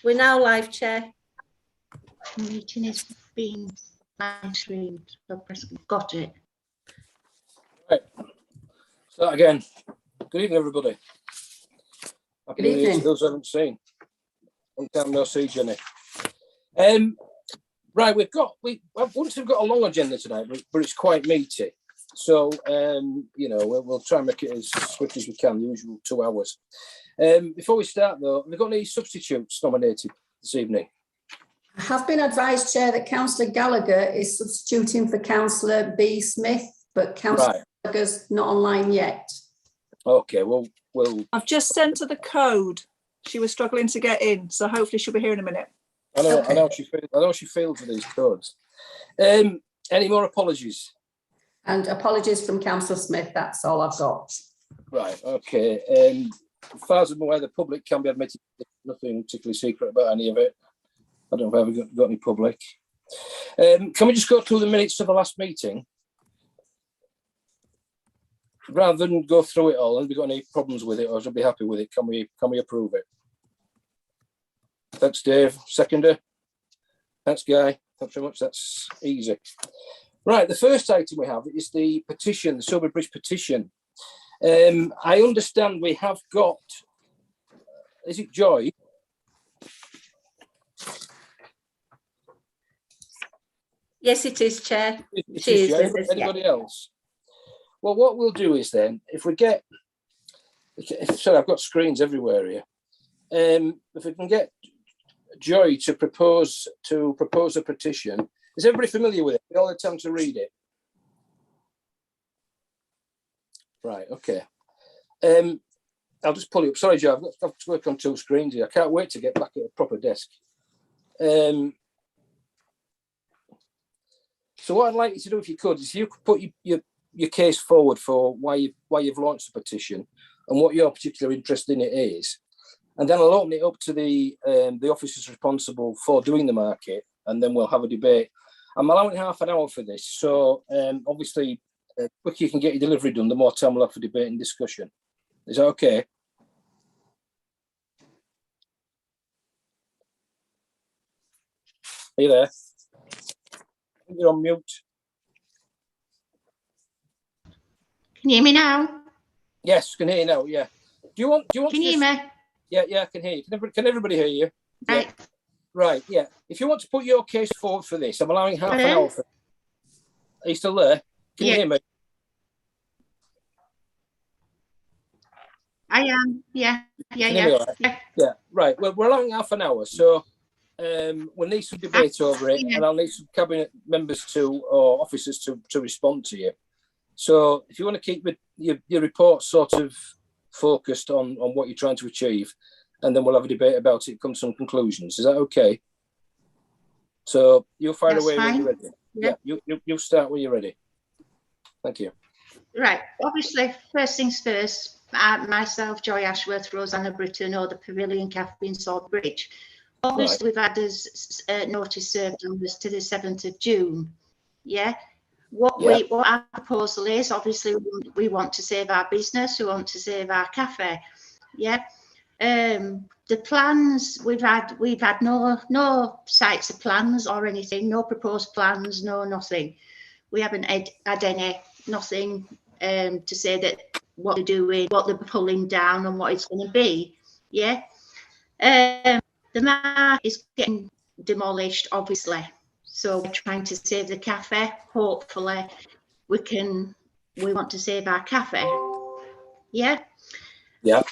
We're now live, Chair. The meeting is being live streamed. Got it. Right. Start again. Good evening, everybody. Happy New Year to those I haven't seen. Long time no see, Jenny. Right, we've got a long agenda tonight, but it's quite meaty. So we'll try and make it as swift as we can, the usual 2 hours. Before we start though, have we got any substitutes nominated this evening? I have been advised, Chair, that Councillor Gallagher is substituting for Councillor B. Smith, but Councillor Gallagher's not online yet. Okay, well, I've just sent her the code. She was struggling to get in, so hopefully she'll be here in a minute. I know she feels with these codes. Any more apologies? And apologies from Councillor Smith. That's all I've got. Right. Okay. As far as I'm aware, the public can be admitted. There's nothing particularly secret about any of it. I don't know if I've got any public. Can we just go through the minutes of the last meeting? Rather than go through it all, and if we've got any problems with it, or should be happy with it, can we approve it? Thanks, Dave. Seconder. Thanks, Guy. Thanks very much. That's easy. Right, the first item we have is the petition, the Sober Bridge petition. I understand we have got, is it Joy? Yes, it is, Chair. It is Joy. Anybody else? Well, what we'll do is then, if we get, sorry, I've got screens everywhere here. If we can get Joy to propose a petition. Is everybody familiar with it? We all had time to read it. Right, okay. I'll just pull it up. Sorry, Joe, I've got to work on 2 screens here. I can't wait to get back at a proper desk. So what I'd like you to do, if you could, is you could put your case forward for why you've launched the petition and what your particular interest in it is. And then I'll open it up to the officers responsible for doing the market, and then we'll have a debate. I'm allowing half an hour for this, so obviously, the quicker you can get your delivery done, the more time we'll have for debate and discussion. Is that okay? Are you there? You're on mute. Can you hear me now? Yes, can hear you now. Yeah. Do you want? Can you hear me? Yeah, I can hear you. Can everybody hear you? Right. Yeah. Right, yeah. If you want to put your case forward for this, I'm allowing half an hour for it. Are you still there? Can you hear me? I am. Yeah. Yeah, right. Well, we're allowing half an hour, so we'll need some debate over it, and I'll need some cabinet members or officers to respond to you. So if you want to keep your report sort of focused on what you're trying to achieve, and then we'll have a debate about it, come to some conclusions. Is that okay? So you'll fire away when you're ready. Yeah, you'll start when you're ready. Thank you. Right. Obviously, first things first, myself, Joy Ashworth, Rosanna Britton, or the Pavilion Cafe in Sword Bridge. Obviously, we've had this notice served on us to the 7th of June. Yeah. What our proposal is, obviously, we want to save our business, we want to save our cafe. Yeah. The plans we've had no sites of plans or anything, no proposed plans, no nothing. We haven't had nothing to say that what they're doing, what they're pulling down, and what it's going to be. Yeah. The market is getting demolished, obviously. So we're trying to save the cafe. Hopefully, we want to save our cafe. Yeah. Yeah.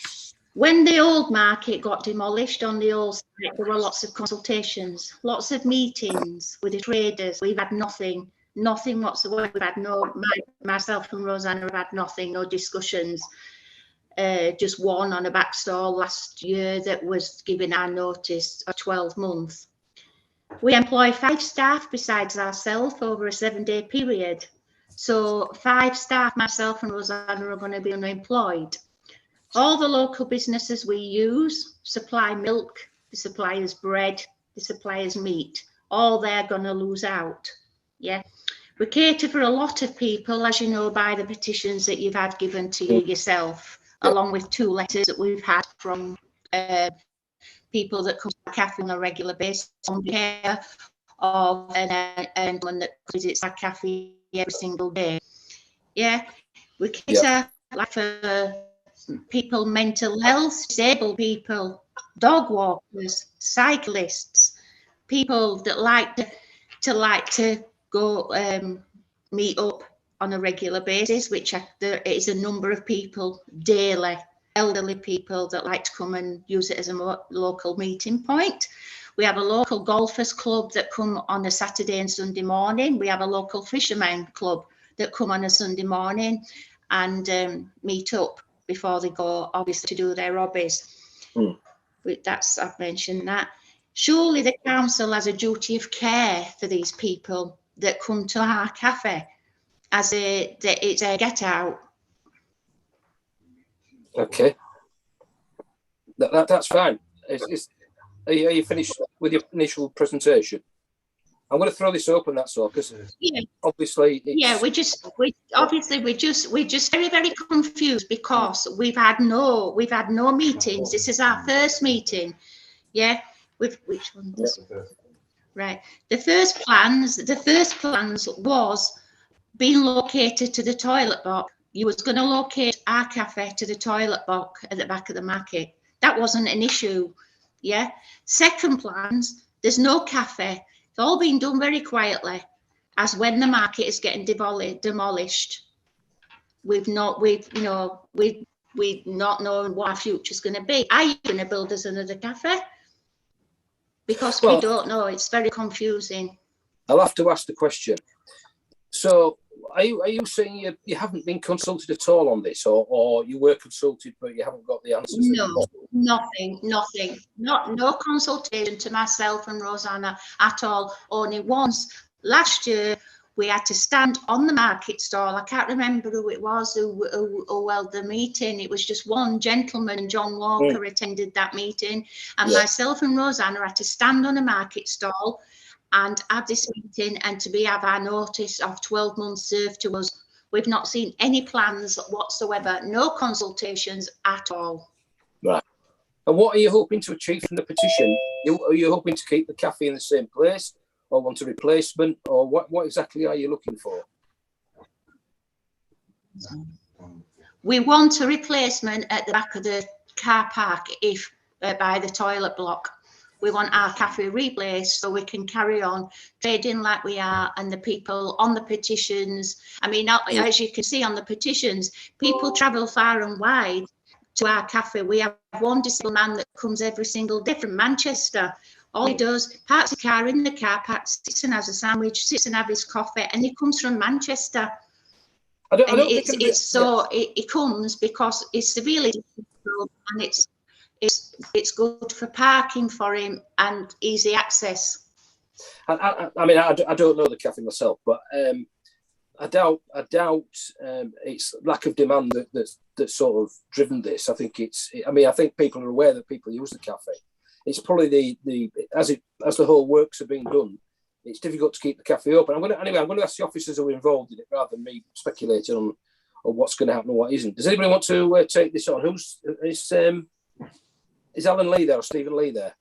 When the old market got demolished on the old site, there were lots of consultations, lots of meetings with the traders. We've had nothing whatsoever. We've had myself and Rosanna have had nothing, no discussions. Just one on a back stall last year that was giving our notice of 12 months. We employ 5 staff besides ourselves over a 7-day period. So 5 staff, myself and Rosanna, are going to be unemployed. All the local businesses we use supply milk, they supply us bread, they supply us meat. All they're going to lose out. Yeah. We cater for a lot of people, as you know, by the petitions that you've had given to you yourself, along with 2 letters that we've had from people that come to our cafe on a regular basis, on care of and one that visits our cafe every single day. Yeah, we cater like for people, mental health, disabled people, dog walkers, cyclists, people that like to go meet up on a regular basis, which there is a number of people daily, elderly people that like to come and use it as a local meeting point. We have a local golfers club that come on a Saturday and Sunday morning. We have a local fisherman club that come on a Sunday morning and meet up before they go, obviously, to do their hobbies. I've mentioned that. Surely the council has a duty of care for these people that come to our cafe as it's a get out. Okay, that's fine. Are you finished with your initial presentation? I'm going to throw this open. That's all, because obviously, we're just very, very confused because we've had no meetings. This is our first meeting. Yeah, with which one? Right. The first plans was being located to the toilet block. You was going to locate our cafe to the toilet block at the back of the market. That wasn't an issue. Yeah. Second plans, there's no cafe. It's all been done very quietly, as when the market is getting demolished. We've not known what our future's going to be. Are you going to build us another cafe? Because we don't know. It's very confusing. I'll have to ask the question. So, are you saying you haven't been consulted at all on this, or you were consulted but you haven't got the answers? No, nothing. No consultation to myself and Rosanna at all. Only once last year we had to stand on the market stall. I can't remember who it was who held the meeting. It was just one gentleman, and John Walker attended that meeting, and myself and Rosanna had to stand on a market stall and have this meeting and to have our notice of 12 months served to us. We've not seen any plans whatsoever, no consultations at all. Right. And what are you hoping to achieve from the petition? Are you hoping to keep the cafe in the same place, or want a replacement, or what exactly are you looking for? We want a replacement at the back of the car park, if by the toilet block. We want our cafe replaced so we can carry on trading like we are, and the people on the petitions. I mean, as you can see on the petitions, people travel far and wide to our cafe. We have one disabled man that comes every single day from Manchester. All he does, parks the car in the car park, sits and has a sandwich, sits and have his coffee, and he comes from Manchester. It comes because it's severely disabled, and it's good for parking for him and easy access. I mean, I don't know the cafe myself, but I doubt it's lack of demand that's sort of driven this. I think I think people are aware that people use the cafe. It's probably as the whole works are being done, it's difficult to keep the cafe open. I'm going to ask the officers who are involved in it rather than me speculating on what's going to happen and what isn't. Does anybody want to take this on? Is Alan Lee there or Stephen Lee there?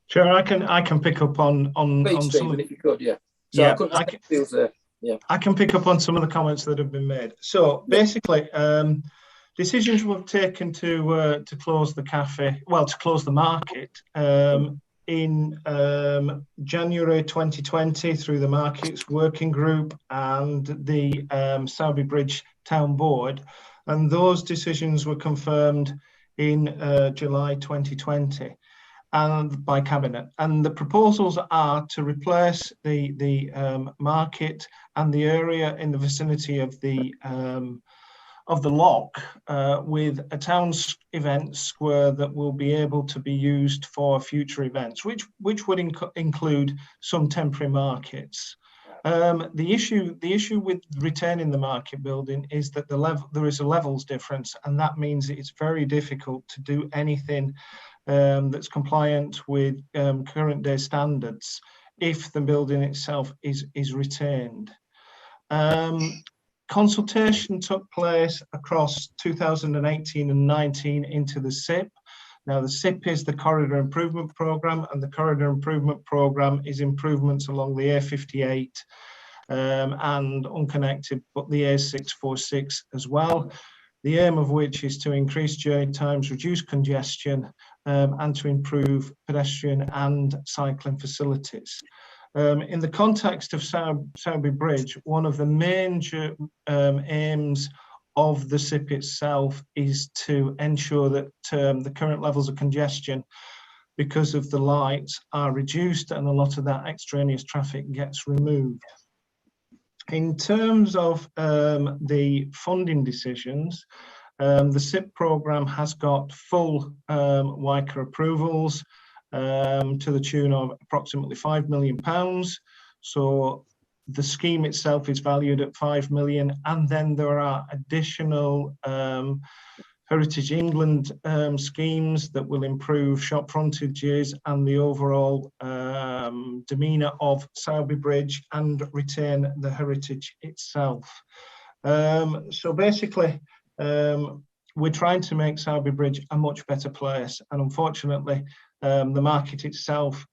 Sure, I can pick up on Please, some. Stephen, if you could, yeah. So I can pick up on some of the comments that have been made. So basically, decisions were taken to close the cafe, to close the market in January 2020 through the Markets Working Group and the Sowerby Bridge Town Board, and those decisions were confirmed in July 2020 and by Cabinet. And the proposals are to replace the market and the area in the vicinity of the lock with a town event square that will be able to be used for future events, which would include some temporary markets. The issue with retaining the market building is that there is a levels difference, and that means it's very difficult to do anything that's compliant with current day standards if the building itself is retained. Consultation took place across 2018 and 19 into the SIP. Now, the SIP is the Corridor Improvement Programme, and the Corridor Improvement Programme is improvements along the A58 and unconnected, but the A646 as well. The aim of which is to increase journey times, reduce congestion, and to improve pedestrian and cycling facilities. In the context of Sowerby Bridge, one of the major aims of the SIP itself is to ensure that the current levels of congestion because of the lights are reduced and a lot of that extraneous traffic gets removed. In terms of the funding decisions, the SIP programme has got full WICA approvals to the tune of approximately £5 million. So the scheme itself is valued at 5 million, and then there are additional Heritage England schemes that will improve shop frontages and the overall demeanour of Sowerby Bridge and retain the heritage itself. So basically, we're trying to make Sowerby Bridge a much better place, and unfortunately, the market itself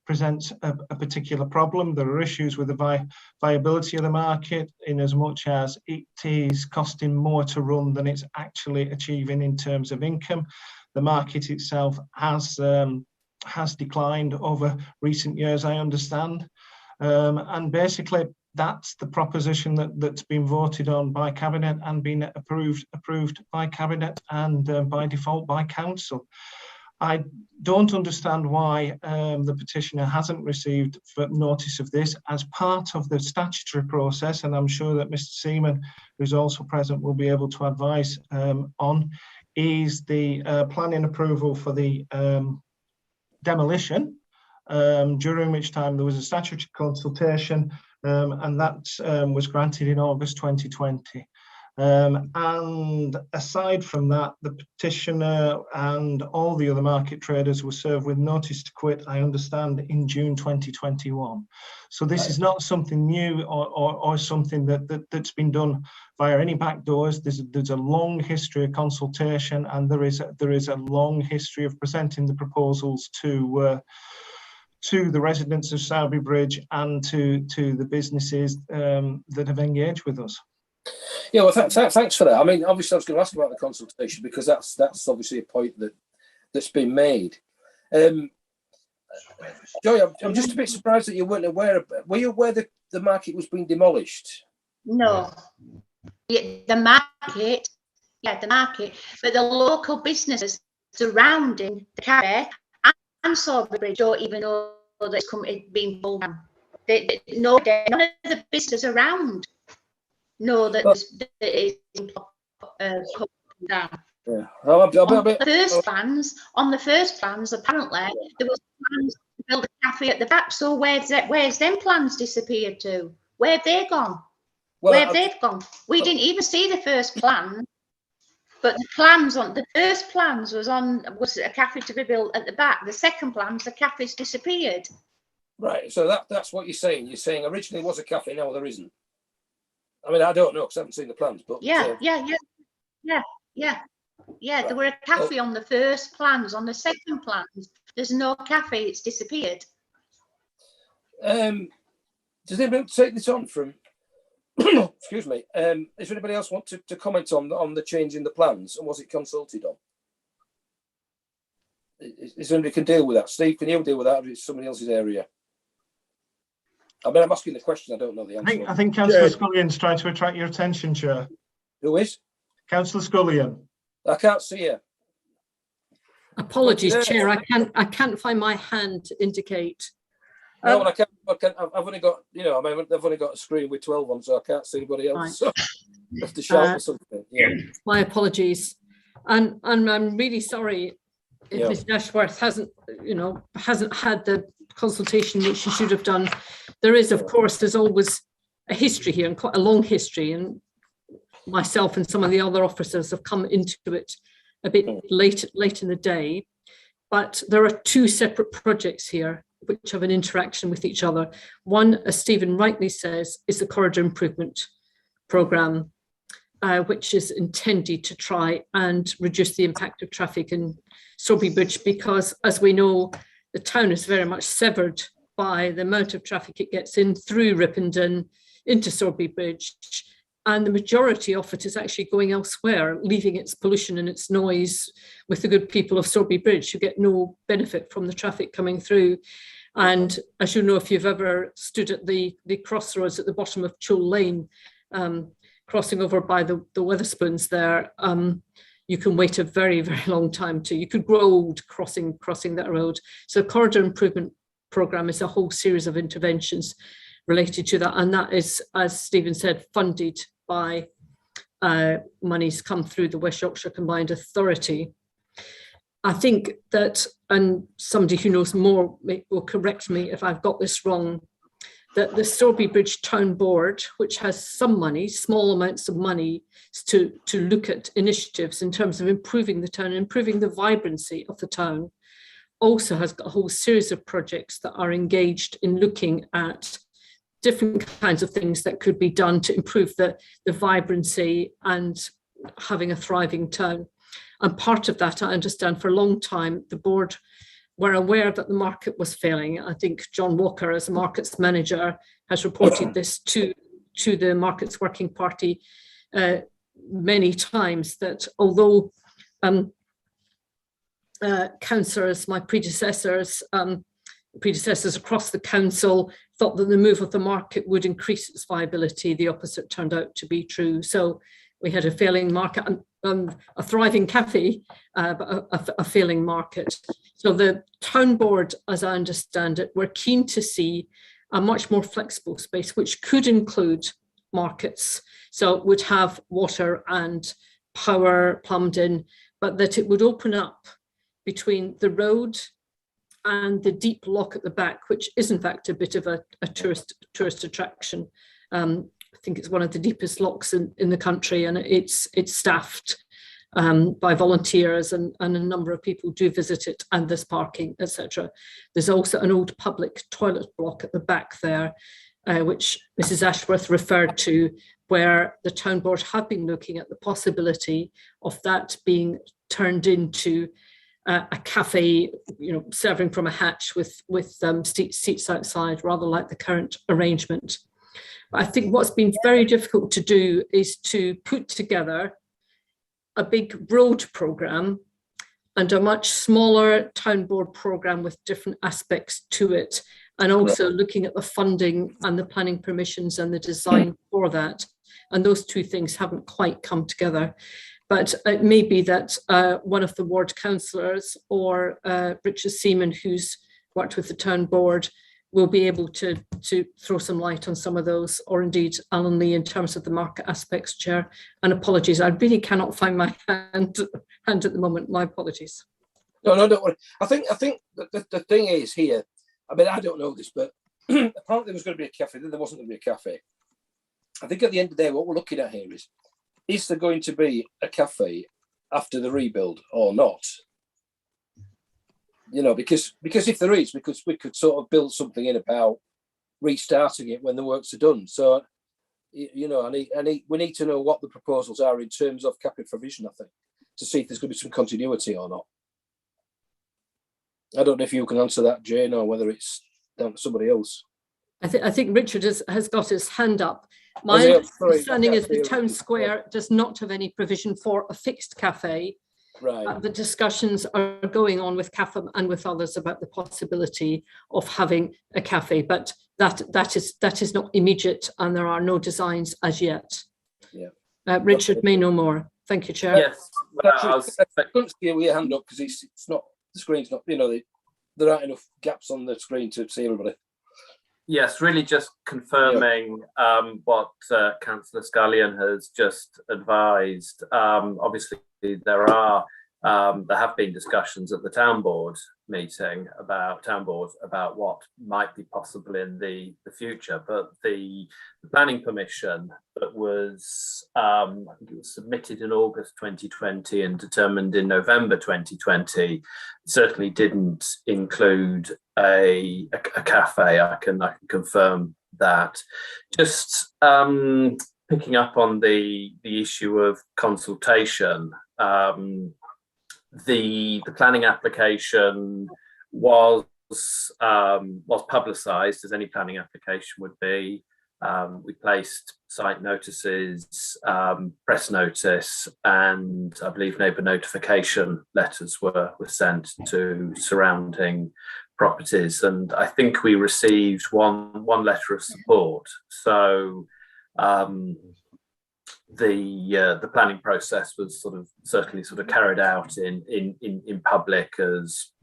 presents a particular problem. There are issues with the viability of the market, in as much as it is costing more to run than it's actually achieving in terms of income. The market itself has declined over recent years, I understand, and basically that's the proposition that's been voted on by Cabinet and been approved by Cabinet and by default by Council. I don't understand why the petitioner hasn't received notice of this as part of the statutory process, and I'm sure that Mr. Seaman, who's also present, will be able to advise on, is the planning approval for the demolition, during which time there was a statutory consultation, and that was granted in August 2020. And aside from that, the petitioner and all the other market traders were served with notice to quit, I understand, in June 2021. So this is not something new or something that's been done via any back doors. There's a long history of consultation, and there is a long history of presenting the proposals to the residents of Sowerby Bridge and to the businesses that have engaged with us. Yeah, well, thanks for that. I mean, obviously, I was going to ask about the consultation because that's obviously a point that's been made. Joy, I'm just a bit surprised that you weren't aware. Were you aware that the market was being demolished? No, the market, but the local businesses surrounding the cafe and Sowerby Bridge don't even know that it's being pulled down. None of the businesses around know that it is coming down. Yeah. On the first plans, apparently there was plans to build a cafe at the back. So where's them plans disappeared to? Where have they gone? Well, Where have they gone? We didn't even see the first plan, but the first plans was a cafe to be built at the back. The second plans, the cafe's disappeared. Right. So that's what you're saying. You're saying originally it was a cafe, now there isn't. I mean, I don't know because I haven't seen the plans, but Yeah. Right. There were a cafe on the first plans. On the second plans, there's no cafe. It's disappeared. Does anybody take this on from? Excuse me. Does anybody else want to comment on the change in the plans, and was it consulted on? Is there anybody can deal with that? Steve, can you deal with that, or is it somebody else's area? I mean, I'm asking the question. I don't know the answer. I think Councillor Scullion's trying to attract your attention, Chair. Who is? Councillor Scullion. I can't see you. Apologies, Chair. I can't find my hand to indicate. No, I can't. I've only got, I've only got a screen with 12 on, so I can't see anybody else. Right. So you have to shout or something. Yeah. My apologies, and I'm really sorry if Ms. Ashworth hasn't had the consultation which she should have done. There is, of course, there's always a history here, and quite a long history, and myself and some of the other officers have come into it a bit late in the day. But there are two separate projects here which have an interaction with each other. One, as Stephen rightly says, is the Corridor Improvement Programme. which is intended to try and reduce the impact of traffic in Sorby Bridge, because as we know, the town is very much severed by the amount of traffic it gets in through Ripponden into Sorby Bridge. And the majority of it is actually going elsewhere, leaving its pollution and its noise with the good people of Sorby Bridge, who get no benefit from the traffic coming through. And as you know, if you've ever stood at the crossroads at the bottom of Chule Lane, crossing over by the Wetherspoons there, you can wait a very, very long time too. You could grow old crossing that road. So the corridor improvement programme is a whole series of interventions related to that, and that is, as Stephen said, funded by monies come through the West Yorkshire Combined Authority. I think that, and somebody who knows more will correct me if I've got this wrong, that the Sorby Bridge Town Board, which has some money, small amounts of money, to look at initiatives in terms of improving the town, improving the vibrancy of the town, also has got a whole series of projects that are engaged in looking at different kinds of things that could be done to improve the vibrancy and having a thriving town. And part of that, I understand, for a long time, the board were aware that the market was failing. I think John Walker, as a markets manager, has reported this to the Markets Working Party many times, that although councillors, my predecessors across the council thought that the move of the market would increase its viability, the opposite turned out to be true. So we had a failing market, a thriving cafe, but a failing market. So the town board, as I understand it, were keen to see a much more flexible space, which could include markets. So it would have water and power plumbed in, but that it would open up between the road and the deep lock at the back, which is in fact a bit of a tourist attraction. I think it's one of the deepest locks in the country, and it's staffed by volunteers, and a number of people do visit it, and there's parking, etc. There's also an old public toilet block at the back there, which Mrs. Ashworth referred to, where the town board have been looking at the possibility of that being turned into a cafe, serving from a hatch with seats outside, rather like the current arrangement. But I think what's been very difficult to do is to put together a big road programme and a much smaller town board programme with different aspects to it, and also looking at the funding and the planning permissions and the design for that. And those two things haven't quite come together. But it may be that one of the ward councillors or Richard Seaman, who's worked with the town board, will be able to throw some light on some of those, or indeed Alan Lee in terms of the market aspects, Chair. And apologies, I really cannot find my hand at the moment. My apologies. No, don't worry. I think the thing is here, I mean, I don't know this, but apparently there was going to be a cafe, then there wasn't going to be a cafe. I think at the end of the day, what we're looking at here is there going to be a cafe after the rebuild or not? Because if there is, because we could sort of build something in about restarting it when the works are done. So, we need to know what the proposals are in terms of capital provision, I think, to see if there's going to be some continuity or not. I don't know if you can answer that, Jane, or whether it's down to somebody else. I think Richard has got his hand up. My understanding is the town square does not have any provision for a fixed cafe. Right. The discussions are going on with CAFM and with others about the possibility of having a cafe, but that is not immediate, and there are no designs as yet. Yeah. Richard may know more. Thank you, Chair. Yes. I couldn't see your hand up because it's not, the screen's not, there aren't enough gaps on the screen to see everybody. Yes, really just confirming what Councillor Scallion has just advised. Obviously, there have been discussions at the town board meeting about what might be possible in the future, but the planning permission that was I think it was submitted in August 2020 and determined in November 2020 certainly didn't include a cafe. I can confirm that. Just picking up on the issue of consultation, the planning application was publicised, as any planning application would be. We placed site notices, press notice, and I believe neighbour notification letters were sent to surrounding properties, and I think we received one letter of support. So the planning process was certainly carried out in public as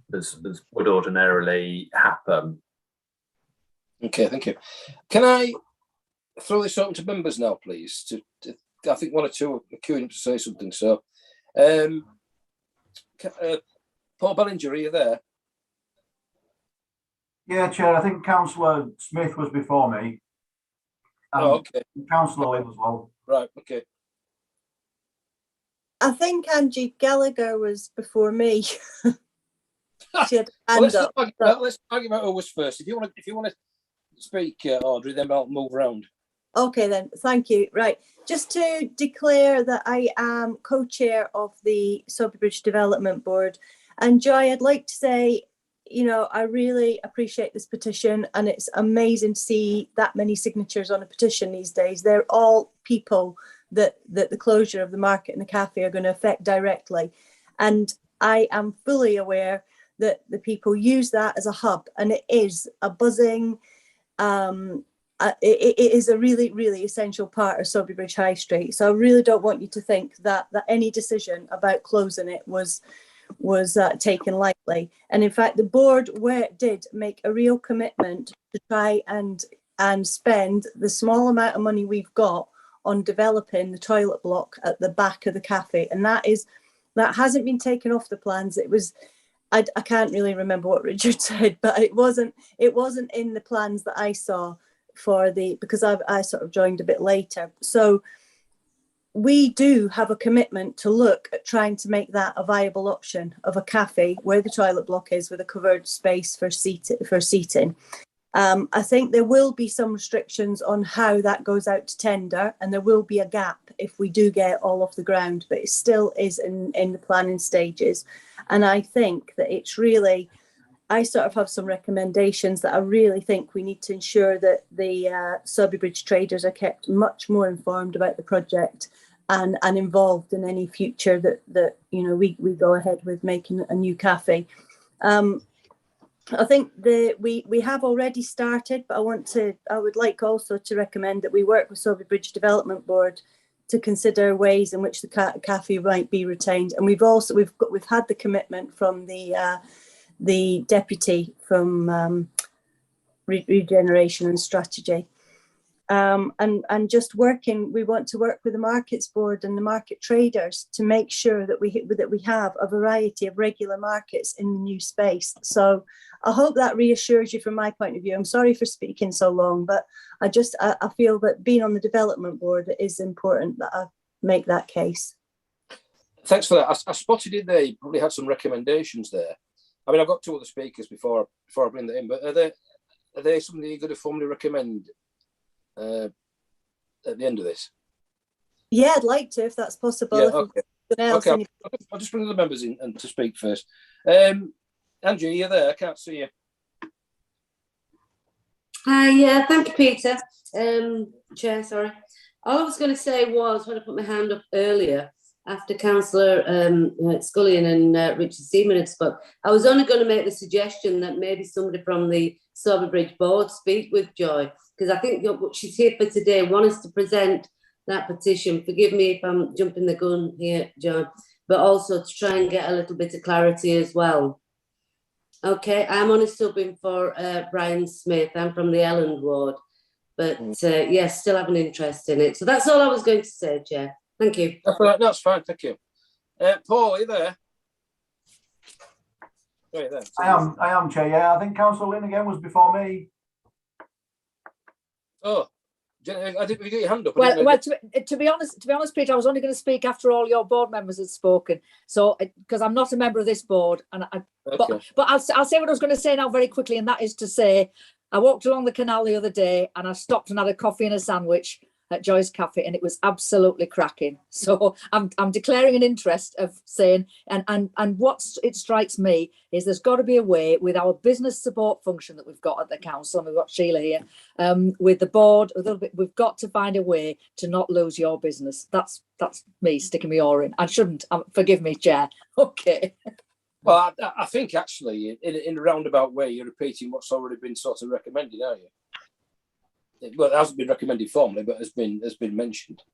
would ordinarily happen. Okay, thank you. Can I throw this open to members now, please? I think one or two are queuing up to say something. So, Paul Bellinger, are you there? Yeah, Chair, I think Councillor Smith was before me. Okay. Councillor Lim as well. Right, okay. I think Angie Gallagher was before me. She had a hand Well, up. let's argue about who was first. If you want to speak, Audrey, then I'll move around. Okay, then. Thank you. Right. Just to declare that I am co-chair of the Sowerby Bridge Development Board. And Joy, I'd like to say, I really appreciate this petition, and it's amazing to see that many signatures on a petition these days. They're all people that the closure of the market and the cafe are going to affect directly. And I am fully aware that the people use that as a hub, and it is a buzzing, it is a really, really essential part of Sowerby Bridge High Street. So I really don't want you to think that any decision about closing it was taken lightly. And in fact, the board did make a real commitment to try and spend the small amount of money we've got on developing the toilet block at the back of the cafe, and that hasn't been taken off the plans. It was, I can't really remember what Richard said, but it wasn't in the plans that I saw because I sort of joined a bit later. So we do have a commitment to look at trying to make that a viable option of a cafe where the toilet block is, with a covered space for seating. I think there will be some restrictions on how that goes out to tender, and there will be a gap if we do get all off the ground, but it still is in the planning stages. And I think that it's really, I sort of have some recommendations that I really think we need to ensure that the Sowerby Bridge traders are kept much more informed about the project and involved in any future that we go ahead with making a new cafe. I think we have already started, but I would like also to recommend that we work with Sowerby Bridge Development Board to consider ways in which the cafe might be retained. And we've had the commitment from the deputy from Regeneration and Strategy. And just we want to work with the Markets Board and the market traders to make sure that we have a variety of regular markets in the new space. So I hope that reassures you from my point of view. I'm sorry for speaking so long, but I feel that being on the development board, it is important that I make that case. Thanks for that. I spotted in there, you probably had some recommendations there. I mean, I've got two other speakers before I bring that in, but are they something you're going to formally recommend at the end of this? Yeah, I'd like to, if that's possible. Yeah, okay. I'll just bring the members in and to speak first. Andrew, you're there. I can't see you. Hi, yeah, thank you, Peter. Chair, sorry. All I was going to say was, when I put my hand up earlier, after Councillor Scullion and Richard Seaman had spoke, I was only going to make the suggestion that maybe somebody from the Sowerby Bridge board speak with Joy, because I think she's here for today. One is to present that petition. Forgive me if I'm jumping the gun here, Joy, but also to try and get a little bit of clarity as well. Okay, I'm only subbing for Brian Smith. I'm from the Elland ward, but yes, still have an interest in it. So that's all I was going to say, Chair. Thank you. That's fine. Thank you. Paul, are you there? Right there. I am, Chair. Yeah, I think Councillor Lynn again was before me. Oh, I didn't get your hand up. Well, to be honest, Peter, I was only going to speak after all your board members had spoken. So, because I'm not a member of this board, and but I'll say what I was going to say now very quickly, and that is to say, I walked along the canal the other day, and I stopped and had a coffee and a sandwich, at Joy's Cafe, and it was absolutely cracking. So I'm declaring an interest of saying, and what it strikes me is there's got to be a way with our business support function that we've got at the council, and we've got Sheila here, with the board, a little bit, we've got to find a way to not lose your business. That's me sticking my oar in. I shouldn't, forgive me, Chair. Okay. Well, I think actually, in a roundabout way, you're repeating what's already been sort of recommended, aren't you? Well, it hasn't been recommended formally, but has been mentioned.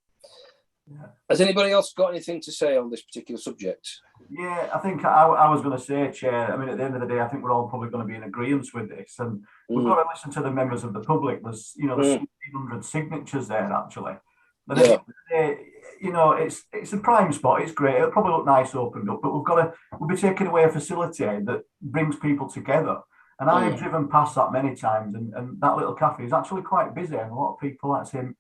Yeah. Has anybody else got anything to say on this particular subject? Yeah, I think I was going to say, Chair, I mean, at the end of the day, I think we're all probably going to be in agreement with this, and we've got to listen to the members of the public. There's, there's 1,600 signatures there, actually. But at the end of the day, it's a prime spot. It's great. It'll probably look nice opened up, but we'll be taking away a facility that brings people together. And I've driven past that many times, and that little cafe is actually quite busy, and a lot of people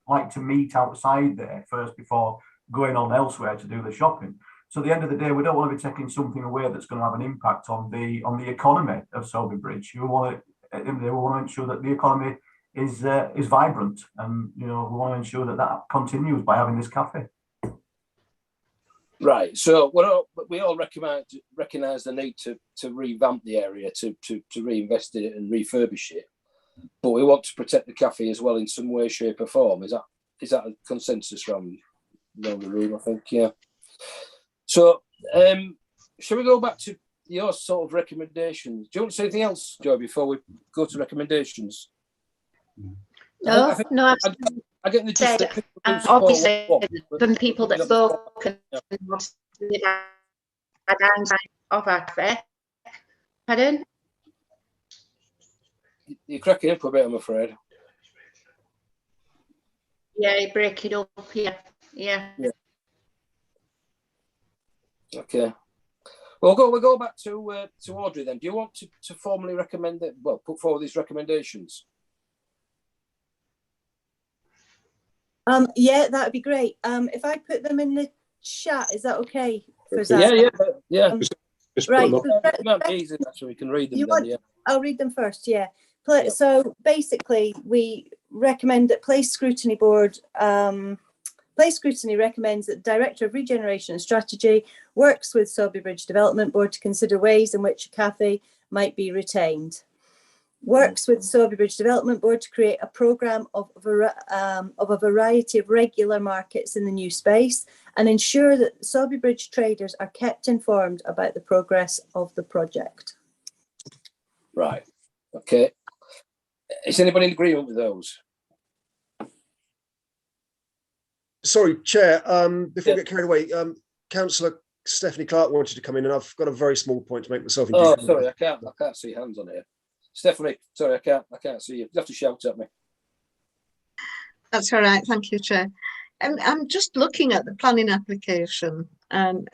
like to meet outside there first before going on elsewhere to do the shopping. So at the end of the day, we don't want to be taking something away that's going to have an impact on the economy of Sowerby Bridge. We want to ensure that the economy is vibrant, and we want to ensure that continues by having this cafe. Right. So we all recognise the need to revamp the area, to reinvest in it and refurbish it, but we want to protect the cafe as well in some way, shape, or form. Is that a consensus around the room? I think, yeah. So, shall we go back to your sort of recommendations? Do you want to say anything else, Joe, before we go to recommendations? No, I get the gist of obviously from people that spoke of our cafe. Pardon? You're cracking up a bit, I'm afraid. Yeah, you're breaking up here. Yeah. Okay. Well, we'll go back to Audrey then. Do you want to formally recommend that? Well, put forward these recommendations. Yeah, that would be great. If I put them in the chat, is that okay? Yeah. Right. Easy, so we can read them. I'll read them first. Yeah. So basically, we recommend that Place Scrutiny Board. Place Scrutiny recommends that the Director of Regeneration and Strategy works with Sowerby Bridge Development Board to consider ways in which a cafe might be retained. Works with Sowerby Bridge Development Board to create a programme of a variety of regular markets in the new space, and ensure that Sowerby Bridge traders are kept informed about the progress of the project. Right. Okay. Is anybody in agreement with those? Sorry, Chair. Before we get carried away, Councillor Stephanie Clark wanted to come in, and I've got a very small point to make myself. Oh, sorry, I can't see hands on here. Stephanie, sorry, I can't see you. You have to shout at me. That's all right. Thank you, Chair. I'm just looking at the planning application, and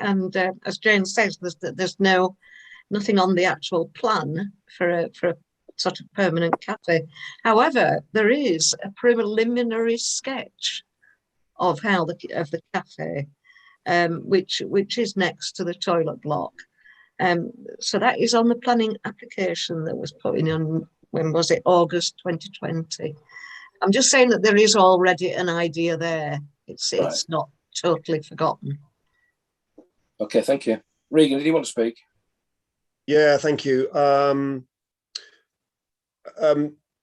as Jane says, there's nothing on the actual plan for a sort of permanent cafe. However, there is a preliminary sketch of the cafe, which is next to the toilet block. So that is on the planning application that was put in on, when was it, August 2020. I'm just saying that there is already an idea there. It's not totally forgotten. Okay, thank you. Regan, did you want to speak? Yeah, thank you.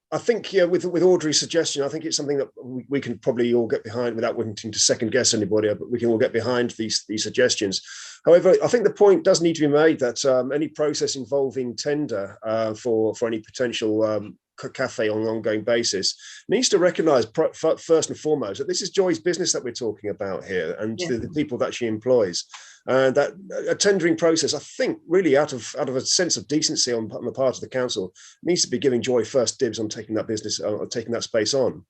I think, yeah, with Audrey's suggestion, I think it's something that we can probably all get behind without wanting to second guess anybody, but we can all get behind these suggestions. However, I think the point does need to be made that any process involving tender for any potential cafe on an ongoing basis needs to recognise first and foremost that this is Joy's business that we're talking about here, and the people that she employs. And that a tendering process, I think, really out of a sense of decency on the part of the council, needs to be giving Joy first dibs on taking that business, taking that space on.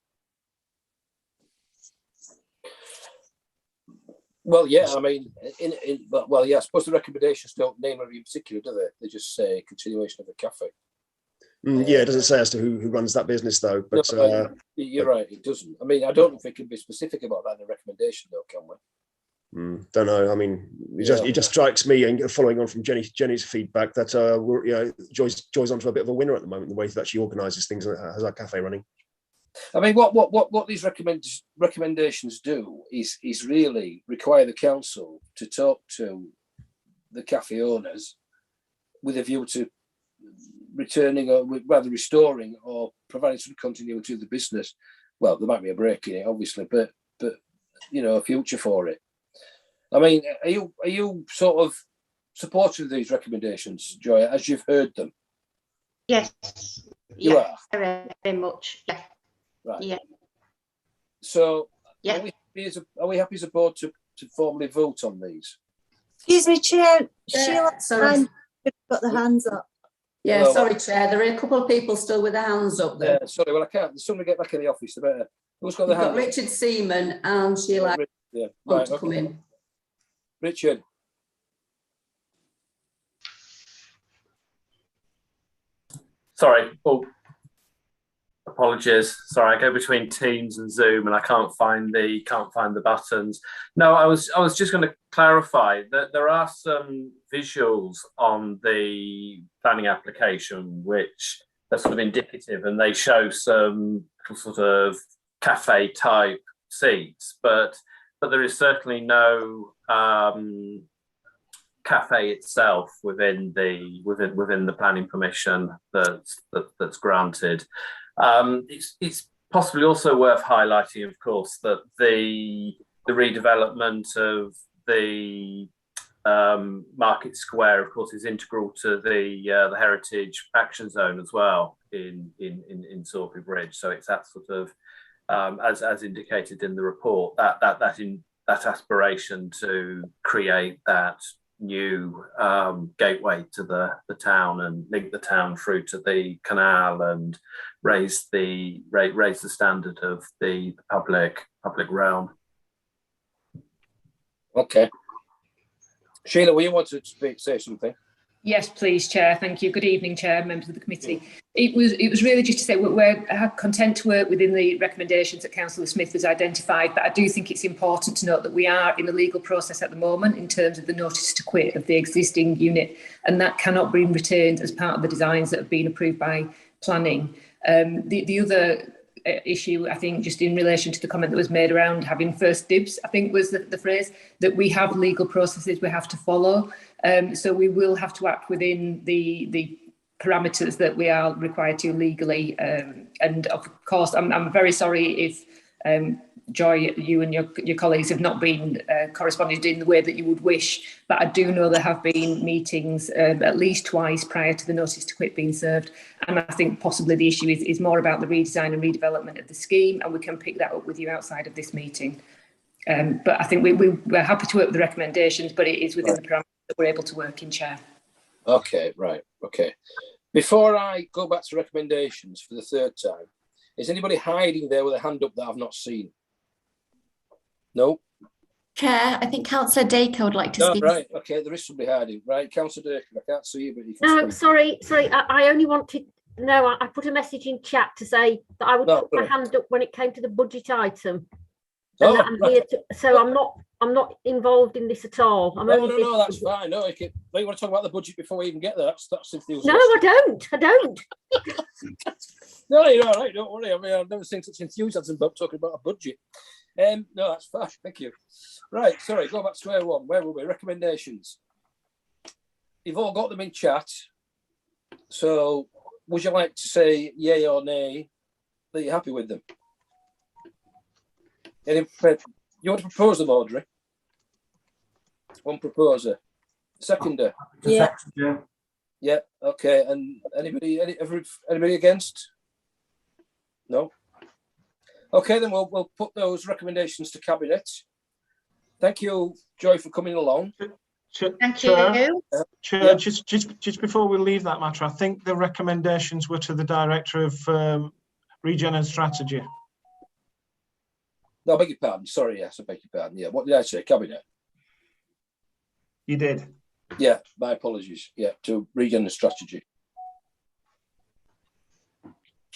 Well, yeah, I mean, I suppose the recommendations don't name anything in particular, do they? They just say continuation of the cafe. Yeah, it doesn't say as to who runs that business, though. But no, you're right, it doesn't. I mean, I don't know if we can be specific about that in the recommendation, though, can we? Don't know. I mean, it just strikes me, and following on from Jenny's feedback, that Joy's onto a bit of a winner at the moment, the way that she organises things and has our cafe running. I mean, what these recommendations do is really require the council to talk to the cafe owners with a view to returning, or rather restoring, or providing some continuity to the business. Well, there might be a break in it, obviously, but you know, a future for it. I mean, are you sort of supportive of these recommendations, Joy, as you've heard them? Yes. You are very much. Yeah. Right. Yeah. So yeah. Are we happy as a board to formally vote on these? Excuse me, Chair. Sheila, sorry. got the hands up. Yeah, Hello. sorry, Chair. There are a couple of people still with their hands up there. Yeah, sorry, well, I can't. Somebody get back in the office. Better. Who's got the You've hand got up? Richard Seaman and Sheila. Yeah, want right, to come okay. in. Richard. Sorry. Oh, apologies. Sorry, I go between Teams and Zoom, and I can't find the buttons. No, I was just going to clarify that there are some visuals on the planning application which are sort of indicative, and they show some sort of cafe type seats, but there is certainly no cafe itself within the planning permission that's granted. It's possibly also worth highlighting, of course, that the redevelopment of the Market Square, of course, is integral to the Heritage Action Zone as well in Sorby Bridge. So it's that sort of as indicated in the report, that aspiration to create that new gateway to the town and link the town through to the canal and raise the standard of the public realm. Okay. Sheila, will you want to say something? Yes, please, Chair. Thank you. Good evening, Chair, members of the committee. It was really just to say we're content to work within the recommendations that Councillor Smith has identified, but I do think it's important to note that we are in a legal process at the moment in terms of the notice to quit of the existing unit, and that cannot be retained as part of the designs that have been approved by planning. The other issue, I think, just in relation to the comment that was made around having first dibs, I think was the phrase, that we have legal processes we have to follow. So we will have to act within the parameters that we are required to legally. And of course, I'm very sorry if Joy, you and your colleagues have not been corresponded in the way that you would wish, but I do know there have been meetings at least twice prior to the notice to quit being served, and I think possibly the issue is more about the redesign and redevelopment of the scheme, and we can pick that up with you outside of this meeting. But I think we're happy to work with the recommendations, but it is within the parameters that we're able to work in, Chair. Okay, right, okay. Before I go back to recommendations for the third time, is anybody hiding there with a hand up that I've not seen? No? Chair, I think Councillor Dacre would like to speak. Right, okay, there is somebody hiding. Right, Councillor Dacre, I can't see you, but you can No, speak. sorry, I only wanted, no, I put a message in chat to say that I would put my hand up when it came to the budget item. And that I'm here to, so I'm not involved in this at all. No, that's fine. No, you want to talk about the budget before we even get there? That's enthusiastic. No, I don't. No, you're all right. Don't worry. I mean, I've never seen such enthusiasm about talking about a budget. No, that's fine. Thank you. Right, sorry. Go back to square one. Where were we? Recommendations. You've all got them in chat. So, would you like to say yay or nay that you're happy with them? You want to propose them, Audrey? One proposer. Seconder. Yeah. Yeah. Okay. And anybody against? No. Okay, then we'll put those recommendations to cabinet. Thank you, Joy, for coming along. Thank you. Chair, Yeah. just before we leave that matter, I think the recommendations were to the Director of Regen and Strategy. No, I beg your pardon. Sorry, yes, I beg your pardon. Yeah, what did I say? Cabinet. You did. Yeah, my apologies. Yeah, to Regen and Strategy.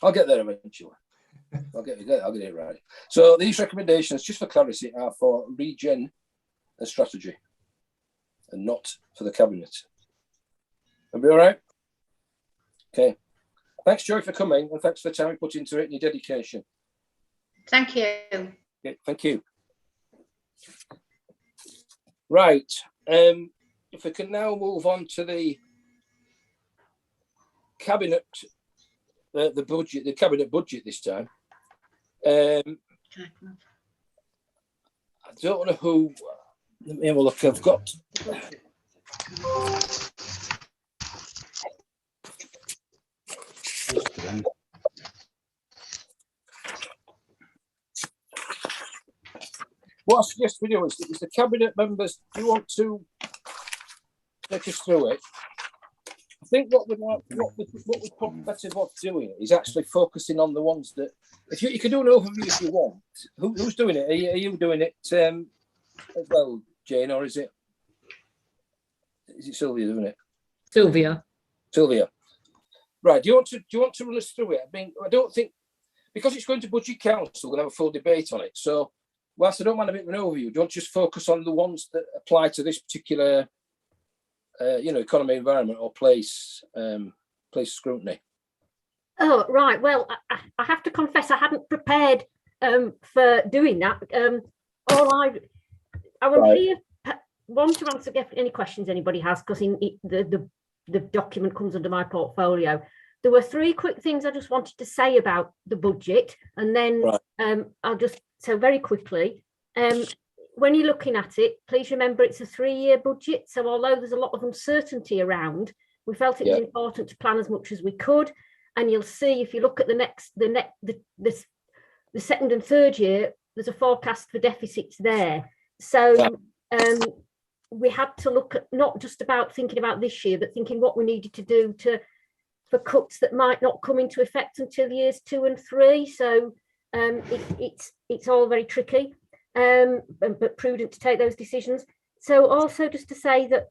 I'll get there eventually. I'll get it right. So these recommendations, just for clarity, are for Regen and Strategy, and not for the cabinet. Are we all right? Okay. Thanks, Joy, for coming, and thanks for the time you put into it and your dedication. Thank you. Okay, thank you. Right. If we can now move on to the cabinet, the budget, the cabinet budget this time. I don't know who. Let me have a look. I've got. What I suggest we do is the cabinet members. Do you want to take us through it? I think what we'd probably better off doing is actually focusing on the ones that. If you can do an overview if you want. Who's doing it? Are you doing it as well, Jane, or is it Sylvia doing it? Sylvia. Right. Do you want to run us through it? I mean, I don't think because it's going to Budget Council, we're going to have a full debate on it. So, whilst I don't mind a bit of an overview, do you want to just focus on the ones that apply to this particular, economy, environment, or place scrutiny? Oh, right. Well, I have to confess I hadn't prepared for doing that. I will here want to answer any questions anybody has, because the document comes under my portfolio. There were three quick things I just wanted to say about the budget, and then I'll just, so very quickly, when you're looking at it, please remember it's a 3-year budget. So although there's a lot of uncertainty around, we felt it was important to plan as much as we could. And you'll see if you look at the second and third year, there's a forecast for deficits there. So we had to look at not just about thinking about this year, but thinking what we needed to do for cuts that might not come into effect until years 2 and 3. So it's all very tricky, but prudent to take those decisions. So also just to say that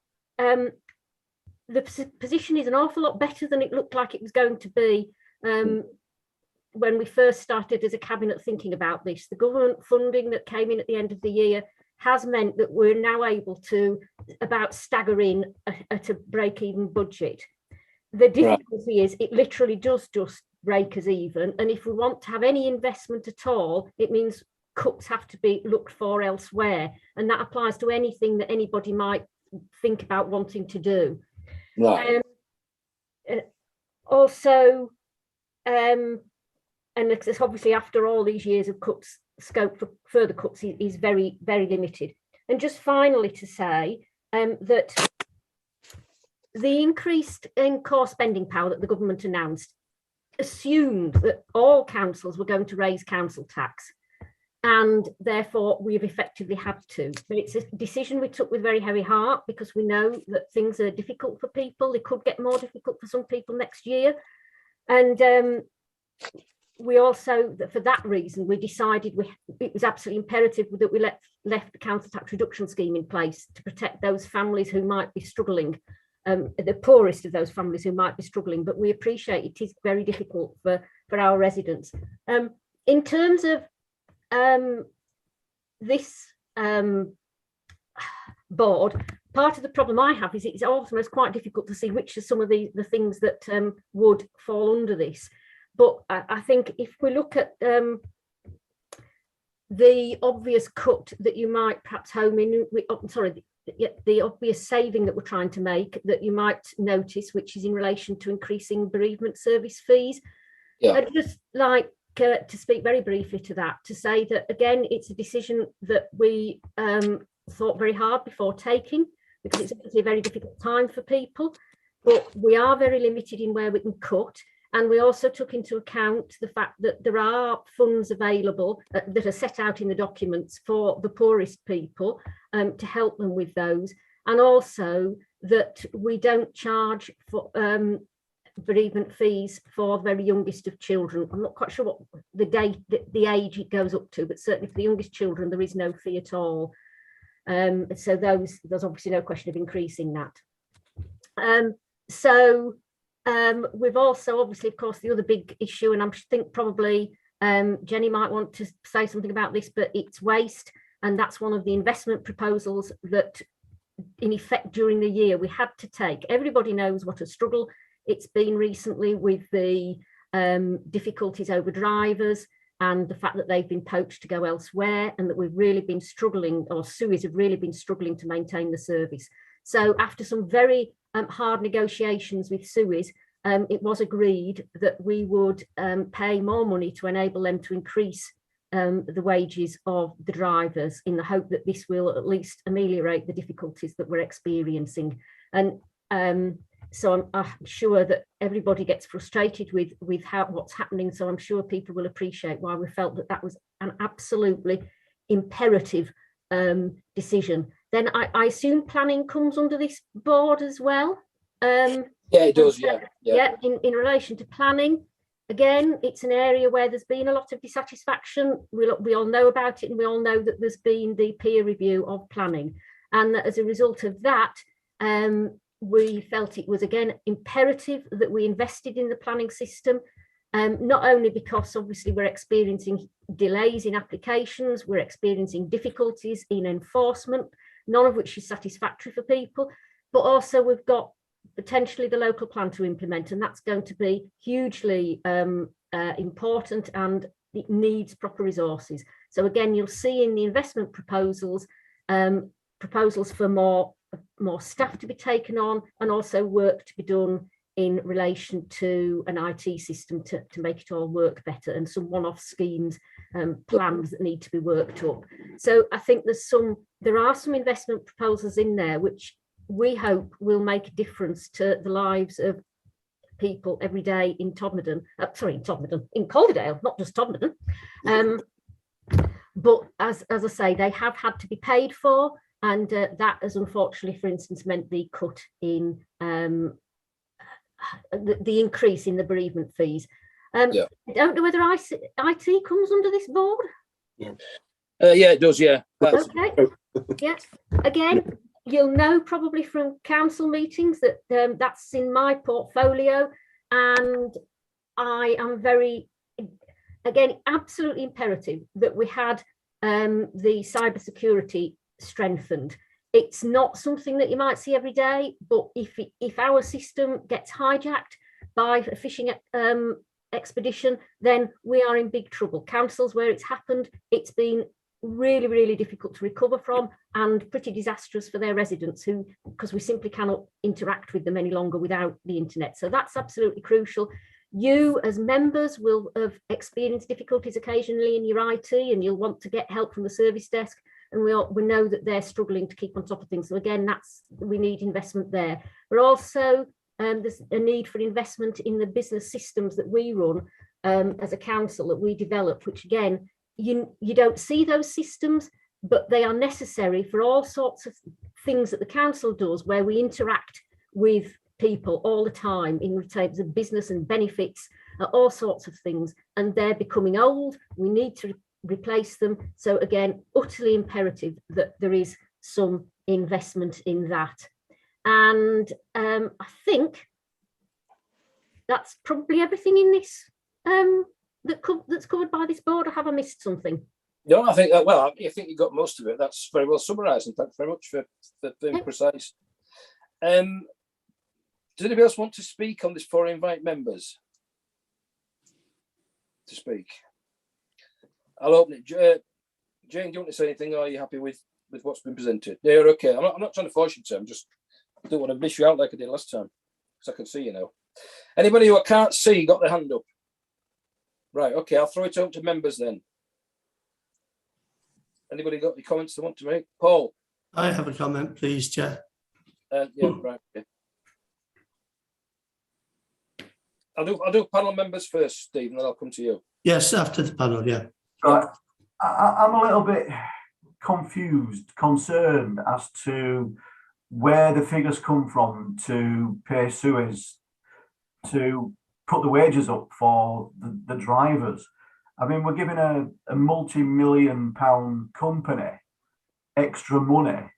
the position is an awful lot better than it looked like it was going to be when we first started as a cabinet thinking about this. The government funding that came in at the end of the year has meant that we're now able to about stagger in at a break-even budget. The difficulty is it literally does just break us even, and if we want to have any investment at all, it means cuts have to be looked for elsewhere, and that applies to anything that anybody might think about wanting to do. Also, and it's obviously after all these years of cuts, scope for further cuts is very, very limited. And just finally to say that the increased in core spending power that the government announced assumed that all councils were going to raise council tax, and therefore we've effectively had to. But it's a decision we took with very heavy heart, because we know that things are difficult for people. They could get more difficult for some people next year. And we also, for that reason, we decided it was absolutely imperative that we left the council tax reduction scheme in place to protect those families who might be struggling, the poorest of those families who might be struggling. But we appreciate it is very difficult for our residents. In terms of this board, part of the problem I have is it's almost quite difficult to see which are some of the things that would fall under this. But I think if we look at the obvious cut that you might perhaps home in, the obvious saving that we're trying to make that you might notice, which is in relation to increasing bereavement service fees. I'd just like to speak very briefly to that, to say that again, it's a decision that we thought very hard before taking, because it's obviously a very difficult time for people, but we are very limited in where we can cut. And we also took into account the fact that there are funds available that are set out in the documents for the poorest people to help them with those. And also that we don't charge for bereavement fees for the very youngest of children. I'm not quite sure what the age it goes up to, but certainly for the youngest children, there is no fee at all. So there's obviously no question of increasing that. We've also, obviously, of course, the other big issue, and I think probably Jenny might want to say something about this, but it's waste. And that's one of the investment proposals that, in effect, during the year, we had to take. Everybody knows what a struggle it's been recently with the difficulties over drivers. and the fact that they've been poached to go elsewhere, and that we've really been struggling, or Suez have really been struggling to maintain the service. So after some very hard negotiations with Suez, it was agreed that we would pay more money to enable them to increase the wages of the drivers, in the hope that this will at least ameliorate the difficulties that we're experiencing. And so I'm sure that everybody gets frustrated with what's happening. So I'm sure people will appreciate why we felt that that was an absolutely imperative decision. Then I assume planning comes under this board as well. Yeah, it does. Yeah. In relation to planning, again, it's an area where there's been a lot of dissatisfaction. We all know about it, and we all know that there's been the peer review of planning, and that as a result of that, we felt it was again imperative that we invested in the planning system, not only because obviously we're experiencing delays in applications, we're experiencing difficulties in enforcement, none of which is satisfactory for people, but also we've got potentially the local plan to implement, and that's going to be hugely important, and it needs proper resources. So again, you'll see in the investment proposals, proposals for more staff to be taken on, and also work to be done in relation to an IT system to make it all work better, and some one-off schemes, plans that need to be worked up. So I think there are some investment proposals in there which we hope will make a difference to the lives of people every day in Calderdale, not just Todmorden. But as I say, they have had to be paid for, and that has unfortunately, for instance, meant the cut in the increase in the bereavement fees. I don't know whether IT comes under this board. Yeah, it does. Yeah. Okay. Yeah. Again, you'll know probably from council meetings that that's in my portfolio, and I am absolutely imperative that we had the cybersecurity strengthened. It's not something that you might see every day, but if our system gets hijacked by a phishing expedition, then we are in big trouble. Councils where it's happened, it's been really, really difficult to recover from, and pretty disastrous for their residents, because we simply cannot interact with them any longer without the internet. So that's absolutely crucial. You as members will have experienced difficulties occasionally in your IT, and you'll want to get help from the service desk, and we know that they're struggling to keep on top of things. So again, we need investment there. But also there's a need for investment in the business systems that we run as a council, that we develop, which again, you don't see those systems, but they are necessary for all sorts of things that the council does, where we interact with people all the time in terms of business and benefits, all sorts of things, and they're becoming old. We need to replace them. So again, utterly imperative that there is some investment in that. And I think that's probably everything in this that's covered by this board. Or have I missed something? No, I think I think you got most of it. That's very well summarised, and thanks very much for being precise. Does anybody else want to speak on this before I invite members to speak? I'll open it. Jane, do you want to say anything, or are you happy with what's been presented? Yeah, you're okay. I'm not trying to force you to. I don't want to miss you out like I did last time, because I can see you now. Anybody who I can't see got their hand up? Right, okay, I'll throw it over to members then. Anybody got any comments they want to make? Paul? I have a comment, please, Chair. Yeah, right. Okay. I'll do panel members first, Steve, and then I'll come to you. Yes, after the panel, yeah. Right. I'm a little bit confused, concerned as to where the figures come from to pay Suez to put the wages up for the drivers. I mean, we're giving a multi-million-pound company extra money,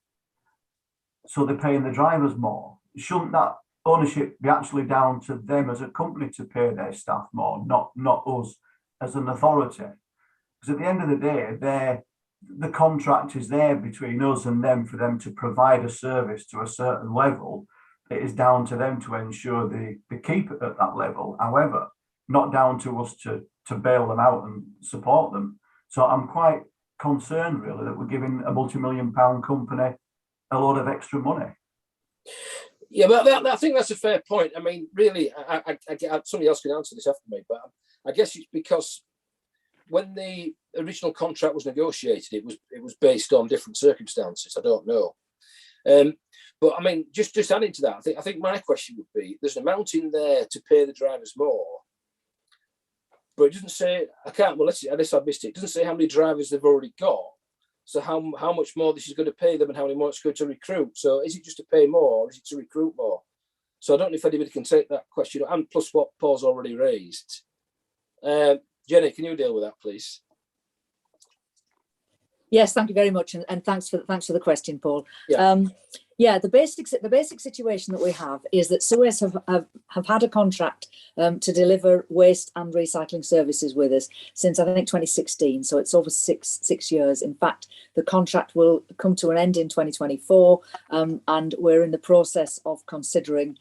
so they're paying the drivers more. Shouldn't that ownership be actually down to them as a company to pay their staff more, not us as an authority? Because at the end of the day, the contract is there between us and them for them to provide a service to a certain level. It is down to them to ensure they keep it at that level. However, not down to us to to bail them out and support them. So I'm quite concerned, really, that we're giving a multi-million-pound company a lot of extra money. Yeah, but I think that's a fair point. I mean, really, I somebody else can answer this after me, but I guess it's because when the original contract was negotiated, it was based on different circumstances. I don't know, but I mean, just adding to that, I think my question would be: there's an amount in there to pay the drivers more, but it doesn't say. I can't. Well, unless I missed it. It doesn't say how many drivers they've already got. So how much more this is going to pay them and how many more it's going to recruit. So is it just to pay more or is it to recruit more? So I don't know if anybody can take that question, and plus what Paul's already raised. Jenny, can you deal with that, please? Yes, thank you very much, and thanks for the question, Paul. Yeah. The basic situation that we have is that Suez have had a contract to deliver waste and recycling services with us since I think 2016. So it's over six years. In fact, the contract will come to an end in 2024, and we're in the process of considering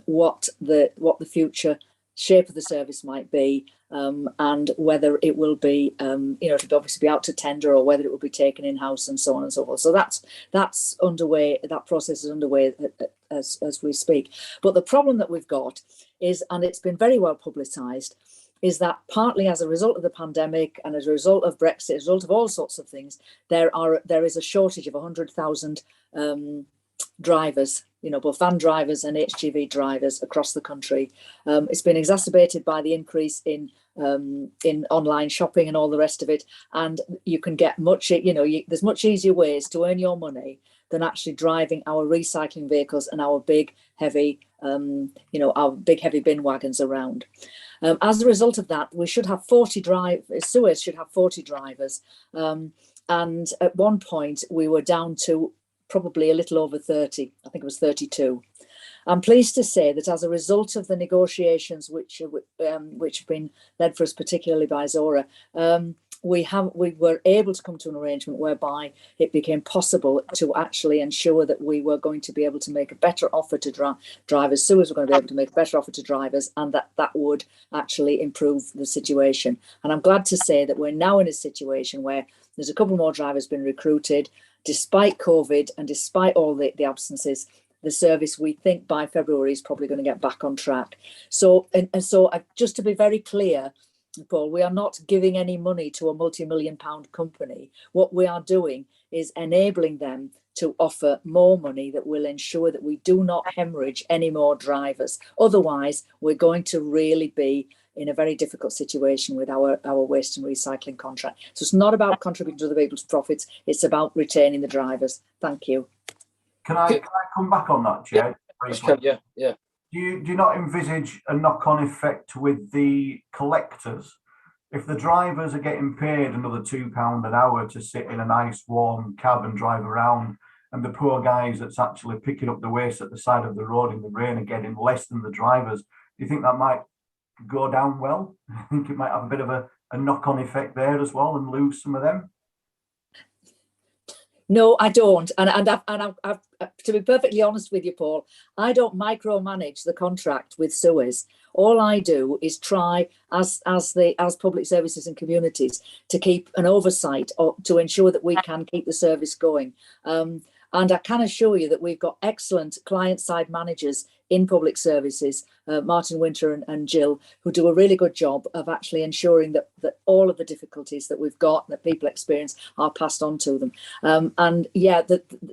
what the future shape of the service might be, and whether it will be, it'll obviously be out to tender or whether it will be taken in-house and so on and so forth. So that's underway. That process is underway as we speak. But the problem that we've got is, and it's been very well publicised, is that partly as a result of the pandemic and as a result of Brexit, as a result of all sorts of things, there is a shortage of 100,000 drivers, both van drivers and HGV drivers across the country. It's been exacerbated by the increase in online shopping and all the rest of it. And you can get there's much easier ways to earn your money than actually driving our recycling vehicles and our big heavy bin wagons around. As a result of that, we should have 40 drivers. Suez should have 40 drivers. And at one point we were down to probably a little over 30. I think it was 32. I'm pleased to say that as a result of the negotiations which have been led for us particularly by Zora, we were able to come to an arrangement whereby it became possible to actually ensure that we were going to be able to make a better offer to drivers. Suez were going to be able to make a better offer to drivers, and that would actually improve the situation. And I'm glad to say that we're now in a situation where there's a couple more drivers been recruited. Despite COVID and despite all the absences, the service, we think by February, is probably going to get back on track. So just to be very clear, Paul, we are not giving any money to a multi-million-pound company. What we are doing is enabling them to offer more money that will ensure that we do not hemorrhage any more drivers. Otherwise, we're going to really be in a very difficult situation with our waste and recycling contract. So it's not about contributing to the vehicle's profits, it's about retaining the drivers. Thank you. Can I come back on that, Chair? Yeah. Do you not envisage a knock-on effect with the collectors? If the drivers are getting paid another £2 an hour to sit in a nice warm cab and drive around, and the poor guys that's actually picking up the waste at the side of the road in the rain are getting less than the drivers, do you think that might go down well? I think it might have a bit of a knock-on effect there as well and lose some of them. No, I don't. And I've, to be perfectly honest with you, Paul, I don't micromanage the contract with Suez. All I do is try, as public services and communities, to keep an oversight or to ensure that we can keep the service going. And I can assure you that we've got excellent client-side managers in public services, Martin Winter and Jill, who do a really good job of actually ensuring that all of the difficulties that we've got and that people experience are passed on to them. And yeah,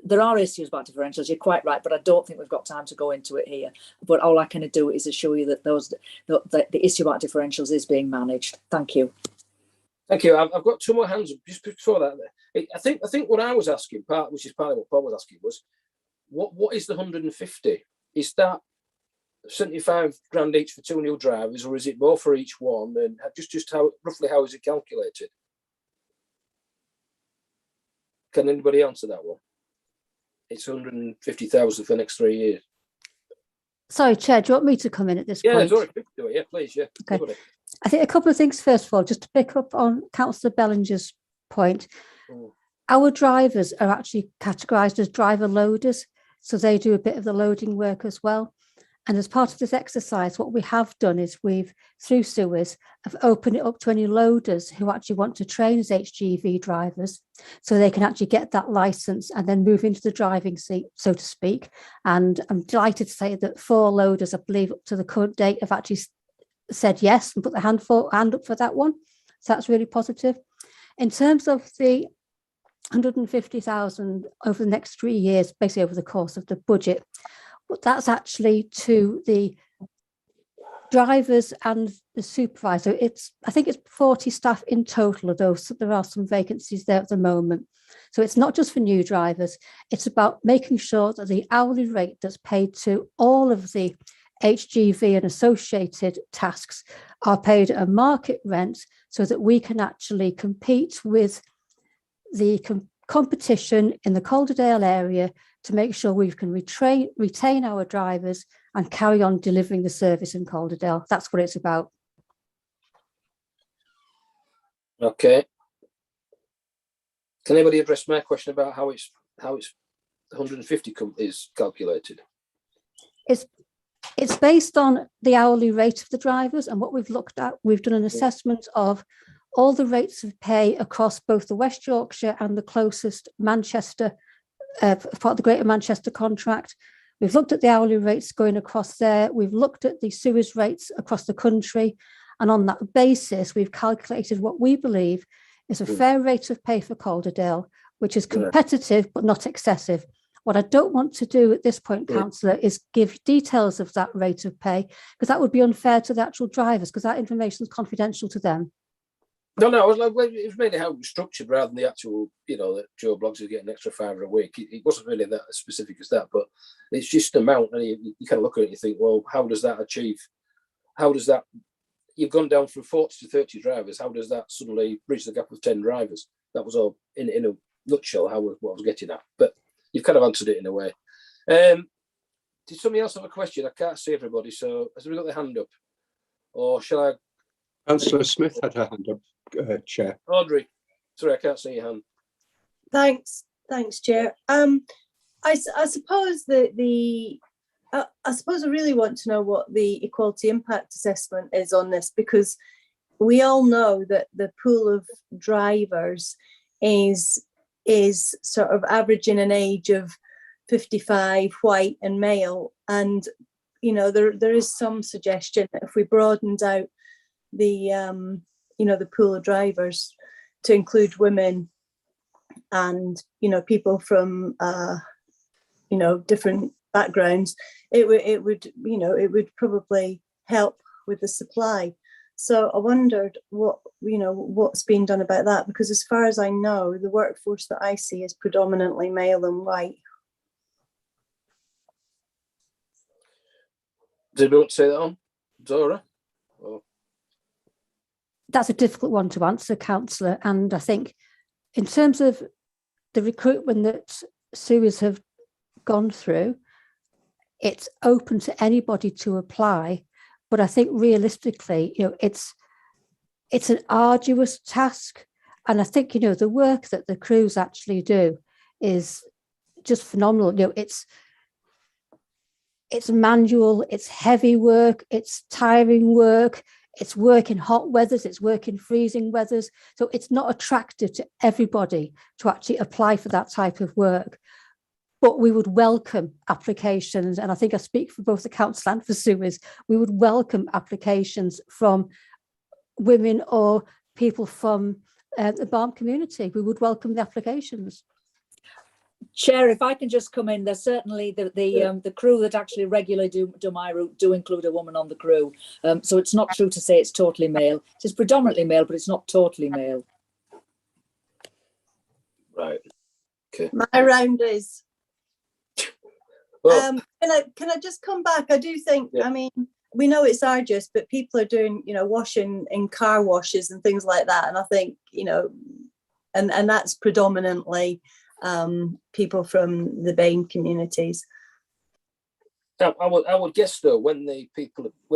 there are issues about differentials, you're quite right, but I don't think we've got time to go into it here. But all I can do is assure you that the issue about differentials is being managed. Thank you. Thank you. I've got two more hands up. Just before that, I think what I was asking, which is partly what Paul was asking, was what is the 150? Is that 75 grand each for 2 new drivers, or is it more for each one? And just roughly how is it calculated? Can anybody answer that one? It's 150,000 for the next 3 years. Sorry, Chair, do you want me to come in at this point? Yeah, sorry, do it. Yeah, please. Yeah. Okay. I think a couple of things. First of all, just to pick up on Councillor Bellinger's point, our drivers are actually categorised as driver loaders, so they do a bit of the loading work as well. And as part of this exercise, what we have done is we've, through sewers, have opened it up to any loaders who actually want to train as HGV drivers, so they can actually get that license and then move into the driving seat, so to speak. And I'm delighted to say that 4 loaders, I believe, up to the current date, have actually said yes and put their hand up for that one. So that's really positive. In terms of the 150,000 over the next 3 years, basically over the course of the budget, but that's actually to the drivers and the supervisor. I think it's 40 staff in total, although there are some vacancies there at the moment. So it's not just for new drivers, it's about making sure that the hourly rate that's paid to all of the HGV and associated tasks are paid at a market rent, so that we can actually compete with the competition in the Calderdale area to make sure we can retain our drivers and carry on delivering the service in Calderdale. That's what it's about. Okay. Can anybody address my question about how it's 150 is calculated? It's based on the hourly rate of the drivers, and what we've looked at, we've done an assessment of all the rates of pay across both the West Yorkshire and the closest Manchester, part of the Greater Manchester contract. We've looked at the hourly rates going across there. We've looked at the sewers rates across the country. And on that basis, we've calculated what we believe is a fair rate of pay for Calderdale, which is competitive but not excessive. What I don't want to do at this point, Councillor, is give details of that rate of pay, because that would be unfair to the actual drivers, because that information is confidential to them. No, it was mainly how it was structured rather than the actual, that Joe Bloggs is getting an extra £5 a week. It wasn't really that as specific as that, but it's just an amount, and you kind of look at it and you think, well, how does that you've gone down from 40 to 30 drivers, how does that suddenly bridge the gap of 10 drivers? That was all in a nutshell what I was getting at, but you've kind of answered it in a way. Did somebody else have a question? I can't see everybody, so has everybody got their hand up? Or shall I? Councillor Smith had her hand up, Chair. Audrey, sorry, I can't see your hand. Thanks, Chair. I suppose I suppose I really want to know what the equality impact assessment is on this, because we all know that the pool of drivers is sort of averaging an age of 55, white and male, and there is some suggestion that if we broadened out the the pool of drivers to include women and people from different backgrounds, it would probably help with the supply. So I wondered what's being done about that, because as far as I know, the workforce that I see is predominantly male and white. Did you want to say that on, Zora? Or? That's a difficult one to answer, Councillor. And I think in terms of the recruitment that sewers have gone through, it's open to anybody to apply. But I think realistically, it's an arduous task. And I think, the work that the crews actually do is just phenomenal. It's manual, it's heavy work, it's tiring work, it's work in hot weathers, it's work in freezing weathers. So it's not attractive to everybody to actually apply for that type of work. But we would welcome applications, and I think I speak for both the council and for sewers, we would welcome applications from women or people from the BARM community. We would welcome the applications. Chair, if I can just come in, there's certainly the crew that actually regularly do my route do include a woman on the crew. So it's not true to say it's totally male. It is predominantly male, but it's not totally male. Right. Okay. My round is. Well, can I just come back? I do think, I mean, we know it's arduous, but people are doing, washing in car washes and things like that. And I think, and that's predominantly people from the BAME communities. I would guess though, when the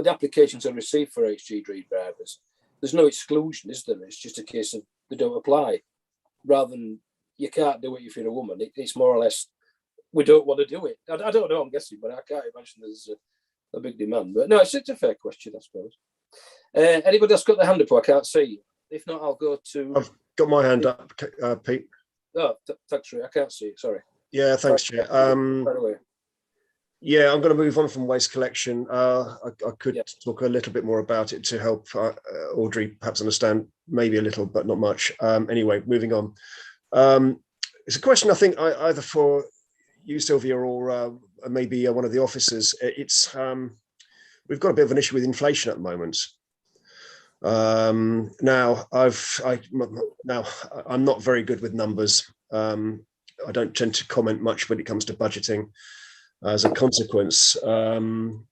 applications are received for HGV drivers, there's no exclusion, is there? It's just a case of they don't apply, rather than you can't do it if you're a woman. It's more or less we don't want to do it. I don't know. I'm guessing, but I can't imagine a big demand. But no, it's a fair question, I suppose. Anybody else got their hand up? I can't see. If not, I'll go to. I've got my hand up, Pete. Oh, thanks, Ray. I can't see it. Sorry. Yeah, thanks, Chair. Right away. Yeah, I'm going to move on from waste collection. I could talk a little bit more about it to help Audrey perhaps understand, maybe a little, but not much. Anyway, moving on. It's a question I think either for you, Sylvia, or maybe one of the officers. It's we've got a bit of an issue with inflation at the moment. Now I'm not very good with numbers. I don't tend to comment much when it comes to budgeting. As a consequence, I'm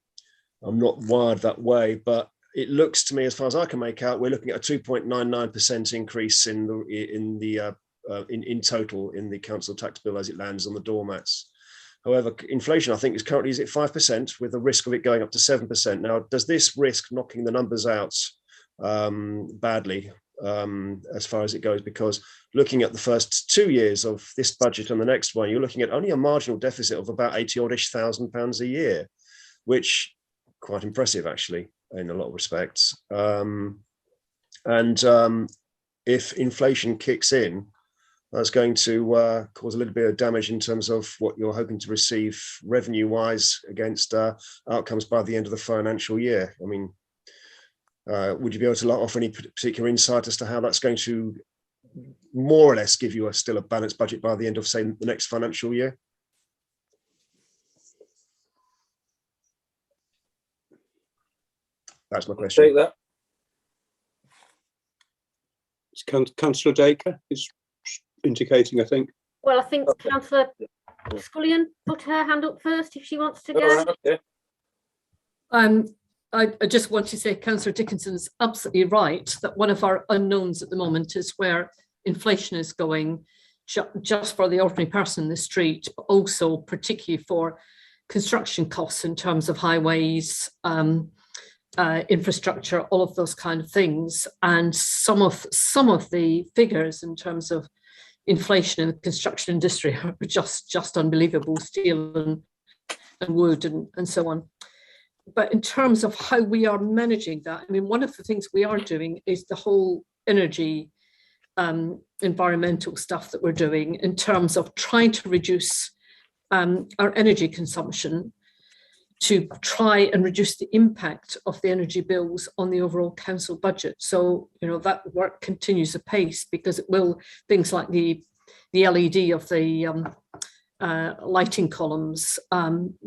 not wired that way, but it looks to me, as far as I can make out, we're looking at a 2.99% increase in total in the council tax bill as it lands on the doormats. However, inflation, I think, is currently 5%, with the risk of it going up to 7%. Now, does this risk knocking the numbers out badly as far as it goes? Because looking at the first 2 years of this budget and the next one, you're looking at only a marginal deficit of about 80-odd-ish thousand pounds a year, which quite impressive actually in a lot of respects. If inflation kicks in, that's going to cause a little bit of damage in terms of what you're hoping to receive revenue-wise against outcomes by the end of the financial year. I mean, would you be able to offer any particular insight as to how that's going to more or less give you still a balanced budget by the end of, say, the next financial year? That's my question. Take that. It's Councillor Dacre is indicating, I think. Well, I think Councillor Scullion put her hand up first if she wants to go. All right, okay. I just want to say Councillor Dickinson's absolutely right that one of our unknowns at the moment is where inflation is going, just for the ordinary person in the street, but also particularly for construction costs in terms of highways, infrastructure, all of those kind of things. And some of the figures in terms of inflation in the construction industry are just unbelievable, steel and wood and so on. But in terms of how we are managing that, I mean, one of the things we are doing is the whole energy environmental stuff that we're doing in terms of trying to reduce our energy consumption to try and reduce the impact of the energy bills on the overall council budget. So, you know, that work continues apace because it will, things like the LED of the lighting columns,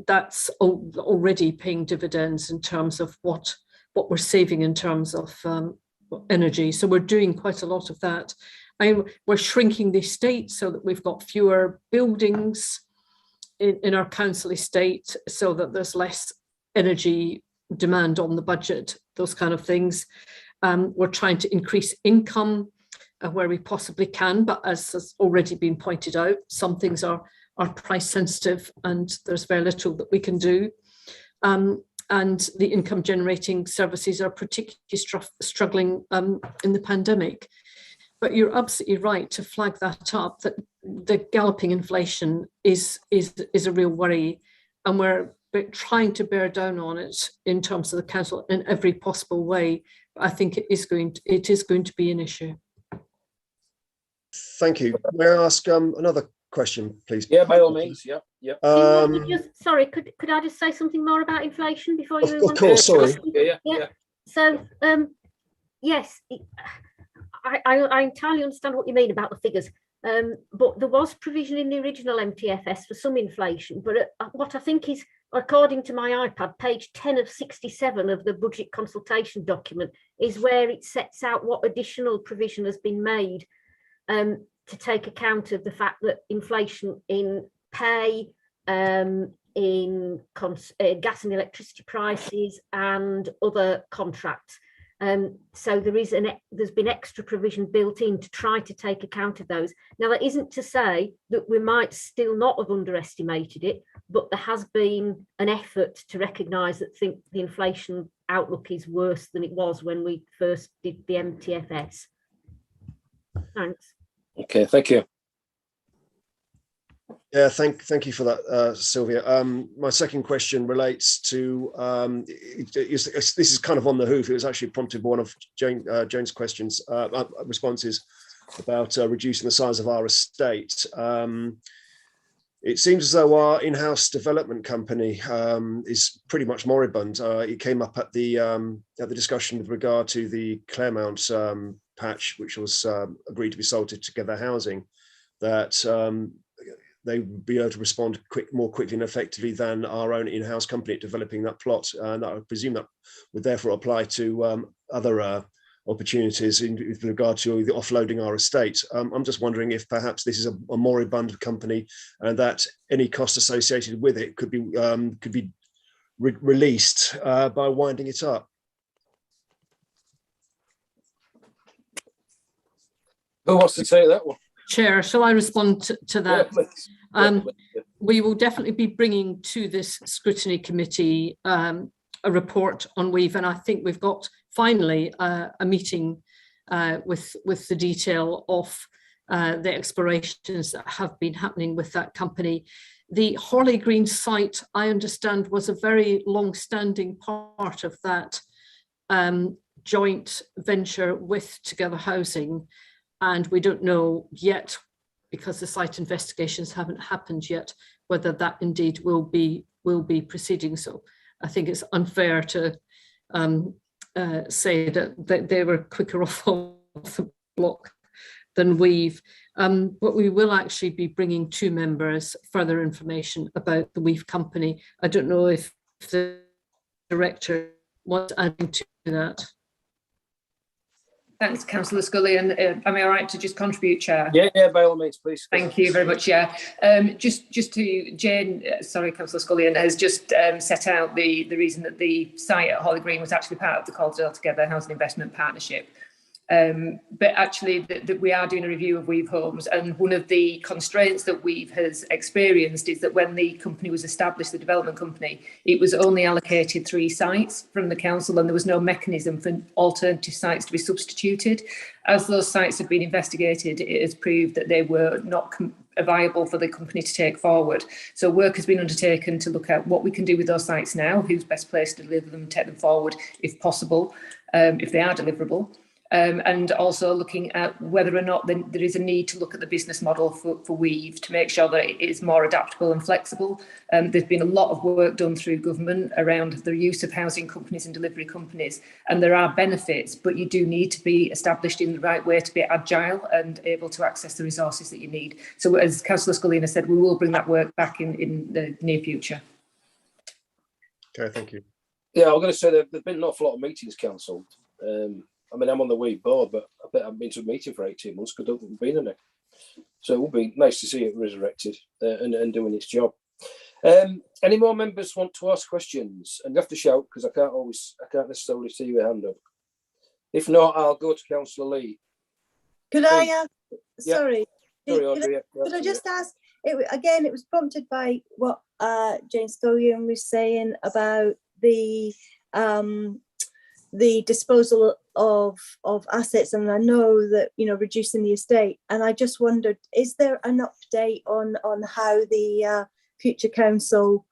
that's already paying dividends in terms of what we're saving in terms of energy. So we're doing quite a lot of that. We're shrinking the estate so that we've got fewer buildings in our council estate so that there's less energy demand on the budget, those kind of things. We're trying to increase income where we possibly can, but as has already been pointed out, some things are price sensitive and there's very little that we can do. And the income generating services are particularly struggling in the pandemic. But you're absolutely right to flag that up, that the galloping inflation is a real worry, and we're trying to bear down on it in terms of the council in every possible way. But I think it is going to be an issue. Thank you. May I ask another question, please? Yeah, by all means. Yeah. Sorry, could I just say something more about inflation before you? Of course, sorry. Yeah. So, yes, I entirely understand what you mean about the figures. But there was provision in the original MTFS for some inflation. But what I think is, according to my iPad, page 10 of 67 of the budget consultation document is where it sets out what additional provision has been made to take account of the fact that inflation in pay, in gas and electricity prices and other contracts. So there's been extra provision built in to try to take account of those. Now, that isn't to say that we might still not have underestimated it, but there has been an effort to recognise that the inflation outlook is worse than it was when we first did the MTFS. Thanks. Okay, thank you. Yeah, thank you for that, Sylvia. My second question relates to this is kind of on the hoof. It was actually prompted by one of Jane's questions, responses about reducing the size of our estate. It seems as though our in-house development company is pretty much moribund. It came up at the discussion with regard to the Claremont patch, which was agreed to be sold to Together Housing, that they would be able to respond more quickly and effectively than our own in-house company at developing that plot. And I presume that would therefore apply to other opportunities with regard to the offloading our estate. I'm just wondering if perhaps this is a moribund company and that any cost associated with it could be released by winding it up. Who wants to take that one? Chair, shall I respond to that? Yeah, we will definitely be bringing to this scrutiny committee a report on Weave, and I think we've got finally a meeting with the detail of the explorations that have been happening with that company. The Horley Green site, I understand, was a very long-standing part of that joint venture with Together Housing. And we don't know yet, because the site investigations haven't happened yet, whether that indeed will be proceeding. So I think it's unfair to say that they were quicker off the block than Weave. But we will actually be bringing to members further information about the Weave company. I don't know if the director wants adding to that. Thanks, Councillor Scully. And am I all right to just contribute, Chair? Yeah, by all means, please. Thank you very much, yeah. Just to Jane, sorry, Councillor Scullion has just set out the reason that the site at Horley Green was actually part of the Calderdale Together Housing Investment Partnership. But actually that we are doing a review of Weave Homes, and one of the constraints that Weave has experienced is that when the company was established, the development company, it was only allocated 3 sites from the council, and there was no mechanism for alternative sites to be substituted. As those sites have been investigated, it has proved that they were not viable for the company to take forward. So work has been undertaken to look at what we can do with those sites now, who's best placed to deliver them, take them forward if possible, if they are deliverable. And also looking at whether or not there is a need to look at the business model for Weave to make sure that it is more adaptable and flexible. There's been a lot of work done through government around the use of housing companies and delivery companies, and there are benefits, but you do need to be established in the right way to be agile and able to access the resources that you need. So as Councillor Scullina said, we will bring that work back in the near future. Okay, thank you. Yeah, I'm going to say that there's been an awful lot of meetings cancelled. I mean, I'm on the Weave board, but I bet I've been to a meeting for 18 months because I don't think we've been in it. So it will be nice to see it resurrected and doing its job. Any more members want to ask questions? And you have to shout because I can't necessarily see your hand up. If not, I'll go to Councillor Lee. Could I ask? Yeah. Sorry. Sorry, Audrey. Could I just ask? It was prompted by what Jane Scullion was saying about the disposal of assets, and I know that, you know, reducing the estate, and I just wondered, is there an update on how the future council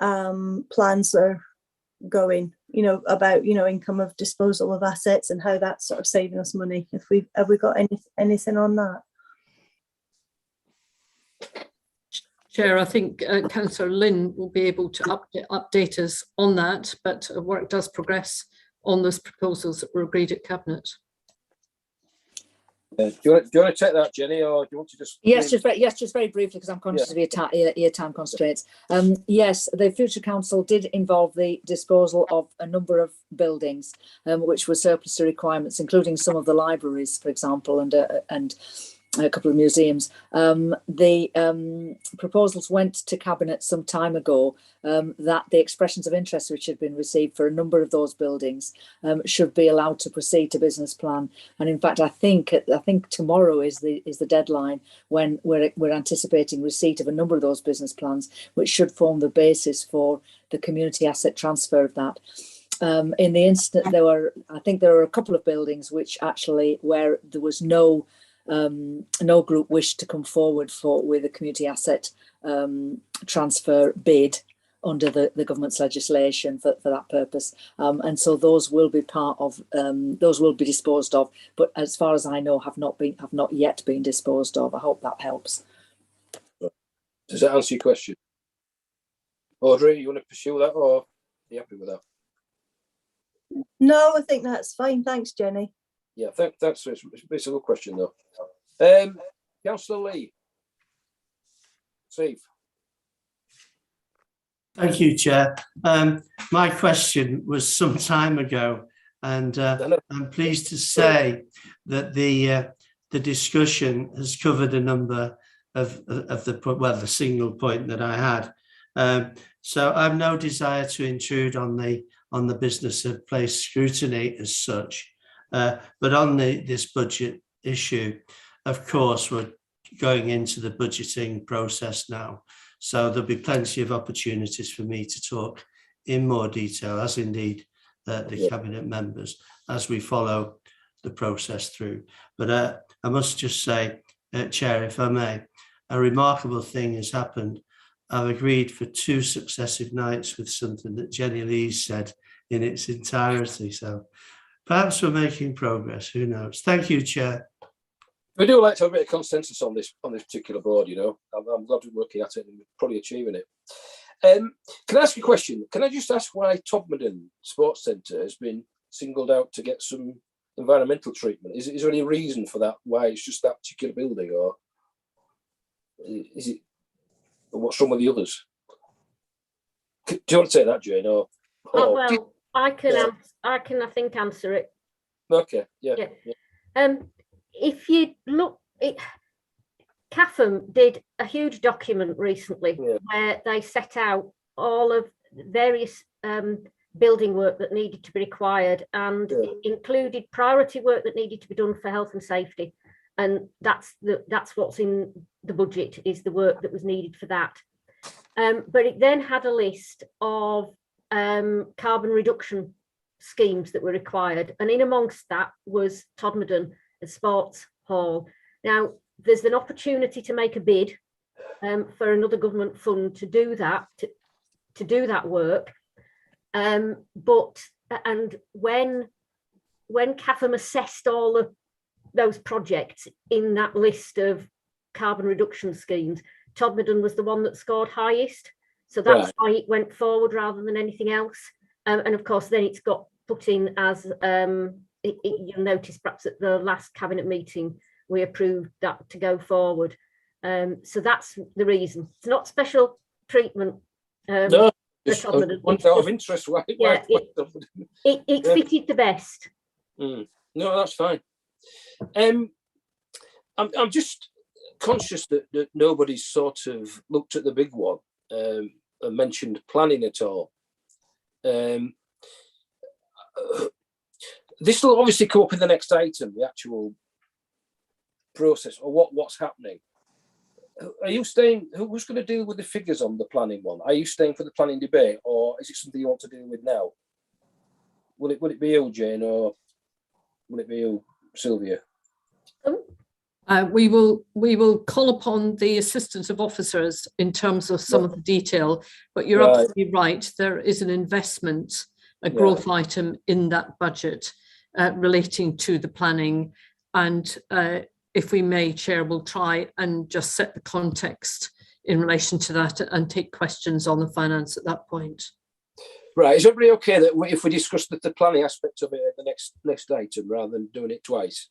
plans are going, you know, about, you know, income of disposal of assets and how that's sort of saving us money? Have we got anything on that? Chair, I think Councillor Lynn will be able to update us on that, but work does progress on those proposals that were agreed at Cabinet. Do you want to take that, Jenny, or do you want to just... Yes, just very briefly, because I'm conscious of your time constraints. Yes, the Future Council did involve the disposal of a number of buildings, which were surplus to requirements, including some of the libraries, for example, and a couple of museums. The proposals went to Cabinet some time ago that the expressions of interest which had been received for a number of those buildings should be allowed to proceed to business plan. And in fact, I think tomorrow is the deadline when we're anticipating receipt of a number of those business plans, which should form the basis for the community asset transfer of that. In the instant, there were a couple of buildings which actually where there was no no group wished to come forward with a community asset transfer bid under the government's legislation for that purpose, and so those will be those will be disposed of, but as far as I know have not yet been disposed of. I hope that helps. Does that answer your question, Audrey? You want to pursue that, or are you happy with that? No, I think that's fine. Thanks, Jenny. Yeah, thanks. It's a good question though. Councillor Lee. Steve. Thank you, Chair. My question was some time ago, and I'm pleased to say that the discussion has covered a number of the single point that I had. So I've no desire to intrude on the business of place scrutiny as such, but on this budget issue, of course, we're going into the budgeting process now. So there'll be plenty of opportunities for me to talk in more detail, as indeed the cabinet members, as we follow the process through. But I must just say, Chair, if I may, a remarkable thing has happened. I've agreed for 2 successive nights with something that Jenny Lee said in its entirety. So perhaps we're making progress. Who knows? Thank you, Chair. We do like to have a bit of consensus on this particular board, you know. I'm glad we're working at it and probably achieving it. Can I ask you a question? Can I just ask why Todmorden Sports Centre has been singled out to get some environmental treatment? Is there any reason for that? Why it's just that particular building, or is it? Or what's wrong with the others? Do you want to say that, Jane? Or well, I can. I think answer it. Okay. Yeah. If you look, CAFM did a huge document recently where they set out all of various building work that needed to be required, and it included priority work that needed to be done for health and safety, and that's what's in the budget, is the work that was needed for that. But it then had a list of carbon reduction schemes that were required, and in amongst that was Todmorden, the sports hall. Now there's an opportunity to make a bid for another government fund to do that, to do that work. But when CAFM assessed all of those projects in that list of carbon reduction schemes, Todmorden was the one that scored highest. So that's why it went forward rather than anything else. And of course, then it's got put in as, you'll notice perhaps at the last cabinet meeting, we approved that to go forward. So that's the reason. It's not special treatment. No, just one out of interest. Why it fitted the best. No, that's fine. I'm just conscious that nobody's sort of looked at the big one and mentioned planning at all. This will obviously come up in the next item, the actual process or what's happening. Are you staying? Who's going to deal with the figures on the planning one? Are you staying for the planning debate, or is it something you want to deal with now? Will it be you, Jane, or will it be you, Sylvia? We will call upon the assistance of officers in terms of some of the detail, but you're absolutely right. There is an investment, a growth item in that budget relating to the planning, and if we may, Chair, we'll try and just set the context in relation to that and take questions on the finance at that point. Right, is everybody okay that if we discuss the planning aspect of it at the next item rather than doing it twice?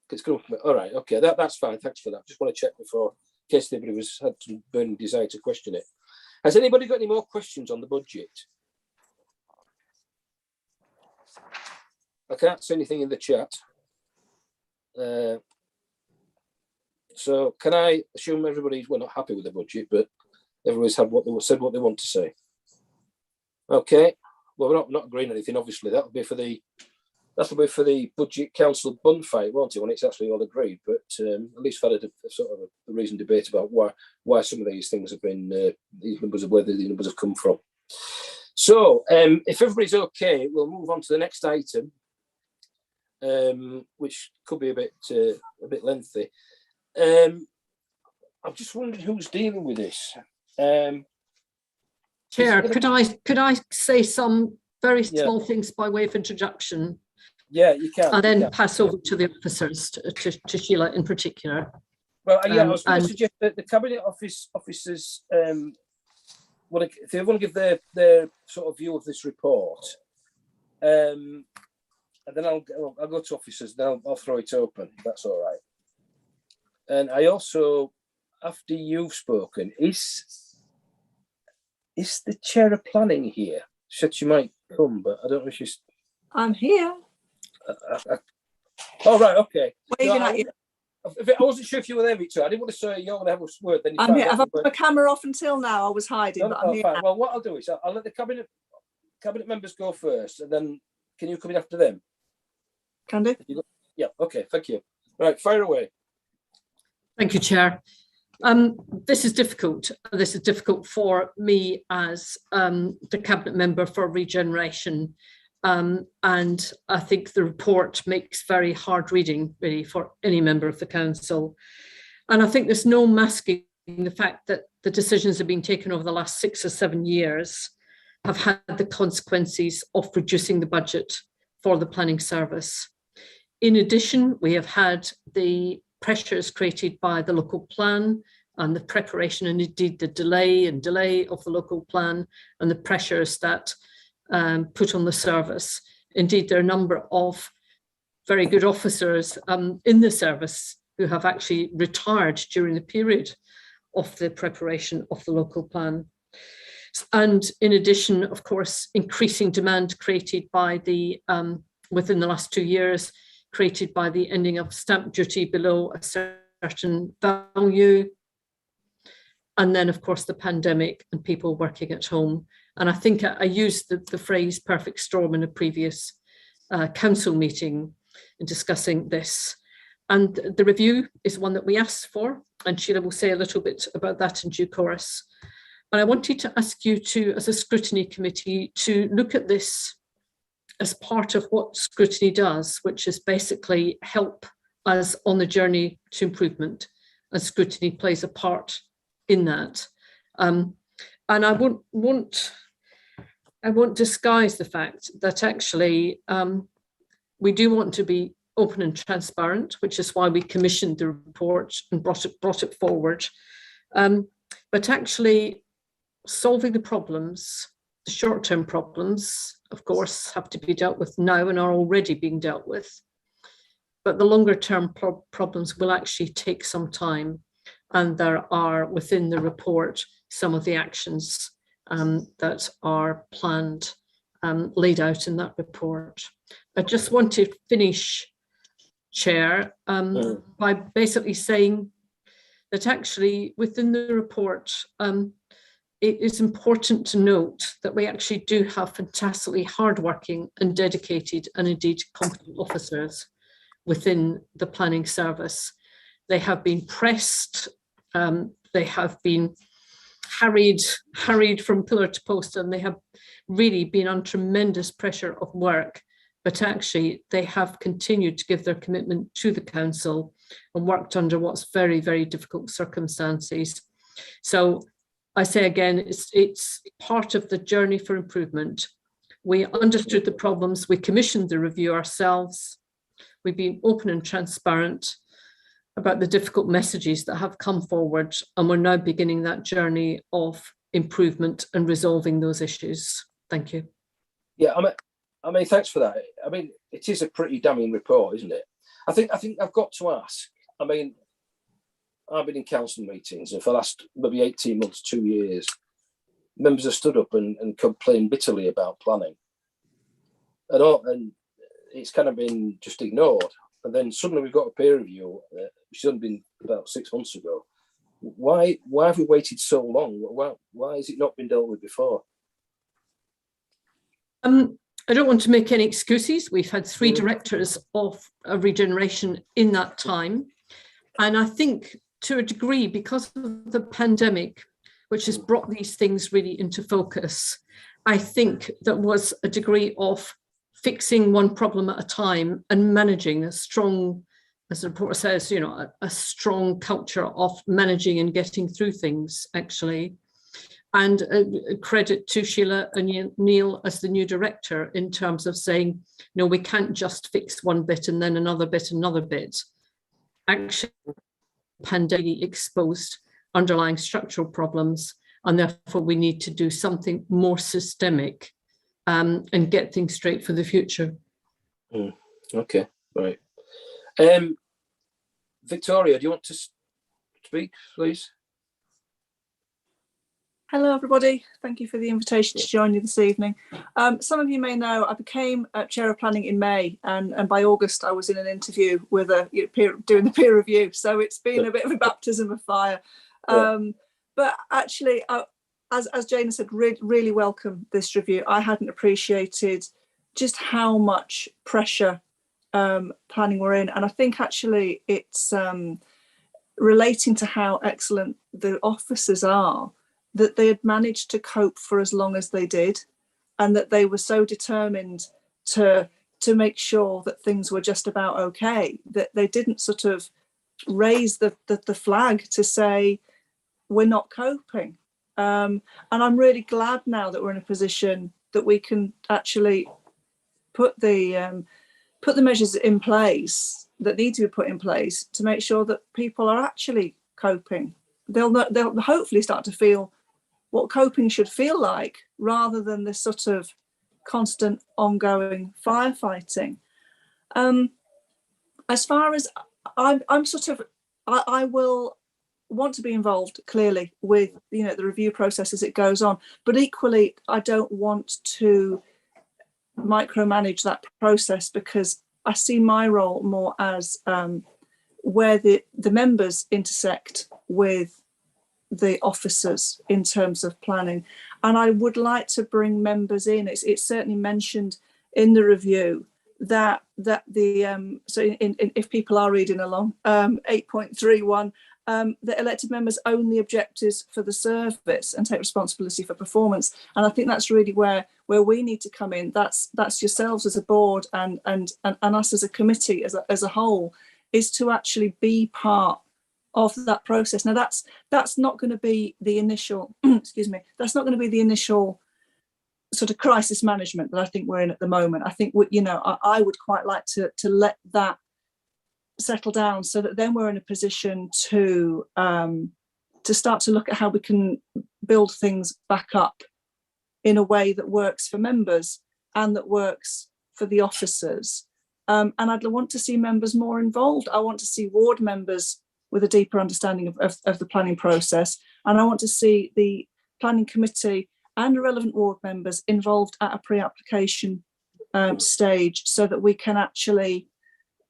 It's going to, all right, okay, that's fine. Thanks for that. Just want to check before, in case anybody had some burning desire to question it. Has anybody got any more questions on the budget? I can't see anything in the chat. So can I assume everybody's not happy with the budget, but everybody's had said what they want to say? Okay. Well, we're not agreeing on anything. Obviously, that'll be for the budget council bun fight, won't it? When it's actually all agreed. But at least we've had a sort of a reasoned debate about why some of these things have been these numbers, where the numbers have come from. So if everybody's okay, we'll move on to the next item. which could be a bit lengthy. I'm just wondering who's dealing with this. Chair, could I say some very small things by way of introduction? Yeah, you can. And then pass over to the officers, to Sheila in particular. Well, I was going to suggest that the Cabinet officers, if they want to give their sort of view of this report, and then I'll go to officers, then I'll throw it open, if that's all right. And I also, after you've spoken, is the chair of planning here? She said she might come, but I don't know if she's... I'm here. Oh, right, okay. Waving at you. I wasn't sure if you were there, Victoria. I didn't want to say you're going to have a word. Then I'm here. Have I put my camera off until now? I was hiding, but I'm here. Fine. Well, what I'll do is I'll let the cabinet members go first, and then can you come in after them? Can do. Yeah. Okay. Thank you. Right. Fire away. Thank you, Chair. This is difficult. This is difficult for me as the cabinet member for regeneration. And I think the report makes very hard reading, really, for any member of the council. And I think there's no masking the fact that the decisions have been taken over the last 6 or 7 years have had the consequences of reducing the budget for the planning service. In addition, we have had the pressures created by the local plan and the preparation and indeed the delay of the local plan and the pressures that put on the service. Indeed, there are a number of very good officers in the service who have actually retired during the period of the preparation of the local plan. And in addition, of course, increasing demand created by the, within the last 2 years, created by the ending of stamp duty below a certain value. And then, of course, the pandemic and people working at home. And I think I used the phrase perfect storm in a previous council meeting in discussing this. And the review is one that we asked for, and Sheila will say a little bit about that in due course. But I wanted to ask you to, as a scrutiny committee, to look at this as part of what scrutiny does, which is basically help us on the journey to improvement, and scrutiny plays a part in that. And I won't disguise the fact that actually we do want to be open and transparent, which is why we commissioned the report and brought it forward. But actually solving the problems, the short-term problems, of course, have to be dealt with now and are already being dealt with. But the longer-term problems will actually take some time. And there are, within the report, some of the actions that are planned, laid out in that report. I just want to finish, Chair, by basically saying that actually within the report, it is important to note that we actually do have fantastically hardworking and dedicated and indeed competent officers within the planning service. They have been pressed, they have been harried from pillar to post, and they have really been on tremendous pressure of work, but actually they have continued to give their commitment to the council and worked under what's very, very difficult circumstances. So I say again, it's part of the journey for improvement. We understood the problems, we commissioned the review ourselves, we've been open and transparent about the difficult messages that have come forward, and we're now beginning that journey of improvement and resolving those issues. Thank you. Yeah, I mean, thanks for that. I mean, it is a pretty damning report, isn't it? I think I've got to ask. I mean, I've been in council meetings, and for the last maybe 18 months, 2 years, members have stood up and complained bitterly about planning, and it's kind of been just ignored. And then suddenly we've got a peer review, which has been about 6 months ago. Why have we waited so long? Why has it not been dealt with before? I don't want to make any excuses. We've had 3 directors of regeneration in that time. And I think to a degree, because of the pandemic, which has brought these things really into focus, I think there was a degree of fixing one problem at a time and managing a strong, as the report says, a strong culture of managing and getting through things, actually. And credit to Sheila and Neil as the new director in terms of saying, we can't just fix one bit and then another bit. Actually, pandemic exposed underlying structural problems, and therefore we need to do something more systemic and get things straight for the future. Okay, right. Victoria, do you want to speak, please? Hello, everybody. Thank you for the invitation to join you this evening. Some of you may know I became Chair of Planning in May, and by August I was in an interview with doing the peer review. So it's been a bit of a baptism of fire. But actually, as Jane said, really welcome this review. I hadn't appreciated just how much pressure planning we're in, and I think actually it's relating to how excellent the officers are, that they had managed to cope for as long as they did, and that they were so determined to make sure that things were just about okay, that they didn't sort of raise the flag to say we're not coping. And I'm really glad now that we're in a position that we can actually put the measures in place that need to be put in place to make sure that people are actually coping. They'll hopefully start to feel what coping should feel like, rather than this sort of constant ongoing firefighting. As far as I will want to be involved clearly with the review process as it goes on, but equally I don't want to micromanage that process, because I see my role more as where the members intersect with the officers in terms of planning, and I would like to bring members in. It's certainly mentioned in the review that the if people are reading along, 8.31, the elected members own the objectives for the service and take responsibility for performance. And I think that's really where we need to come in. That's yourselves as a board and us as a committee as a whole, is to actually be part of that process. Now that's not going to be the initial excuse me, that's not going to be the initial sort of crisis management that I think we're in at the moment. I think I would quite like to let that settle down, so that then we're in a position to start to look at how we can build things back up in a way that works for members and that works for the officers. And I'd want to see members more involved. I want to see ward members with a deeper understanding of the planning process. And I want to see the planning committee and relevant ward members involved at a pre-application stage, so that we can actually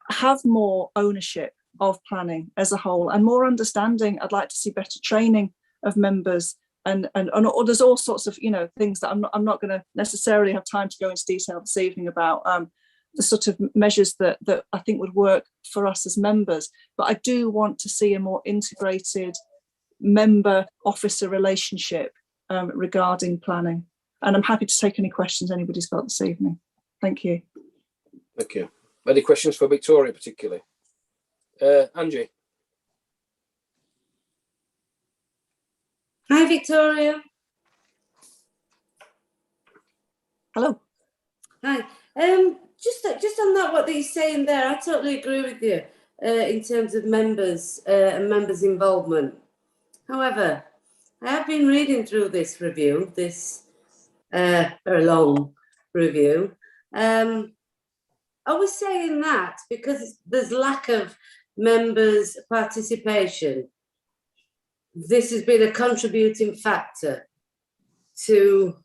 have more ownership of planning as a whole and more understanding. I'd like to see better training of members, and there's all sorts of things that I'm not going to necessarily have time to go into detail this evening about, the sort of measures that I think would work for us as members. But I do want to see a more integrated member-officer relationship regarding planning. And I'm happy to take any questions anybody's got this evening. Thank you. Thank you. Any questions for Victoria particularly? Angie? Hi, Victoria. Hello. Hi. Just on that, what he's saying there, I totally agree with you in terms of members and members' involvement. However, I have been reading through this review, this very long review. I was saying that because there's lack of members' participation, this has been a contributing factor to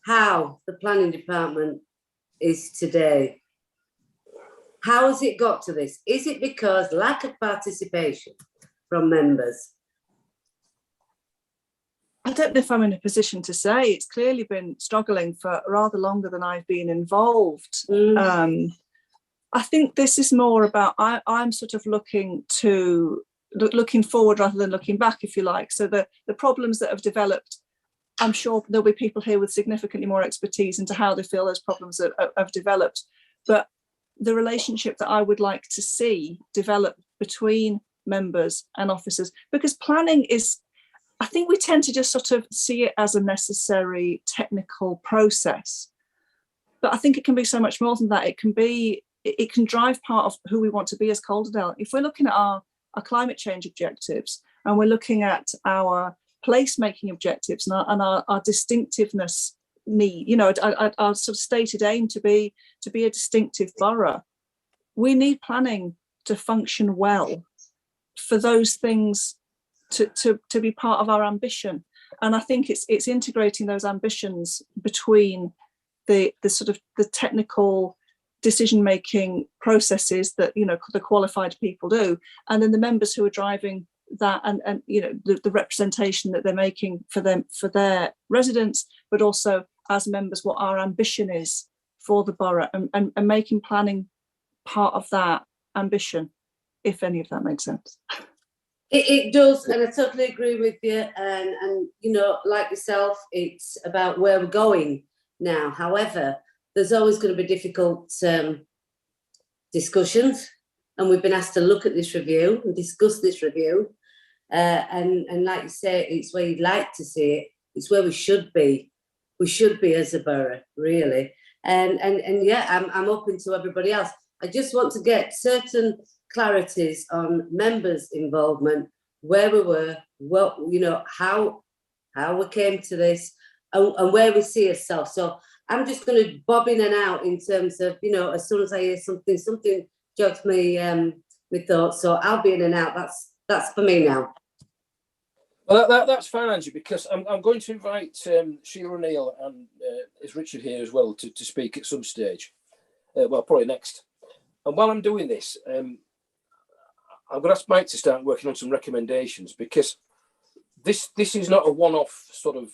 how the planning department is today. How has it got to this? Is it because lack of participation from members? I don't know if I'm in a position to say. It's clearly been struggling for rather longer than I've been involved. I think this is more about, I'm sort of looking forward rather than looking back, if you like. So the problems that have developed I'm sure there'll be people here with significantly more expertise into how they feel those problems have developed. But the relationship that I would like to see develop between members and officers, because planning is, I think we tend to just sort of see it as a necessary technical process. But I think it can be so much more than that. It can drive part of who we want to be as Calderdale. If we're looking at our climate change objectives, and we're looking at our placemaking objectives and our distinctiveness need, you know, our sort of stated aim to be a distinctive borough, we need planning to function well for those things to be part of our ambition. And I think it's integrating those ambitions between the sort of the technical decision-making processes that, you know, the qualified people do, and then the members who are driving that, and you know, the representation that they're making for them, for their residents, but also as members what our ambition is for the borough, and making planning part of that ambition, if any of that makes sense. It does, and I totally agree with you. And you know, like yourself, it's about where we're going now. However, there's always going to be difficult discussions, and we've been asked to look at this review and discuss this review. And like you say, it's where you'd like to see it. It's where we should be. We should be as a borough, really. And yeah, I'm open to everybody else. I just want to get certain clarities on members' involvement, where we were, what, you know, how we came to this, and where we see ourselves. So I'm just going to bob in and out in terms of, you know, as soon as I hear something jogs me my thoughts. So I'll be in and out. That's for me now. Well, that's fine, Angie, because I'm going to invite Sheila O'Neill and is Richard here as well to speak at some stage. Well, probably next. And while I'm doing this, I'm going to ask Mike to start working on some recommendations, because this is not a one-off sort of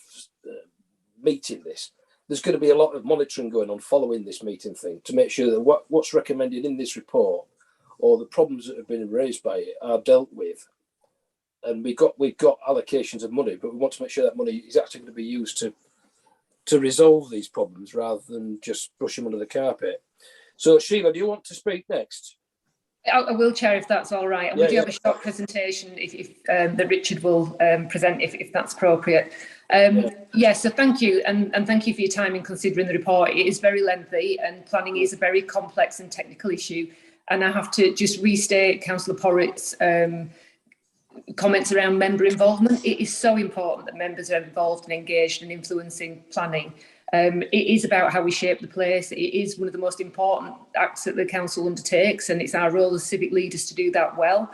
meeting. There's going to be a lot of monitoring going on following this meeting thing to make sure that what's recommended in this report or the problems that have been raised by it are dealt with. And we've got allocations of money, but we want to make sure that money is actually going to be used to resolve these problems rather than just brush them under the carpet. So Sheila, do you want to speak next? I will, Chair, if that's all right. And we do have a short presentation if that Richard will present if that's appropriate. So thank you, and thank you for your time in considering the report. It is very lengthy, and planning is a very complex and technical issue. And I have to just restate Councillor Porritt's comments around member involvement. It is so important that members are involved and engaged in influencing planning. It is about how we shape the place. It is one of the most important acts that the council undertakes, and it's our role as civic leaders to do that well.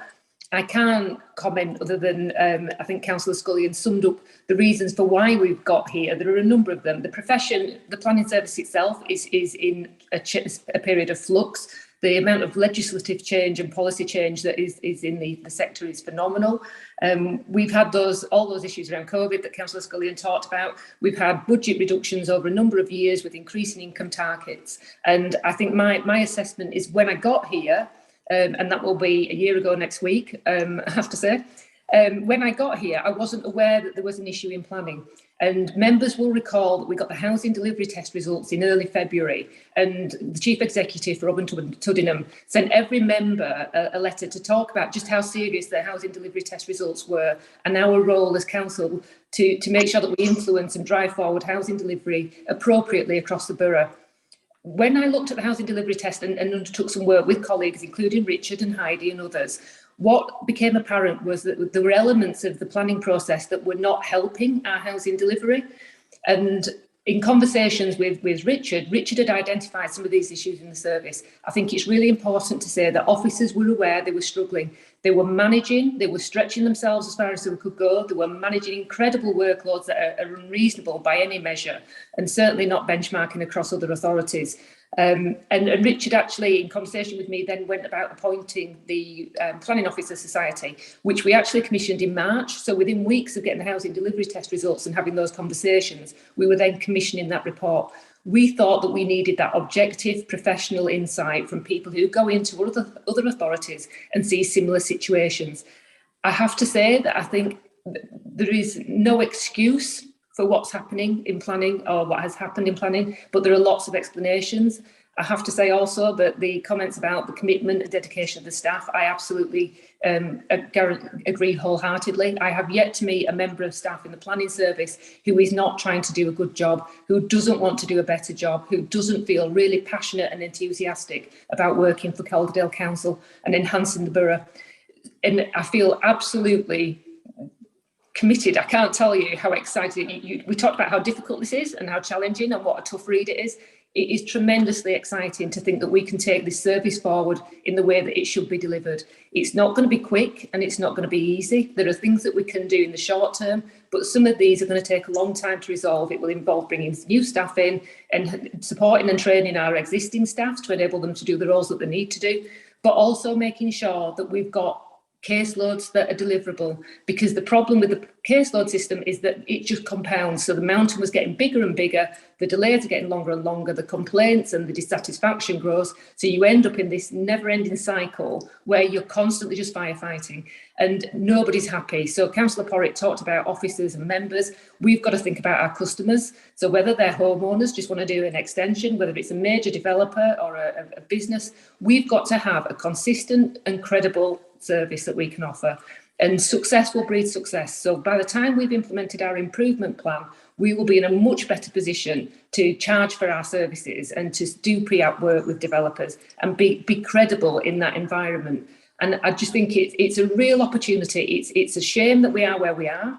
I can't comment other than I think Councillor Scullion summed up the reasons for why we've got here. There are a number of them. The profession, the planning service itself is in a period of flux. The amount of legislative change and policy change that is in the sector is phenomenal. We've had all those issues around COVID that Councillor Scullion talked about. We've had budget reductions over a number of years with increasing income targets. And I think my assessment is when I got here, and that will be a year ago next week, I have to say, when I got here, I wasn't aware that there was an issue in planning. And members will recall that we got the housing delivery test results in early February, and the Chief Executive, Robin Tuddingham, sent every member a letter to talk about just how serious the housing delivery test results were, and our role as council to make sure that we influence and drive forward housing delivery appropriately across the borough. When I looked at the housing delivery test and undertook some work with colleagues, including Richard and Heidi and others, what became apparent was that there were elements of the planning process that were not helping our housing delivery. And in conversations with Richard had identified some of these issues in the service. I think it's really important to say that officers were aware they were struggling. They were managing, they were stretching themselves as far as they could go. They were managing incredible workloads that are unreasonable by any measure, and certainly not benchmarking across other authorities. And Richard actually, in conversation with me, then went about appointing the Planning Officer Society, which we actually commissioned in March. So within weeks of getting the housing delivery test results and having those conversations, we were then commissioning that report. We thought that we needed that objective professional insight from people who go into other authorities and see similar situations. I have to say that I think there is no excuse for what's happening in planning or what has happened in planning, but there are lots of explanations. I have to say also that the comments about the commitment and dedication of the staff, I absolutely agree wholeheartedly. I have yet to meet a member of staff in the planning service who is not trying to do a good job, who doesn't want to do a better job, who doesn't feel really passionate and enthusiastic about working for Calderdale Council and enhancing the borough. And I feel absolutely committed. I can't tell you how excited we talked about how difficult this is and how challenging and what a tough read it is. It is tremendously exciting to think that we can take this service forward in the way that it should be delivered. It's not going to be quick and it's not going to be easy. There are things that we can do in the short term, but some of these are going to take a long time to resolve. It will involve bringing new staff in and supporting and training our existing staff to enable them to do the roles that they need to do, but also making sure that we've got caseloads that are deliverable, because the problem with the caseload system is that it just compounds. So the mountain was getting bigger and bigger, the delays are getting longer and longer, the complaints and the dissatisfaction grows. So you end up in this never-ending cycle where you're constantly just firefighting and nobody's happy. So Councillor Porritt talked about officers and members. We've got to think about our customers. So whether they're homeowners, just want to do an extension, whether it's a major developer or a business, we've got to have a consistent and credible service that we can offer, and success will breed success. So by the time we've implemented our improvement plan, we will be in a much better position to charge for our services and to do pre-app work with developers and be credible in that environment. And I just think it's a real opportunity. It's a shame that we are where we are,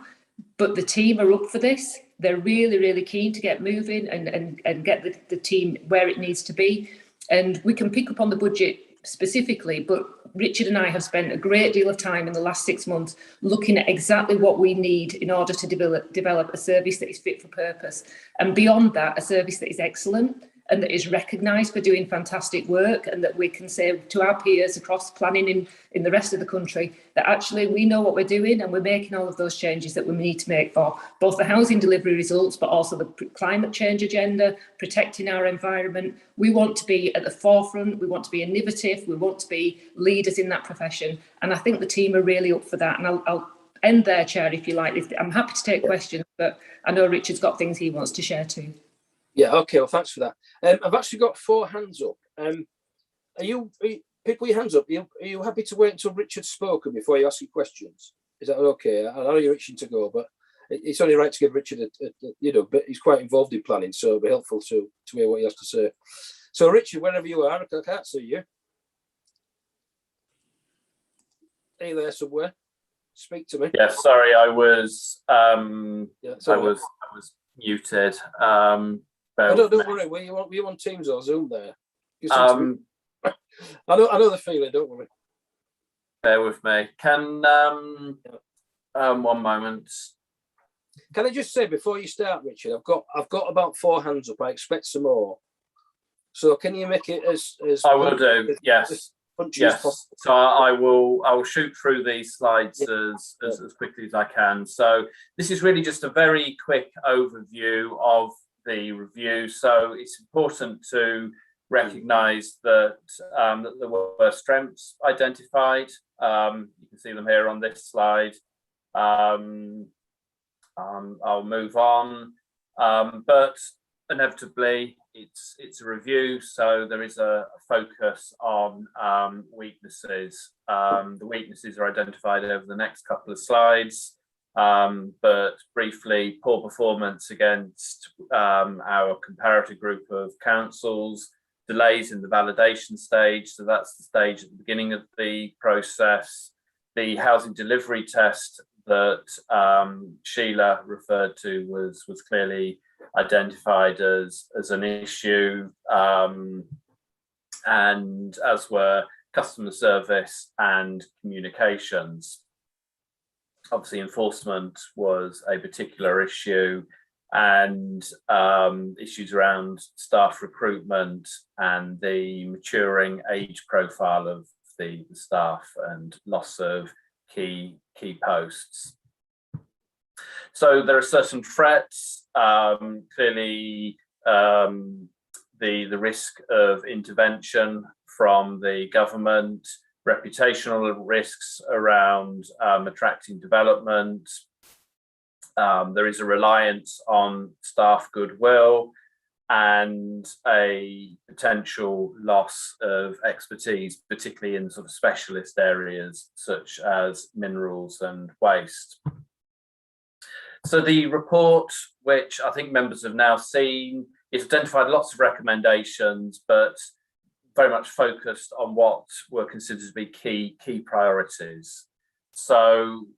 but the team are up for this. They're really, really keen to get moving and get the team where it needs to be. And we can pick up on the budget specifically, but Richard and I have spent a great deal of time in the last 6 months looking at exactly what we need in order to develop a service that is fit for purpose. And beyond that, a service that is excellent and that is recognised for doing fantastic work, and that we can say to our peers across planning in the rest of the country that actually we know what we're doing and we're making all of those changes that we need to make for both the housing delivery results, but also the climate change agenda, protecting our environment. We want to be at the forefront, we want to be innovative, we want to be leaders in that profession. And I think the team are really up for that. And I'll end there, Chair, if you like. I'm happy to take questions, but I know Richard's got things he wants to share too. Yeah, okay, well, thanks for that. I've actually got 4 hands up. People, your hands up. Are you happy to wait until Richard's spoken before you ask your questions? Is that okay? I know you're itching to go, but it's only right to give Richard but he's quite involved in planning, so it'll be helpful to hear what he has to say. So, Richard, wherever you are, I can't see you. Are you there somewhere? Speak to me. Yeah, sorry, I was muted. Don't worry. Were you on Teams or Zoom there? I know the feeling. Don't worry. Bear with me. Can one moment. Can I just say before you start, Richard? I've got about 4 hands up. I expect some more. So can you make it as I will do. Yes. Yes. So I will shoot through these slides as quickly as I can. So this is really just a very quick overview of the review. So it's important to recognise that, that there were strengths identified. You can see them here on this slide. I'll move on, but inevitably it's a review, so there is a focus on weaknesses. The weaknesses are identified over the next couple of slides, but briefly, poor performance against our comparator group of councils, delays in the validation stage, so that's the stage at the beginning of the process. The housing delivery test that Sheila referred to was clearly identified as an issue, and as were customer service and communications. Obviously, enforcement was a particular issue, and issues around staff recruitment and the maturing age profile of the staff and loss of key posts. So there are certain threats, clearly the risk of intervention from the government, reputational risks around attracting development, There is a reliance on staff goodwill and a potential loss of expertise, particularly in sort of specialist areas such as minerals and waste. So the report, which I think members have now seen, it's identified lots of recommendations, but very much focused on what were considered to be key priorities. So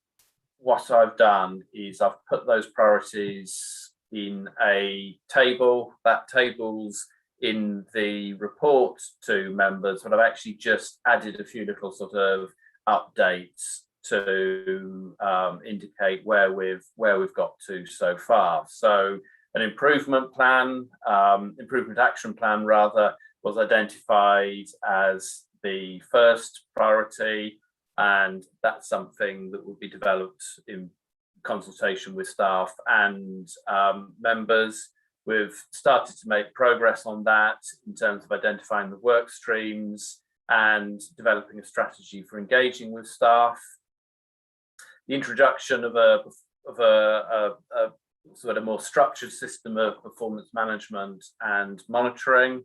what I've done is I've put those priorities in a table. That table's in the report to members, but I've actually just added a few little sort of updates to indicate where we've got to so far. So an improvement action plan rather, was identified as the first priority, and that's something that will be developed in consultation with staff and members. We've started to make progress on that in terms of identifying the work streams and developing a strategy for engaging with staff. The introduction of a sort of more structured system of performance management and monitoring,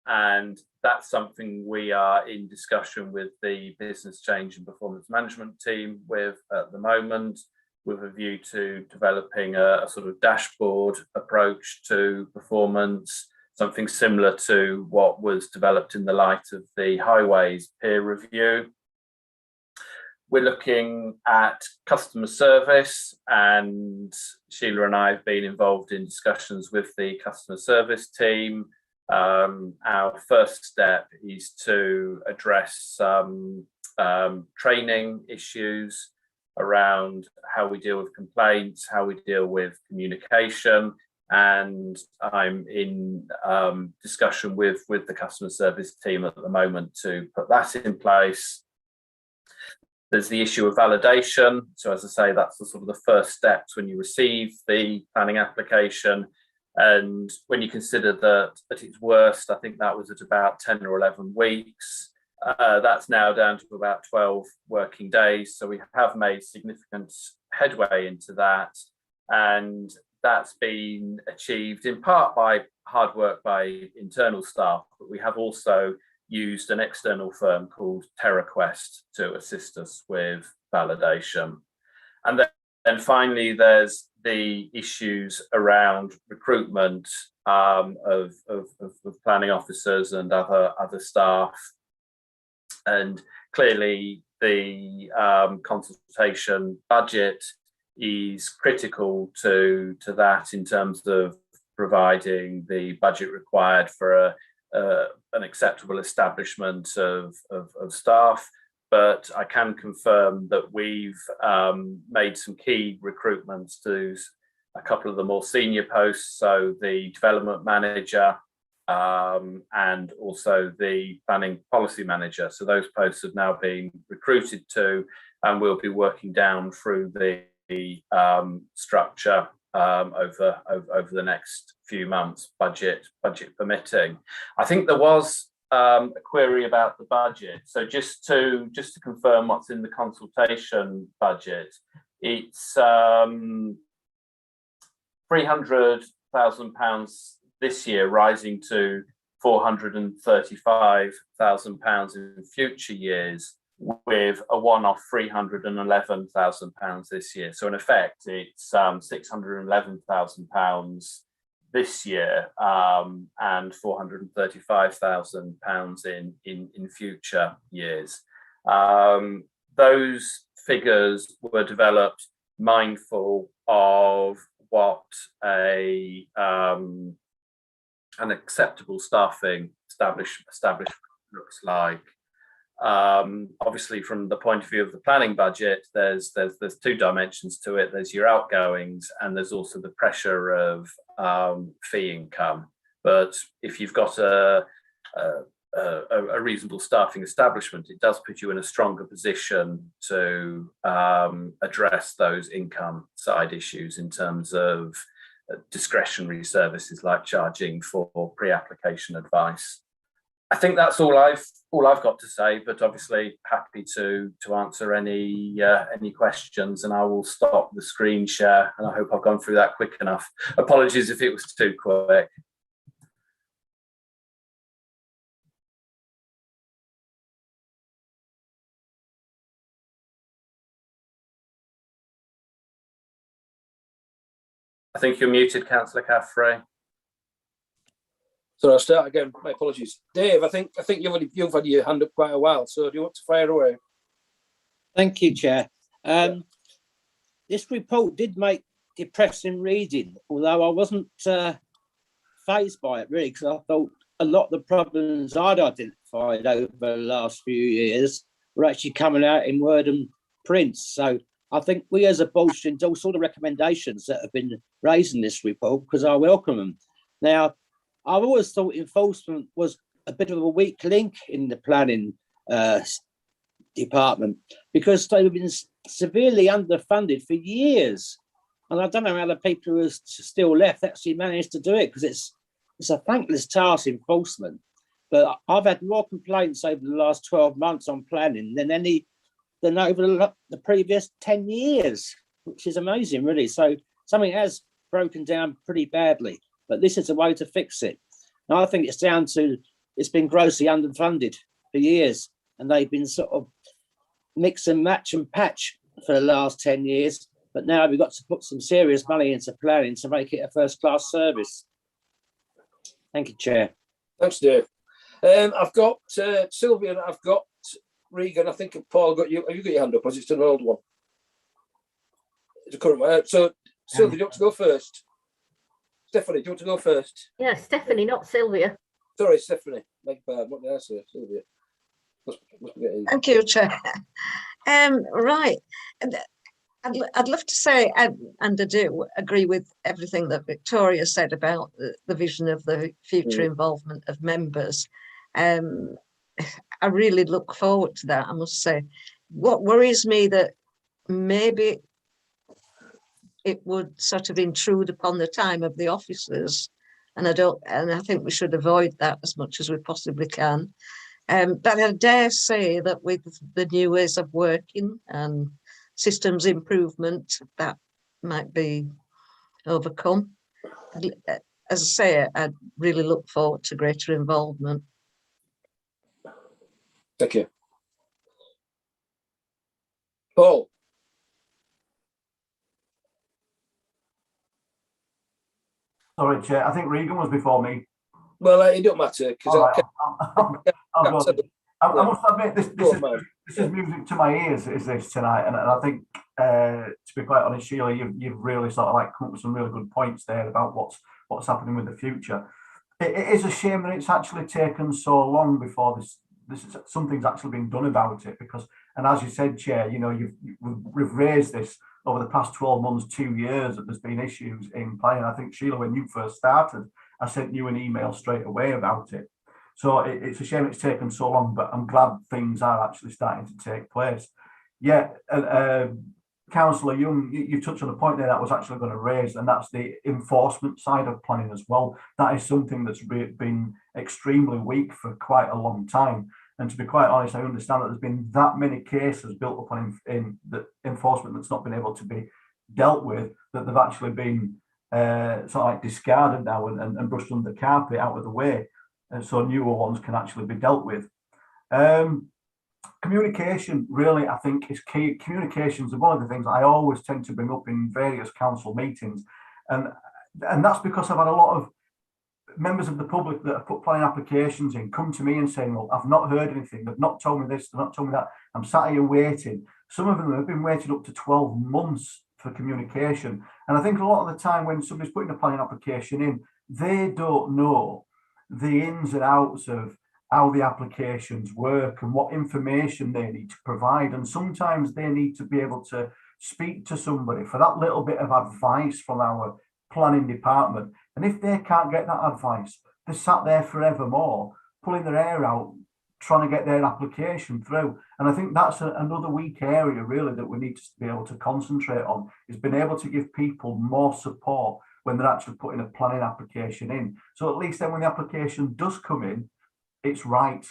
and that's something we are in discussion with the business change and performance management team with at the moment, with a view to developing a sort of dashboard approach to performance, something similar to what was developed in the light of the highways peer review. We're looking at customer service, and Sheila and I have been involved in discussions with the customer service team. Our first step is to address some training issues around how we deal with complaints, how we deal with communication, and I'm in discussion with the customer service team at the moment to put that in place. There's the issue of validation. So as I say, that's the sort of the first steps when you receive the planning application. And when you consider that at its worst, I think that was at about 10 or 11 weeks. That's now down to about 12 working days. So we have made significant headway into that. And that's been achieved in part by hard work by internal staff, but we have also used an external firm called TerraQuest to assist us with validation. And then finally, there's the issues around recruitment of planning officers and other staff. And clearly the consultation budget is critical to that in terms of providing the budget required for an acceptable establishment of staff. But I can confirm that we've made some key recruitments to a couple of the more senior posts, so the development manager and also the planning policy manager. So those posts have now been recruited to, and we'll be working down through the structure over the next few months, budget permitting. I think there was a query about the budget. So just to confirm what's in the consultation budget, it's £300,000 this year, rising to £435,000 in future years, with a one-off £311,000 this year. So in effect, it's £611,000 this year and £435,000 in future years. Those figures were developed mindful of what an acceptable staffing establishment looks like. Obviously, from the point of view of the planning budget, there's two dimensions to it. There's your outgoings, and there's also the pressure of fee income. But if you've got a reasonable staffing establishment, it does put you in a stronger position to address those income side issues in terms of discretionary services like charging for pre-application advice. I think that's all I've got to say, but obviously happy to answer any questions, and I will stop the screen share, and I hope I've gone through that quick enough. Apologies if it was too quick. I think you're muted, Councillor Caffrey. So I'll start again. My apologies, Dave. I think you've had your hand up quite a while. So do you want to fire away? Thank you, Chair. This report did make depressing reading, although I wasn't fazed by it really, because I thought a lot of the problems I'd identified over the last few years were actually coming out in word and print. So I think we as a board should endorse all the recommendations that have been raised in this report, because I welcome them. Now, I've always thought enforcement was a bit of a weak link in the planning department, because they've been severely underfunded for years. And I don't know how the people who are still left actually managed to do it, because it's a thankless task, enforcement. But I've had more complaints over the last 12 months on planning than over the previous 10 years, which is amazing, really. So something has broken down pretty badly, but this is a way to fix it. And I think it's down to, it's been grossly underfunded for years, and they've been sort of mix and match and patch for the last 10 years. But now we've got to put some serious money into planning to make it a first-class service. Thank you, Chair. Thanks, Dave. I've got Sylvia and I've got Regan. I think Paul got you. Have you got your hand up? Or is it still an old one? It's a current one. So, Sylvia, do you want to go first? Stephanie, do you want to go first? Yeah, Stephanie, not Sylvia. Sorry, Stephanie. What did I say? Sylvia. Must be getting... Thank you, Chair. Right. I'd love to say, and I do agree with everything that Victoria said about the vision of the future involvement of members. I really look forward to that, I must say. What worries me that maybe it would sort of intrude upon the time of the officers, and I think we should avoid that as much as we possibly can. But I dare say that with the new ways of working and systems improvement, that might be overcome. As I say, I really look forward to greater involvement. Thank you. Paul. Sorry, Chair. I think Regan was before me. Well, it don't matter, because I must admit, this is music to my ears, is this tonight, and I think, to be quite honest, Sheila, you've really sort of like come up with some really good points there about what's happening with the future. It is a shame that it's actually taken so long before something's actually been done about it, because, and as you said, Chair, you know, we've raised this over the past 12 months, 2 years, that there's been issues in planning. I think, Sheila, when you first started, I sent you an email straight away about it. So it's a shame it's taken so long, but I'm glad things are actually starting to take place. Yeah, Councillor Young, you touched on a point there that was actually going to raise, and that's the enforcement side of planning as well. That is something that's been extremely weak for quite a long time. And to be quite honest, I understand that there's been that many cases built upon in the enforcement that's not been able to be dealt with, that they've actually been sort of like discarded now and brushed under the carpet, out of the way. And so newer ones can actually be dealt with. Communication, really, I think, is key. Communications is one of the things I always tend to bring up in various council meetings. And that's because I've had a lot of members of the public that have put planning applications in come to me and saying, well, I've not heard anything. They've not told me this, they've not told me that. I'm sat here waiting. Some of them have been waiting up to 12 months for communication. And I think a lot of the time when somebody's putting a planning application in, they don't know the ins and outs of how the applications work and what information they need to provide. And sometimes they need to be able to speak to somebody for that little bit of advice from our planning department. And if they can't get that advice, they're sat there forevermore, pulling their hair out, trying to get their application through. And I think that's another weak area, really, that we need to be able to concentrate on, is being able to give people more support when they're actually putting a planning application in. So at least then when the application does come in, it's right.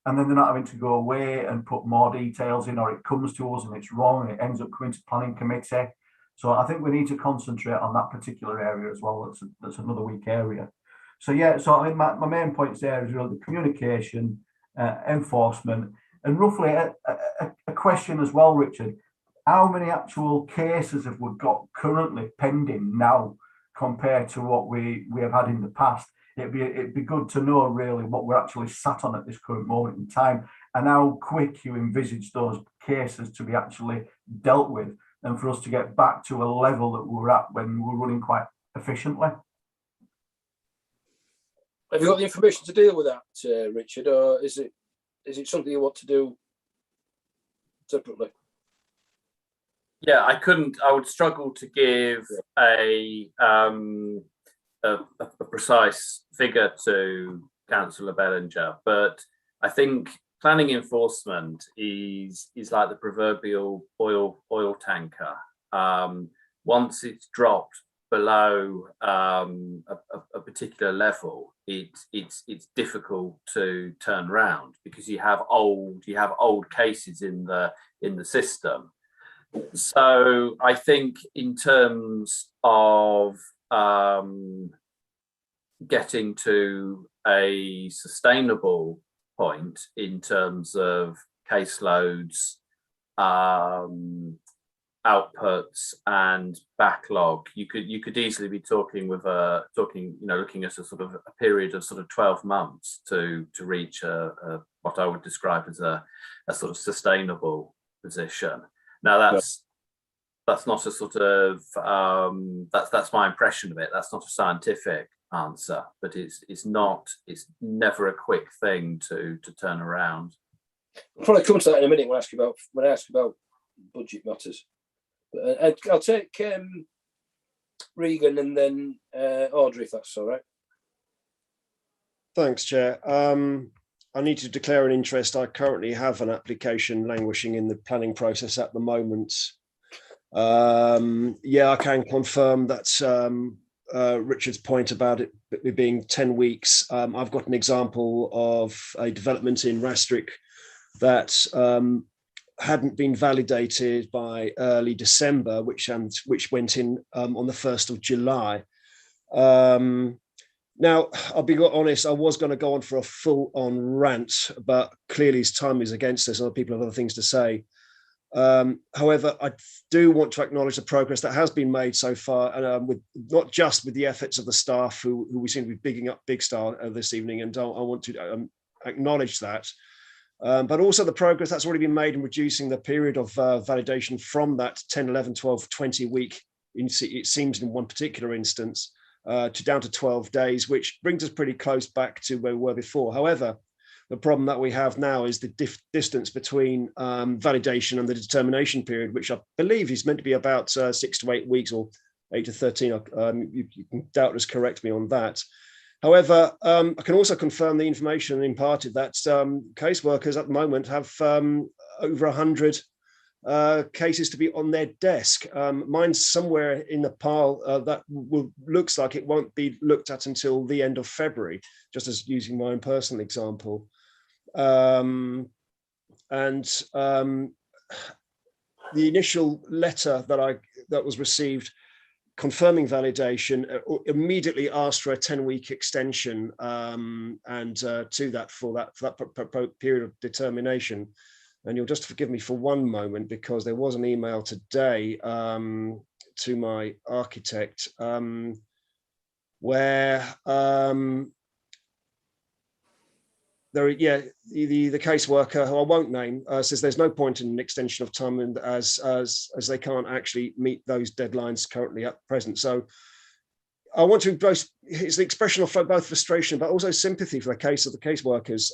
And then they're not having to go away and put more details in, or it comes to us and it's wrong and it ends up coming to planning committee. So I think we need to concentrate on that particular area as well. That's another weak area. So yeah, so I mean, my main points there is really the communication, enforcement, and roughly a question as well, Richard. How many actual cases have we got currently pending now compared to what we have had in the past? It'd be good to know really what we're actually sat on at this current moment in time, and how quick you envisage those cases to be actually dealt with, and for us to get back to a level that we were at when we were running quite efficiently. Have you got the information to deal with that, Richard, or is it something you want to do separately? Yeah, I would struggle to give a precise figure to Councillor Bellinger, but I think planning enforcement is like the proverbial oil tanker. Once it's dropped below a particular level, it's difficult to turn around because you have old cases in the system. So I think in terms of getting to a sustainable point in terms of caseloads, outputs and backlog, you could easily be looking at a sort of a period of sort of 12 months to reach what I would describe as a sort of sustainable position. Now that's not a sort of that's my impression of it. That's not a scientific answer, but it's never a quick thing to turn around. I'll probably come to that in a minute when I ask about budget matters. But I'll take Regan and then Audrey, if that's all right. Thanks, Chair. I need to declare an interest. I currently have an application languishing in the planning process at the moment. Yeah, I can confirm that Richard's point about it being 10 weeks. I've got an example of a development in Rastrick that hadn't been validated by early December, which went in on the 1st of July. Now, I'll be honest, I was going to go on for a full-on rant, but clearly time is against us. Other people have other things to say. However, I do want to acknowledge the progress that has been made so far, and with not just with the efforts of the staff who we seem to be bigging up big style this evening, and I want to acknowledge that, but also the progress that's already been made in reducing the period of validation from that 10, 11, 12, 20 week, it seems in one particular instance, to down to 12 days, which brings us pretty close back to where we were before. However, the problem that we have now is the distance between validation and the determination period, which I believe is meant to be about 6 to 8 weeks or 8 to 13. You can doubtless correct me on that. However, I can also confirm the information imparted that caseworkers at the moment have over 100 cases to be on their desk. Mine's somewhere in the pile that looks like it won't be looked at until the end of February, just as using my own personal example. The initial letter that was received confirming validation immediately asked for a 10-week extension to that for that period of determination. And you'll just forgive me for one moment, because there was an email today to my architect where the caseworker, who I won't name, says there's no point in an extension of time, and as they can't actually meet those deadlines currently at present. So I want to it's the expression of both frustration but also sympathy for the case of the caseworkers.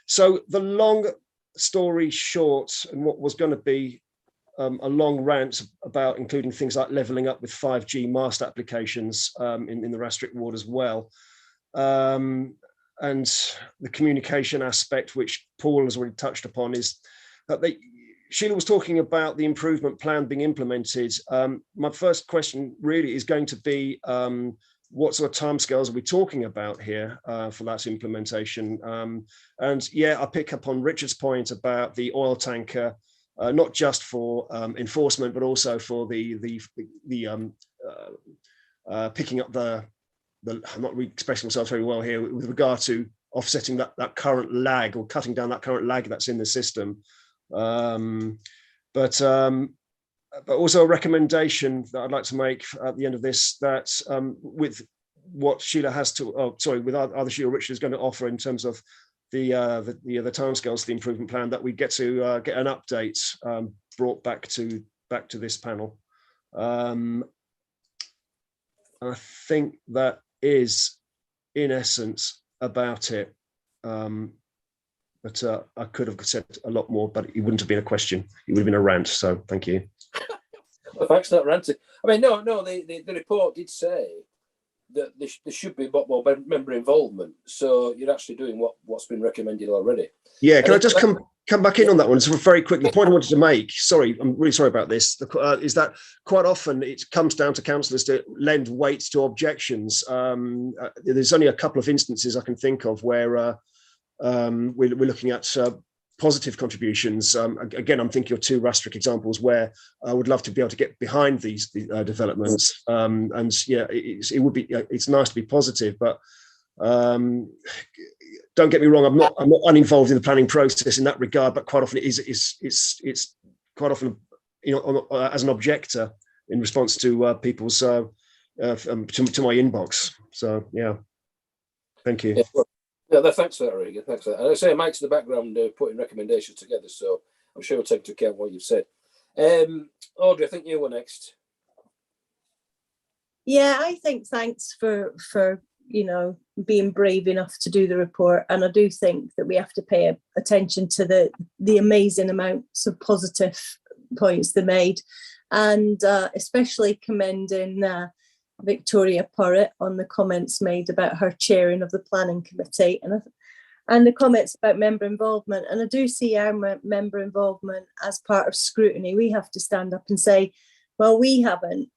So the long story short, and what was going to be a long rant about including things like levelling up with 5G mast applications in the Rastrick ward as well, and the communication aspect, which Paul has already touched upon, is that Sheila was talking about the improvement plan being implemented. My first question really is going to be what sort of timescales are we talking about here for that implementation? And yeah, I pick up on Richard's point about the oil tanker, not just for enforcement, but also for the picking up the I'm not expressing myself very well here with regard to offsetting that current lag, or cutting down that current lag that's in the system. But also a recommendation that I'd like to make at the end of this, that with what Sheila has to, with either Sheila or Richard is going to offer in terms of the timescales for the improvement plan, that we get to get an update brought back to this panel. I think that is, in essence, about it. But I could have said a lot more, but it wouldn't have been a question. It would have been a rant. So thank you. Well, thanks for that ranting. I mean, no, the report did say that there should be more member involvement. So you're actually doing what's been recommended already. Yeah, can I just come back in on that one? So very quickly, the point I wanted to make, sorry, I'm really sorry about this, is that quite often it comes down to councillors to lend weight to objections. There's only a couple of instances I can think of where we're looking at positive contributions. Again, I'm thinking of two Rastrick examples where I would love to be able to get behind these developments. And yeah, it's nice to be positive, but don't get me wrong, I'm not uninvolved in the planning process in that regard, but quite often it's quite often, you know, as an objector in response to people's to my inbox. So yeah, thank you. Yeah, well, yeah, thanks for that, Regan. Thanks for that. And I say Mike's in the background putting recommendations together, so I'm sure we'll take into account what you've said. Audrey, I think you were next. Yeah, I think thanks for you know, being brave enough to do the report, and I do think that we have to pay attention to the amazing amounts of positive points they made, and especially commending Victoria Porritt on the comments made about her chairing of the planning committee, and the comments about member involvement. And I do see our member involvement as part of scrutiny. We have to stand up and say, well, we haven't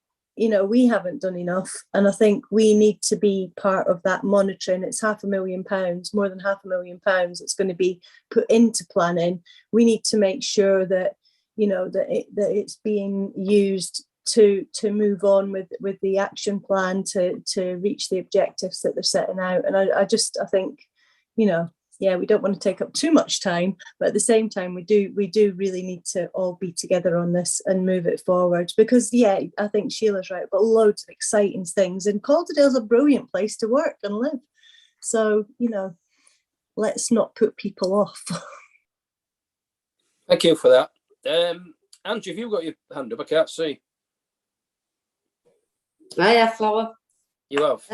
done enough, and I think we need to be part of that monitoring. It's £500,000, more than £500,000 it's going to be put into planning. We need to make sure that, you know, that it's being used to move on with the action plan to reach the objectives that they're setting out. And I think, you know, yeah, we don't want to take up too much time, but at the same time, we do really need to all be together on this and move it forward, because yeah, I think Sheila's right, but loads of exciting things, and Calderdale's a brilliant place to work and live. So, you know, let's not put people off. Thank you for that. Andrew, have you got your hand up? I can't see. I have, Flower. You have?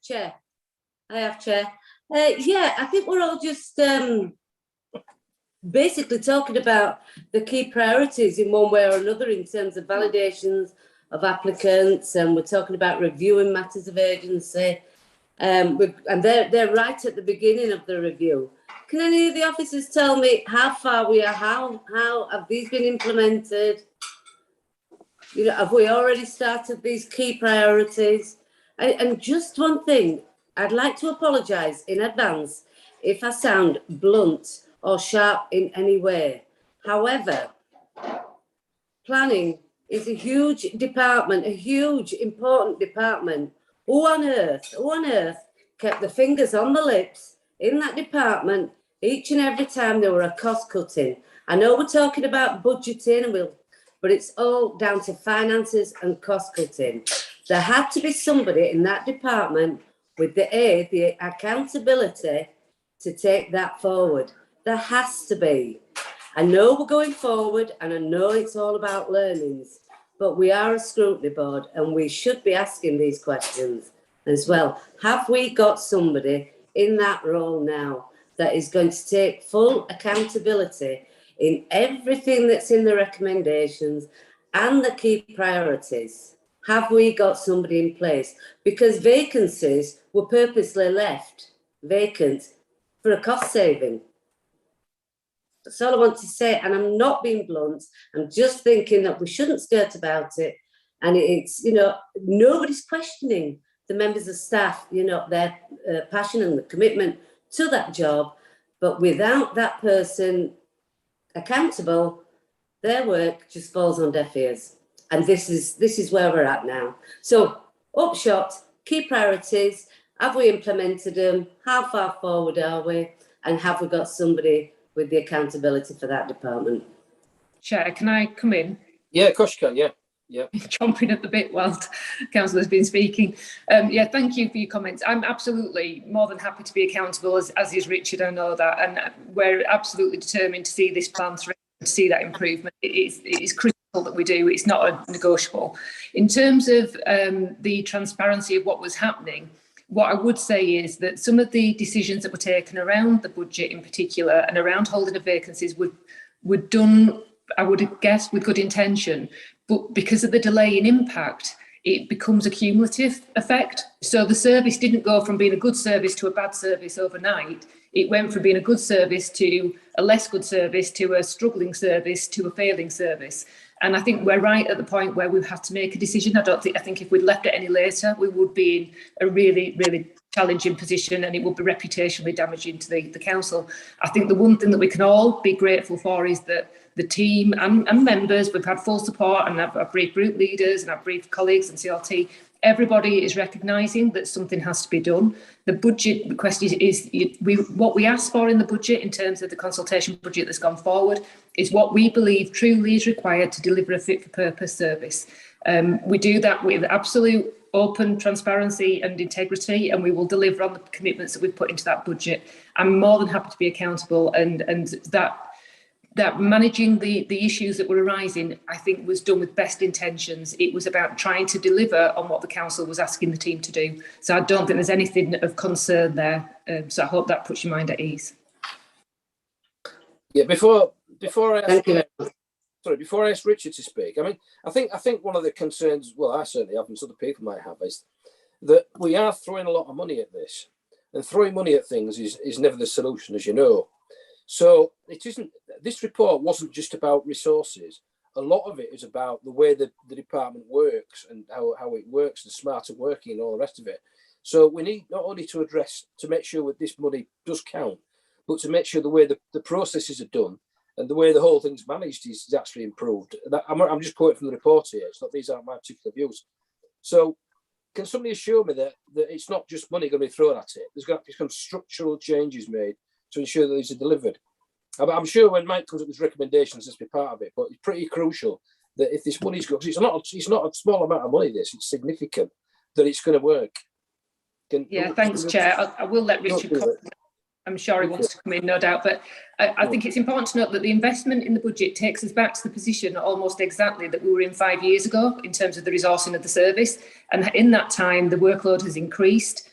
Chair. I have, Chair. Yeah, I think we're all just basically talking about the key priorities in one way or another in terms of validations of applicants, and we're talking about reviewing matters of urgency. And they're right at the beginning of the review. Can any of the officers tell me how far we are? How have these been implemented? You know, have we already started these key priorities? And just one thing, I'd like to apologise in advance if I sound blunt or sharp in any way. However, planning is a huge department, a huge important department. Who on earth kept the fingers on the lips in that department each and every time there were a cost cutting? I know we're talking about budgeting, but it's all down to finances and cost cutting. There had to be somebody in that department with the accountability to take that forward. There has to be. I know we're going forward, and I know it's all about learnings, but we are a scrutiny board and we should be asking these questions as well. Have we got somebody in that role now that is going to take full accountability in everything that's in the recommendations and the key priorities? Have we got somebody in place? Because vacancies were purposely left vacant for a cost saving. That's all I want to say. And I'm not being blunt. I'm just thinking that we shouldn't skirt about it. And it's, you know, nobody's questioning the members of staff, you know, their passion and the commitment to that job. But without that person accountable, their work just falls on deaf ears. And this is where we're at now. So upshot, key priorities, have we implemented them? How far forward are we? And have we got somebody with the accountability for that department? Chair, can I come in? Yeah, of course you can, yeah. Yeah. Chomping at the bit while Councillor's been speaking. Yeah, thank you for your comments. I'm absolutely more than happy to be accountable, as is Richard, I know that. And we're absolutely determined to see this plan through, to see that improvement. It is critical that we do. It's not a negotiable. In terms of the transparency of what was happening, what I would say is that some of the decisions that were taken around the budget in particular and around holding of vacancies were done, I would guess, with good intention. But because of the delay in impact, it becomes a cumulative effect. So the service didn't go from being a good service to a bad service overnight. It went from being a good service to a less good service to a struggling service to a failing service. And I think we're right at the point where we've had to make a decision. I think if we'd left it any later, we would be in a really, really challenging position, and it would be reputationally damaging to the council. I think the one thing that we can all be grateful for is that the team and members, we've had full support, and I've briefed group leaders and I've briefed colleagues and CLT. Everybody is recognising that something has to be done. The budget request is what we asked for in the budget in terms of the consultation budget that's gone forward is what we believe truly is required to deliver a fit for purpose service. We do that with absolute open transparency and integrity, and we will deliver on the commitments that we've put into that budget. I'm more than happy to be accountable, and that managing the issues that were arising, I think, was done with best intentions. It was about trying to deliver on what the council was asking the team to do. So I don't think there's anything of concern there. So I hope that puts your mind at ease. Yeah, before I ask Richard to speak, I mean, I think one of the concerns, well, I certainly have, and other people might have, is that we are throwing a lot of money at this, and throwing money at things is never the solution, as you know. So it isn't. This report wasn't just about resources. A lot of it is about the way the department works and how it works, the smarter working and all the rest of it. So we need not only to make sure that this money does count, but to make sure the way the processes are done and the way the whole thing's managed is actually improved. I'm just quoting from the report here. It's not, these aren't my particular views. So can somebody assure me that it's not just money going to be thrown at it? There's got to be some structural changes made to ensure that these are delivered. I'm sure when Mike comes up with recommendations, let's be part of it. But it's pretty crucial that if this money's going, it's not a small amount of money. It's significant that it's going to work. Thanks, Chair. I will let Richard comment. I'm sure he wants to come in, no doubt. But I think it's important to note that the investment in the budget takes us back to the position almost exactly that we were in 5 years ago in terms of the resourcing of the service. And in that time, the workload has increased.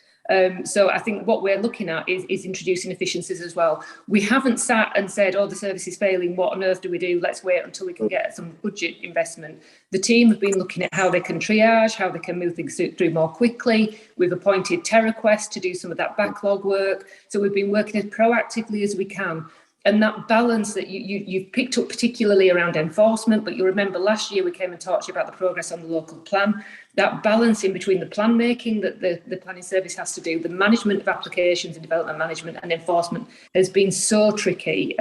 So I think what we're looking at is introducing efficiencies as well. We haven't sat and said, oh, the service is failing, what on earth do we do? Let's wait until we can get some budget investment. The team have been looking at how they can triage, how they can move things through more quickly. We've appointed TerraQuest to do some of that backlog work. So we've been working as proactively as we can. And that balance that you've picked up, particularly around enforcement, but you remember last year we came and talked to you about the progress on the local plan. That balance in between the plan making that the planning service has to do, the management of applications and development management and enforcement has been so tricky.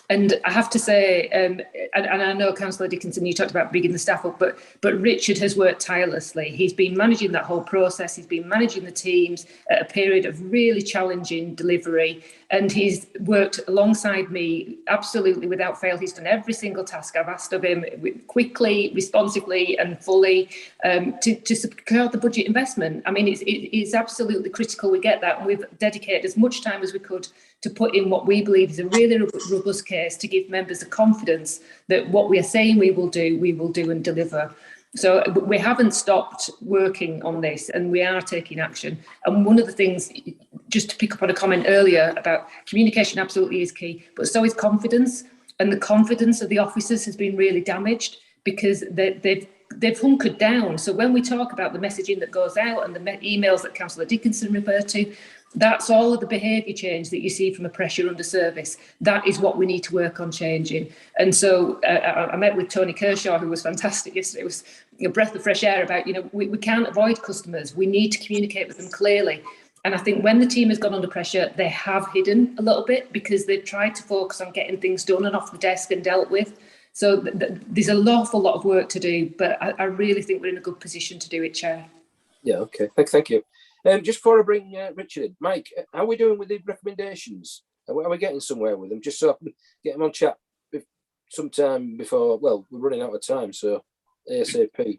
And I have to say, and I know Councillor Dickinson, you talked about bigging the staff up, but Richard has worked tirelessly. He's been managing that whole process. He's been managing the teams at a period of really challenging delivery. And he's worked alongside me absolutely without fail. He's done every single task I've asked of him quickly, responsively and fully to secure the budget investment. I mean, it's absolutely critical we get that. And we've dedicated as much time as we could to put in what we believe is a really robust case to give members the confidence that what we are saying we will do and deliver. So we haven't stopped working on this and we are taking action. And one of the things, just to pick up on a comment earlier about communication absolutely is key, but so is confidence. And the confidence of the officers has been really damaged because they've hunkered down. So when we talk about the messaging that goes out and the emails that Councillor Dickinson referred to, That's all of the behaviour change that you see from a pressure under service. That is what we need to work on changing. And so I met with Tony Kershaw, who was fantastic yesterday. It was a breath of fresh air about, we can't avoid customers. We need to communicate with them clearly. And I think when the team has gone under pressure, they have hidden a little bit because they've tried to focus on getting things done and off the desk and dealt with. So there's an awful lot of work to do, but I really think we're in a good position to do it, Chair. Yeah, okay. Thank you. Just before I bring Richard in, Mike, how are we doing with the recommendations? Are we getting somewhere with them? Just so I can get them on chat sometime before, well, we're running out of time, so ASAP.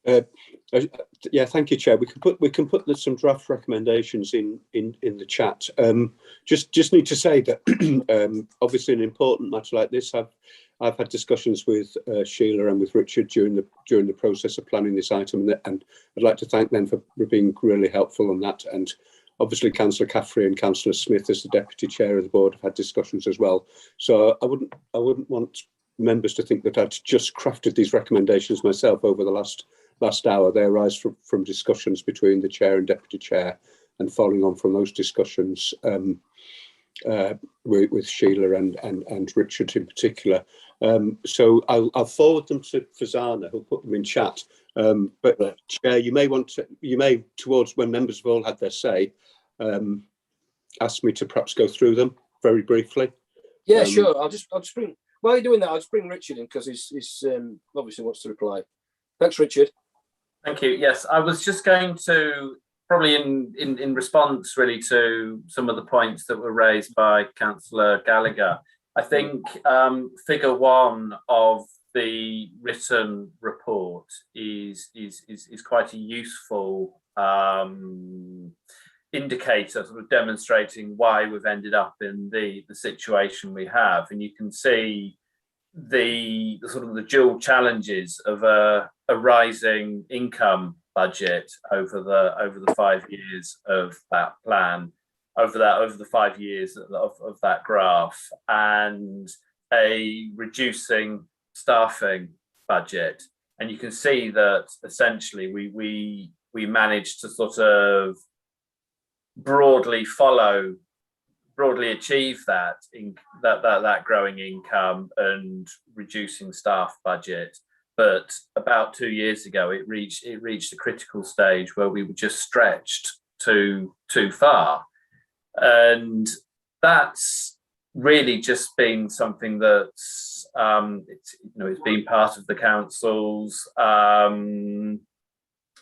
Yeah, thank you, Chair. We can put some draft recommendations in the chat. Just need to say that obviously an important matter like this, I've had discussions with Sheila and with Richard during the process of planning this item, and I'd like to thank them for being really helpful on that. And obviously, Councillor Caffrey and Councillor Smith, as the Deputy Chair of the Board, have had discussions as well. So I wouldn't want members to think that I'd just crafted these recommendations myself over the last hour. They arise from discussions between the Chair and Deputy Chair, and following on from those discussions with Sheila and Richard in particular. So I'll forward them to Fazana, who'll put them in chat. But Chair, you may towards when members have all had their say, ask me to perhaps go through them very briefly. Yeah, sure. I'll just bring, while you're doing that, I'll just bring Richard in because he's obviously wants to reply. Thanks, Richard. Thank you. Yes, I was just going to probably in response really to some of the points that were raised by Councillor Gallagher. I think figure 1 of the written report is quite a useful indicator, sort of demonstrating why we've ended up in the situation we have, and you can see the sort of the dual challenges of a rising income budget over the 5 years of that plan, over the 5 years of that graph, and a reducing staffing budget. And you can see that essentially we managed to sort of broadly achieve that growing income and reducing staff budget. But about 2 years ago, it reached a critical stage where we were just stretched too far, and that's really just been something that's it's been part of the council's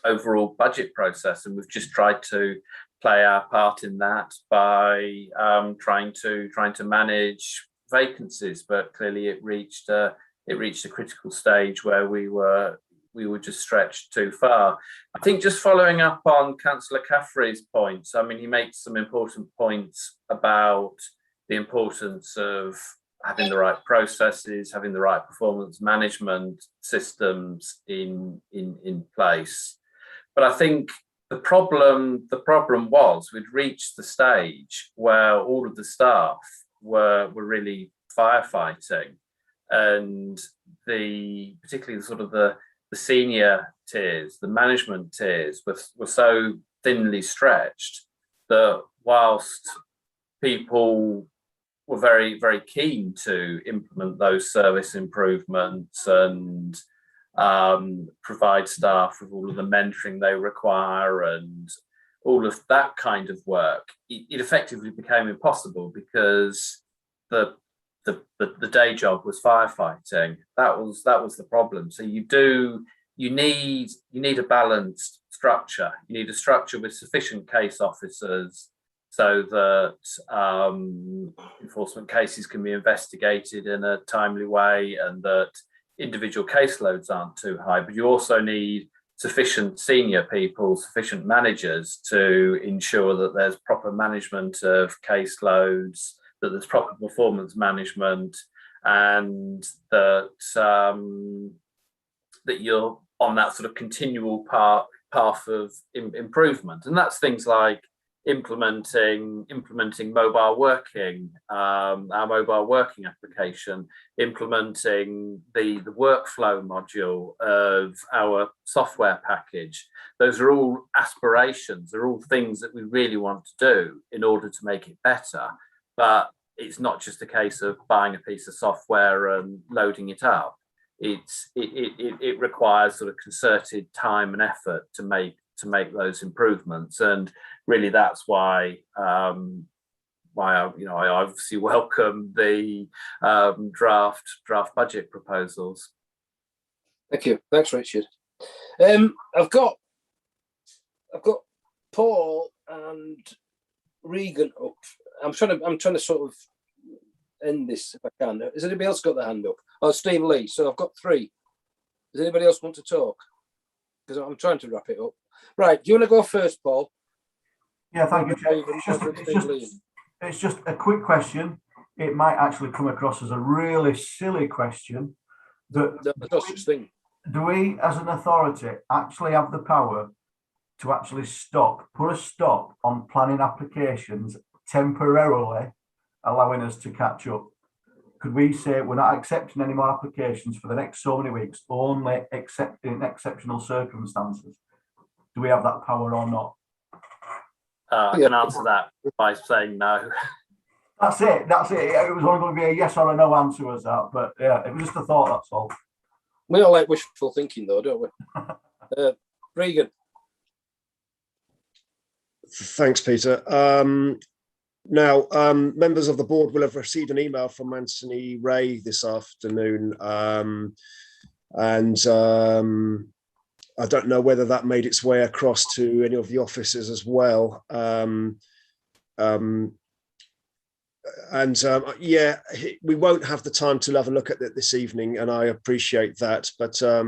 overall budget process, and we've just tried to play our part in that by trying to manage vacancies. But clearly, it reached a critical stage where we were just stretched too far. I think just following up on Councillor Caffrey's points, I mean, he makes some important points about the importance of having the right processes, having the right performance management systems in place. But I think the problem was we'd reached the stage where all of the staff were really firefighting, and particularly sort of the senior tiers, the management tiers were so thinly stretched that whilst people were very, very keen to implement those service improvements and provide staff with all of the mentoring they require and all of that kind of work, it effectively became impossible because the day job was firefighting. That was the problem. So you need a balanced structure. You need a structure with sufficient case officers so that enforcement cases can be investigated in a timely way and that individual caseloads aren't too high. But you also need sufficient senior people, sufficient managers to ensure that there's proper management of caseloads, that there's proper performance management, and that that you're on that sort of continual path of improvement. And that's things like implementing mobile working, our mobile working application, implementing the workflow module of our software package. Those are all aspirations, they're all things that we really want to do in order to make it better. But it's not just a case of buying a piece of software and loading it up. It requires sort of concerted time and effort to make those improvements, and really that's why I obviously welcome the draft budget proposals. Thank you. Thanks, Richard. I've got Paul and Regan up. I'm trying to sort of end this if I can. Has anybody else got their hand up? Oh, Steve Lee. So I've got 3. Does anybody else want to talk? Because I'm trying to wrap it up. Right. Do you want to go first, Paul? Yeah, thank you, Chair. It's just a quick question. It might actually come across as a really silly question. There's no such thing. Do we, as an authority, actually have the power to actually put a stop on planning applications temporarily, allowing us to catch up? Could we say we're not accepting any more applications for the next so many weeks, only except in exceptional circumstances? Do we have that power or not? I can answer that by saying no. That's it. It was only going to be a yes or a no answer, was that? But yeah, it was just a thought, that's all. We don't like wishful thinking, though, don't we? Regan. Thanks, Peter. Now, members of the board will have received an email from Anthony Ray this afternoon, and I don't know whether that made its way across to any of the officers as well. Yeah, we won't have the time to have a look at it this evening, and I appreciate that. But I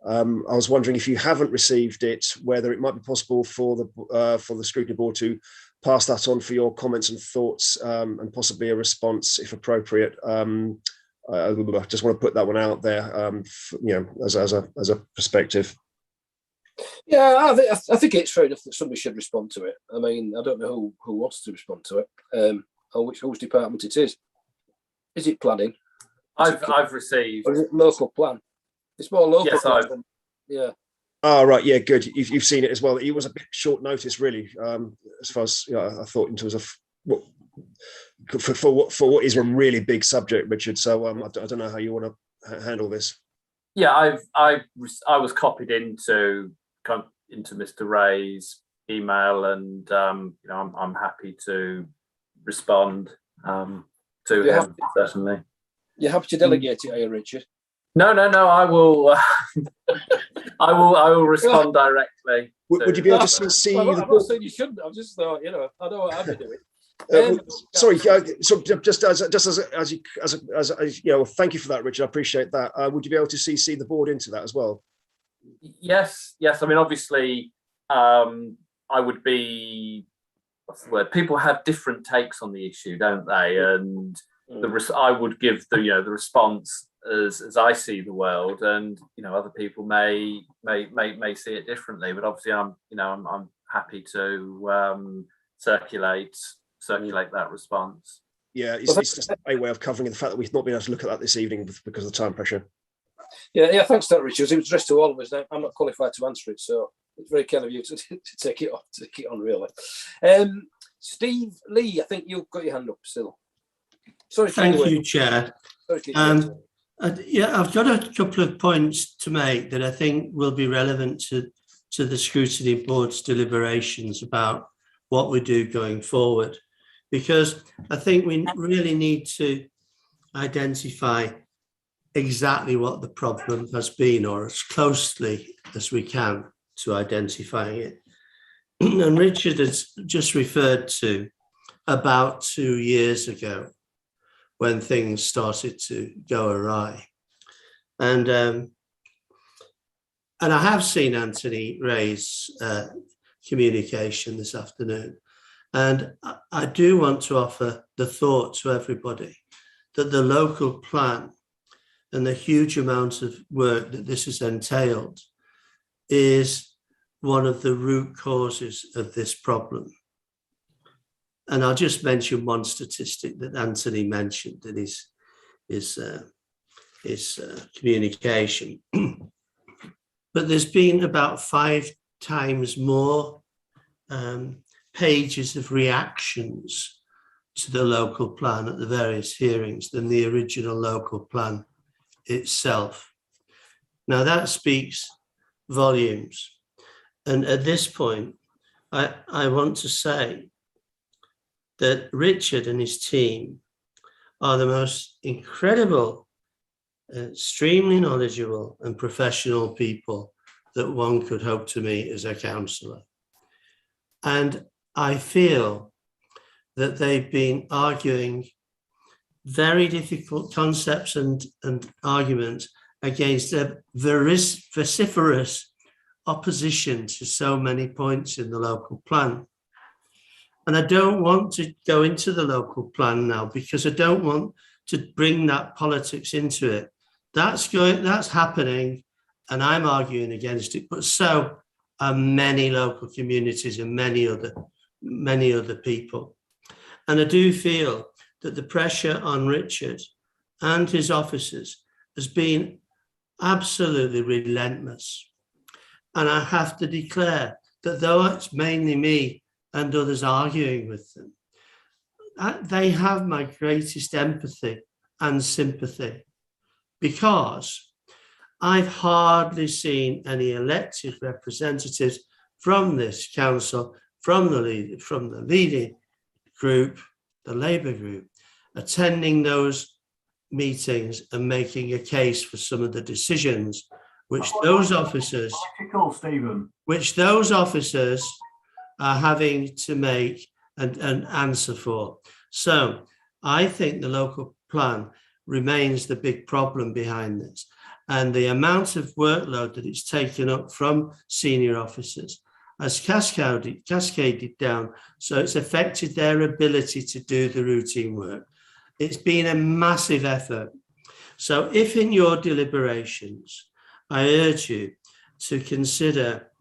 was wondering if you haven't received it, whether it might be possible for the scrutiny board to pass that on for your comments and thoughts, and possibly a response if appropriate. I just want to put that one out there, as a perspective. Yeah, I think it's fair enough that somebody should respond to it. I mean, I don't know who wants to respond to it, or whose department it is. Is it planning? I've received. Or is it local plan? It's more local. Yes, plan. Yeah. Oh, right. Yeah, good. You've seen it as well. It was a bit short notice, really, as far as I thought in terms of for what is a really big subject, Richard. So I don't know how you want to handle this. Yeah, I was copied into Mr. Ray's email, and I'm happy to respond to him, certainly. You're happy to delegate it, are you, Richard? No. I will. I will respond directly. Would you be able to see? I'm not saying you shouldn't. I've just thought, I know what I'd be doing. Sorry, so just as you thank you for that, Richard. I appreciate that. Would you be able to CC the board into that as well? Yes. I mean, obviously, I would be. What's the word? People have different takes on the issue, don't they? And I would give the response as I see the world, and other people may see it differently. But obviously, I'm happy to circulate that response. Yeah, it's just a way of covering the fact that we've not been able to look at that this evening because of the time pressure. Yeah, thanks for that, Richard. It was addressed to all of us. I'm not qualified to answer it, so it's very kind of you to take it on, really. Steve Lee, I think you've got your hand up still. Sorry. Thank you, Chair. I've got a couple of points to make that I think will be relevant to the scrutiny board's deliberations about what we do going forward, because I think we really need to identify exactly what the problem has been, or as closely as we can to identifying it. And Richard has just referred to about 2 years ago when things started to go awry. And I have seen Anthony Ray's communication this afternoon. And I do want to offer the thought to everybody that the local plan and the huge amount of work that this has entailed is one of the root causes of this problem. And I'll just mention one statistic that Anthony mentioned in his communication. But there's been about 5 times more pages of reactions to the local plan at the various hearings than the original local plan itself. Now that speaks volumes. And at this point, I want to say that Richard and his team are the most incredible, extremely knowledgeable and professional people that one could hope to meet as a councillor. And I feel that they've been arguing very difficult concepts and arguments against a vociferous opposition to so many points in the local plan. And I don't want to go into the local plan now because I don't want to bring that politics into it. That's happening, and I'm arguing against it, but so are many local communities and many other people. And I do feel that the pressure on Richard and his officers has been absolutely relentless. And I have to declare that though it's mainly me and others arguing with them, they have my greatest empathy and sympathy, because I've hardly seen any elected representatives from this council, from the leading group, the Labour group, attending those meetings and making a case for some of the decisions which those officers are having to make and answer for. So I think the local plan remains the big problem behind this, and the amount of workload that it's taken up from senior officers has cascaded down, so it's affected their ability to do the routine work. It's been a massive effort. So if in your deliberations, I urge you to consider,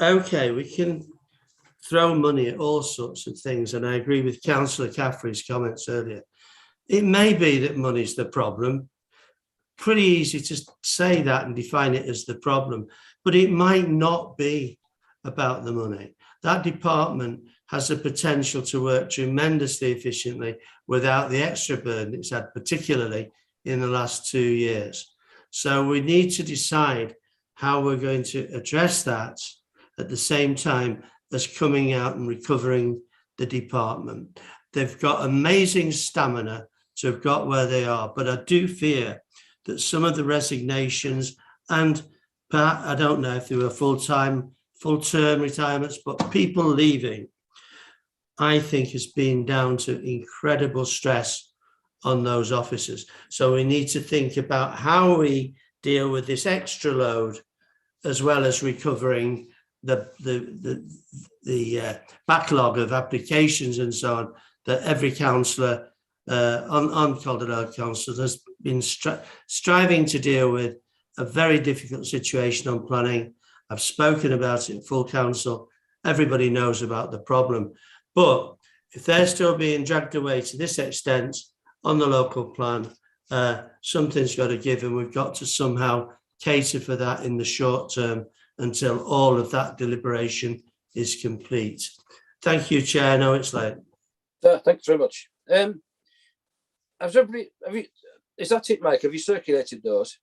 okay, we can throw money at all sorts of things, and I agree with Councillor Caffrey's comments earlier. It may be that money's the problem. Pretty easy to say that and define it as the problem, but it might not be about the money. That department has the potential to work tremendously efficiently without the extra burden it's had, particularly in the last 2 years. So we need to decide how we're going to address that at the same time as coming out and recovering the department. They've got amazing stamina to have got where they are, but I do fear that some of the resignations, and perhaps, I don't know if they were full-term retirements, but people leaving, I think has been down to incredible stress on those officers. So we need to think about how we deal with this extra load, as well as recovering the backlog of applications and so on that every councillor on Calderdale Council has been striving to deal with. A very difficult situation on planning. I've spoken about it in full council. Everybody knows about the problem. But if they're still being dragged away to this extent on the local plan, something's got to give, and we've got to somehow cater for that in the short term until all of that deliberation is complete. Thank you, Chair. I know it's late. Thanks very much. Is that it, Mike? Have you circulated those?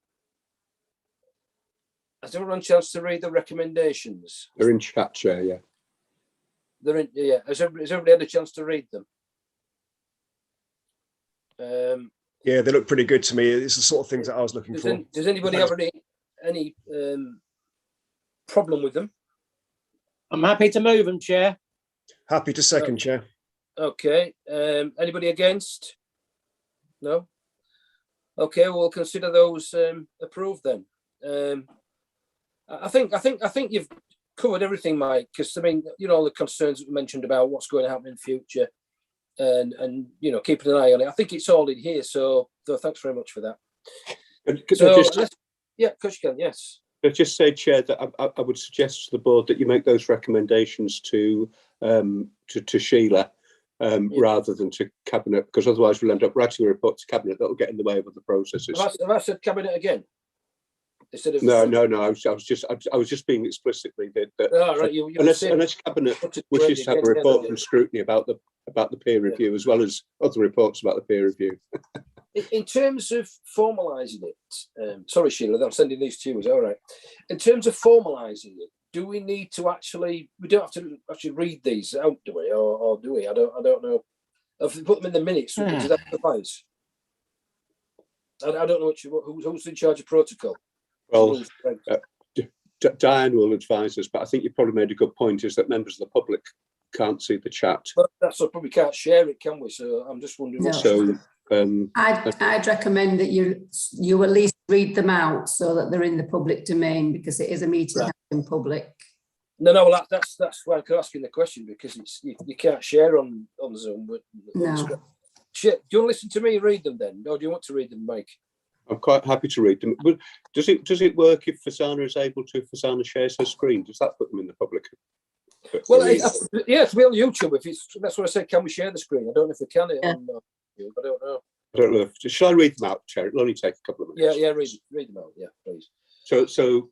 Has everyone a chance to read the recommendations? They're in chat, Chair, yeah. They're in, yeah. Has everybody had a chance to read them? Yeah, they look pretty good to me. It's the sort of things that I was looking for. Does anybody have any problem with them? I'm happy to move them, Chair. Happy to second, Chair. Okay. Anybody against? No. Okay, we'll consider those approved then. I think you've covered everything, Mike, because I mean, you know, all the concerns that we mentioned about what's going to happen in the future, and you know, keeping an eye on it. I think it's all in here. So thanks very much for that. Yeah, of course you can. Yes. I'd just say, Chair, that I would suggest to the board that you make those recommendations to Sheila, rather than to Cabinet, because otherwise we'll end up writing a report to Cabinet that will get in the way of other processes. Have I said Cabinet again? Instead of No. I was just being explicitly that right, unless Cabinet wishes to have a report from Scrutiny about the peer review, as well as other reports about the peer review. In terms of formalising it, sorry Sheila, I'm sending these to you. All right. In terms of formalising it, do we need to actually? We don't have to actually read these out, do we? Or do we? I don't know. If we put them in the minutes, does that suffice? I don't know who's in charge of protocol. Well, Diane will advise us, but I think you probably made a good point, is that members of the public can't see the chat. But that's what we can't share it, can we? So I'm just wondering. No. So I'd recommend that you at least read them out so that they're in the public domain, because it is a meeting held in public. No, well, that's why I'm asking the question, because it's you can't share on Zoom. But no. Do you want to listen to me read them then, or do you want to read them, Mike? I'm quite happy to read them. But does it work if Fasana is able to? If Fasana shares her screen, does that put them in the public? Well, yeah, to be on YouTube. That's what I said. Can we share the screen? I don't know if we can. I don't know. I don't know. Shall I read them out, Chair? It'll only take a couple of minutes. Yeah, read them out. Yeah, please. So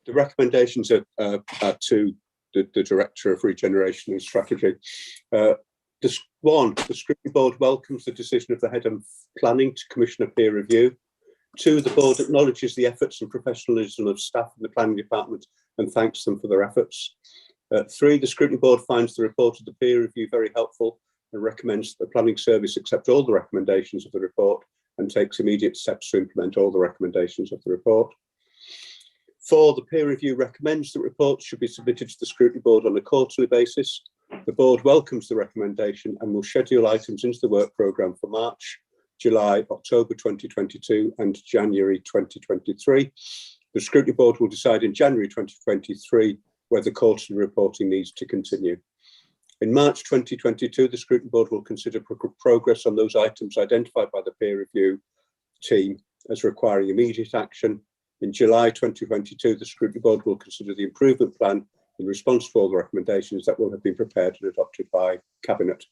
the recommendations are to the Director of Regeneration and Strategy. The Scrutiny Board welcomes the decision of the Head of Planning to commission a peer review. 2, the Board acknowledges the efforts and professionalism of staff in the Planning Department and thanks them for their efforts. 3, the Scrutiny Board finds the report of the peer review very helpful and recommends that the Planning Service accept all the recommendations of the report and takes immediate steps to implement all the recommendations of the report. 4, the peer review recommends that reports should be submitted to the Scrutiny Board on a quarterly basis. The Board welcomes the recommendation and will schedule items into the work programme for March, July, October 2022 and January 2023. The Scrutiny Board will decide in January 2023 whether quarterly reporting needs to continue. In March 2022, the Scrutiny Board will consider progress on those items identified by the peer review team as requiring immediate action. In July 2022, the Scrutiny Board will consider the improvement plan in response to all the recommendations that will have been prepared and adopted by Cabinet.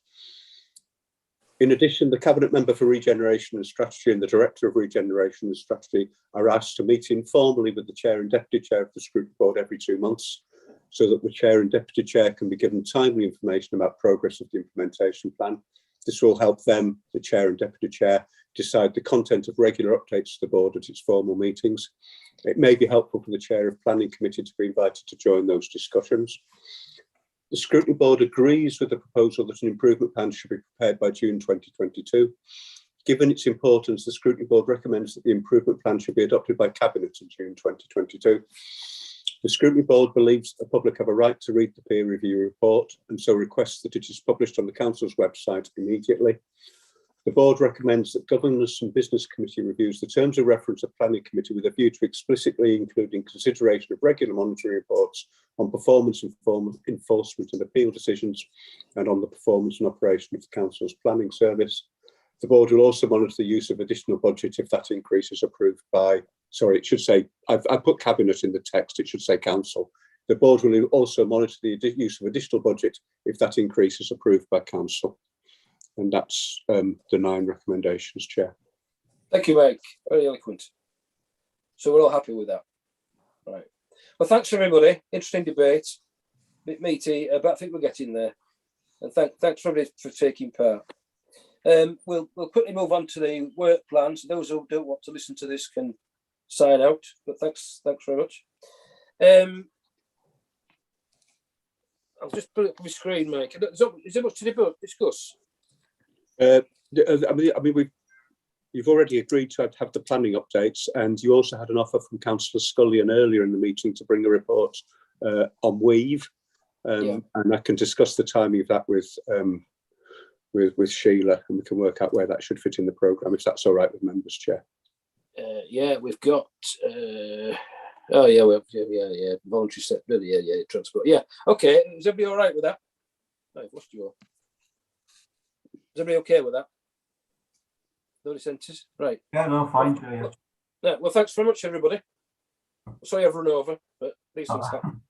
In addition, the Cabinet Member for Regeneration and Strategy and the Director of Regeneration and Strategy are asked to meet informally with the Chair and Deputy Chair of the Scrutiny Board every 2 months, so that the Chair and Deputy Chair can be given timely information about progress of the implementation plan. This will help them, the Chair and Deputy Chair, decide the content of regular updates to the Board at its formal meetings. It may be helpful for the Chair of Planning Committee to be invited to join those discussions. The Scrutiny Board agrees with the proposal that an improvement plan should be prepared by June 2022. Given its importance, the Scrutiny Board recommends that the improvement plan should be adopted by Cabinet in June 2022. The Scrutiny Board believes the public have a right to read the peer review report and so requests that it is published on the Council's website immediately. The Board recommends that Governance and Business Committee reviews the terms of reference of Planning Committee with a view to explicitly including consideration of regular monitoring reports on performance enforcement and appeal decisions and on the performance and operation of the Council's planning service. The Board will also monitor the use of additional budget if that increase is approved by, sorry, it should say, I've put Cabinet in the text, it should say Council. The Board will also monitor the use of additional budget if that increase is approved by Council. And that's the 9 recommendations, Chair. Thank you, Mike. Very eloquent. So we're all happy with that. Right. Well, thanks everybody. Interesting debate. Bit meaty, but I think we're getting there. And thanks everybody for taking part. We'll quickly move on to the work plans. Those who don't want to listen to this can sign out. But thanks very much. I'll just put it up on my screen, Mike. Is there much to discuss? You've already agreed to have the planning updates, and you also had an offer from Councillor Scullion earlier in the meeting to bring a report on weave, and I can discuss the timing of that with Sheila, and we can work out where that should fit in the programme, if that's all right with members, Chair. Yeah, we've got. Voluntary set. Yeah, transport. Yeah, okay. Is everybody all right with that? I've lost you all. Is everybody okay with that? No dissenters? Right. Yeah, no, fine. Yeah. Yeah, well, thanks very much, everybody. Sorry I've run over, but these things happen.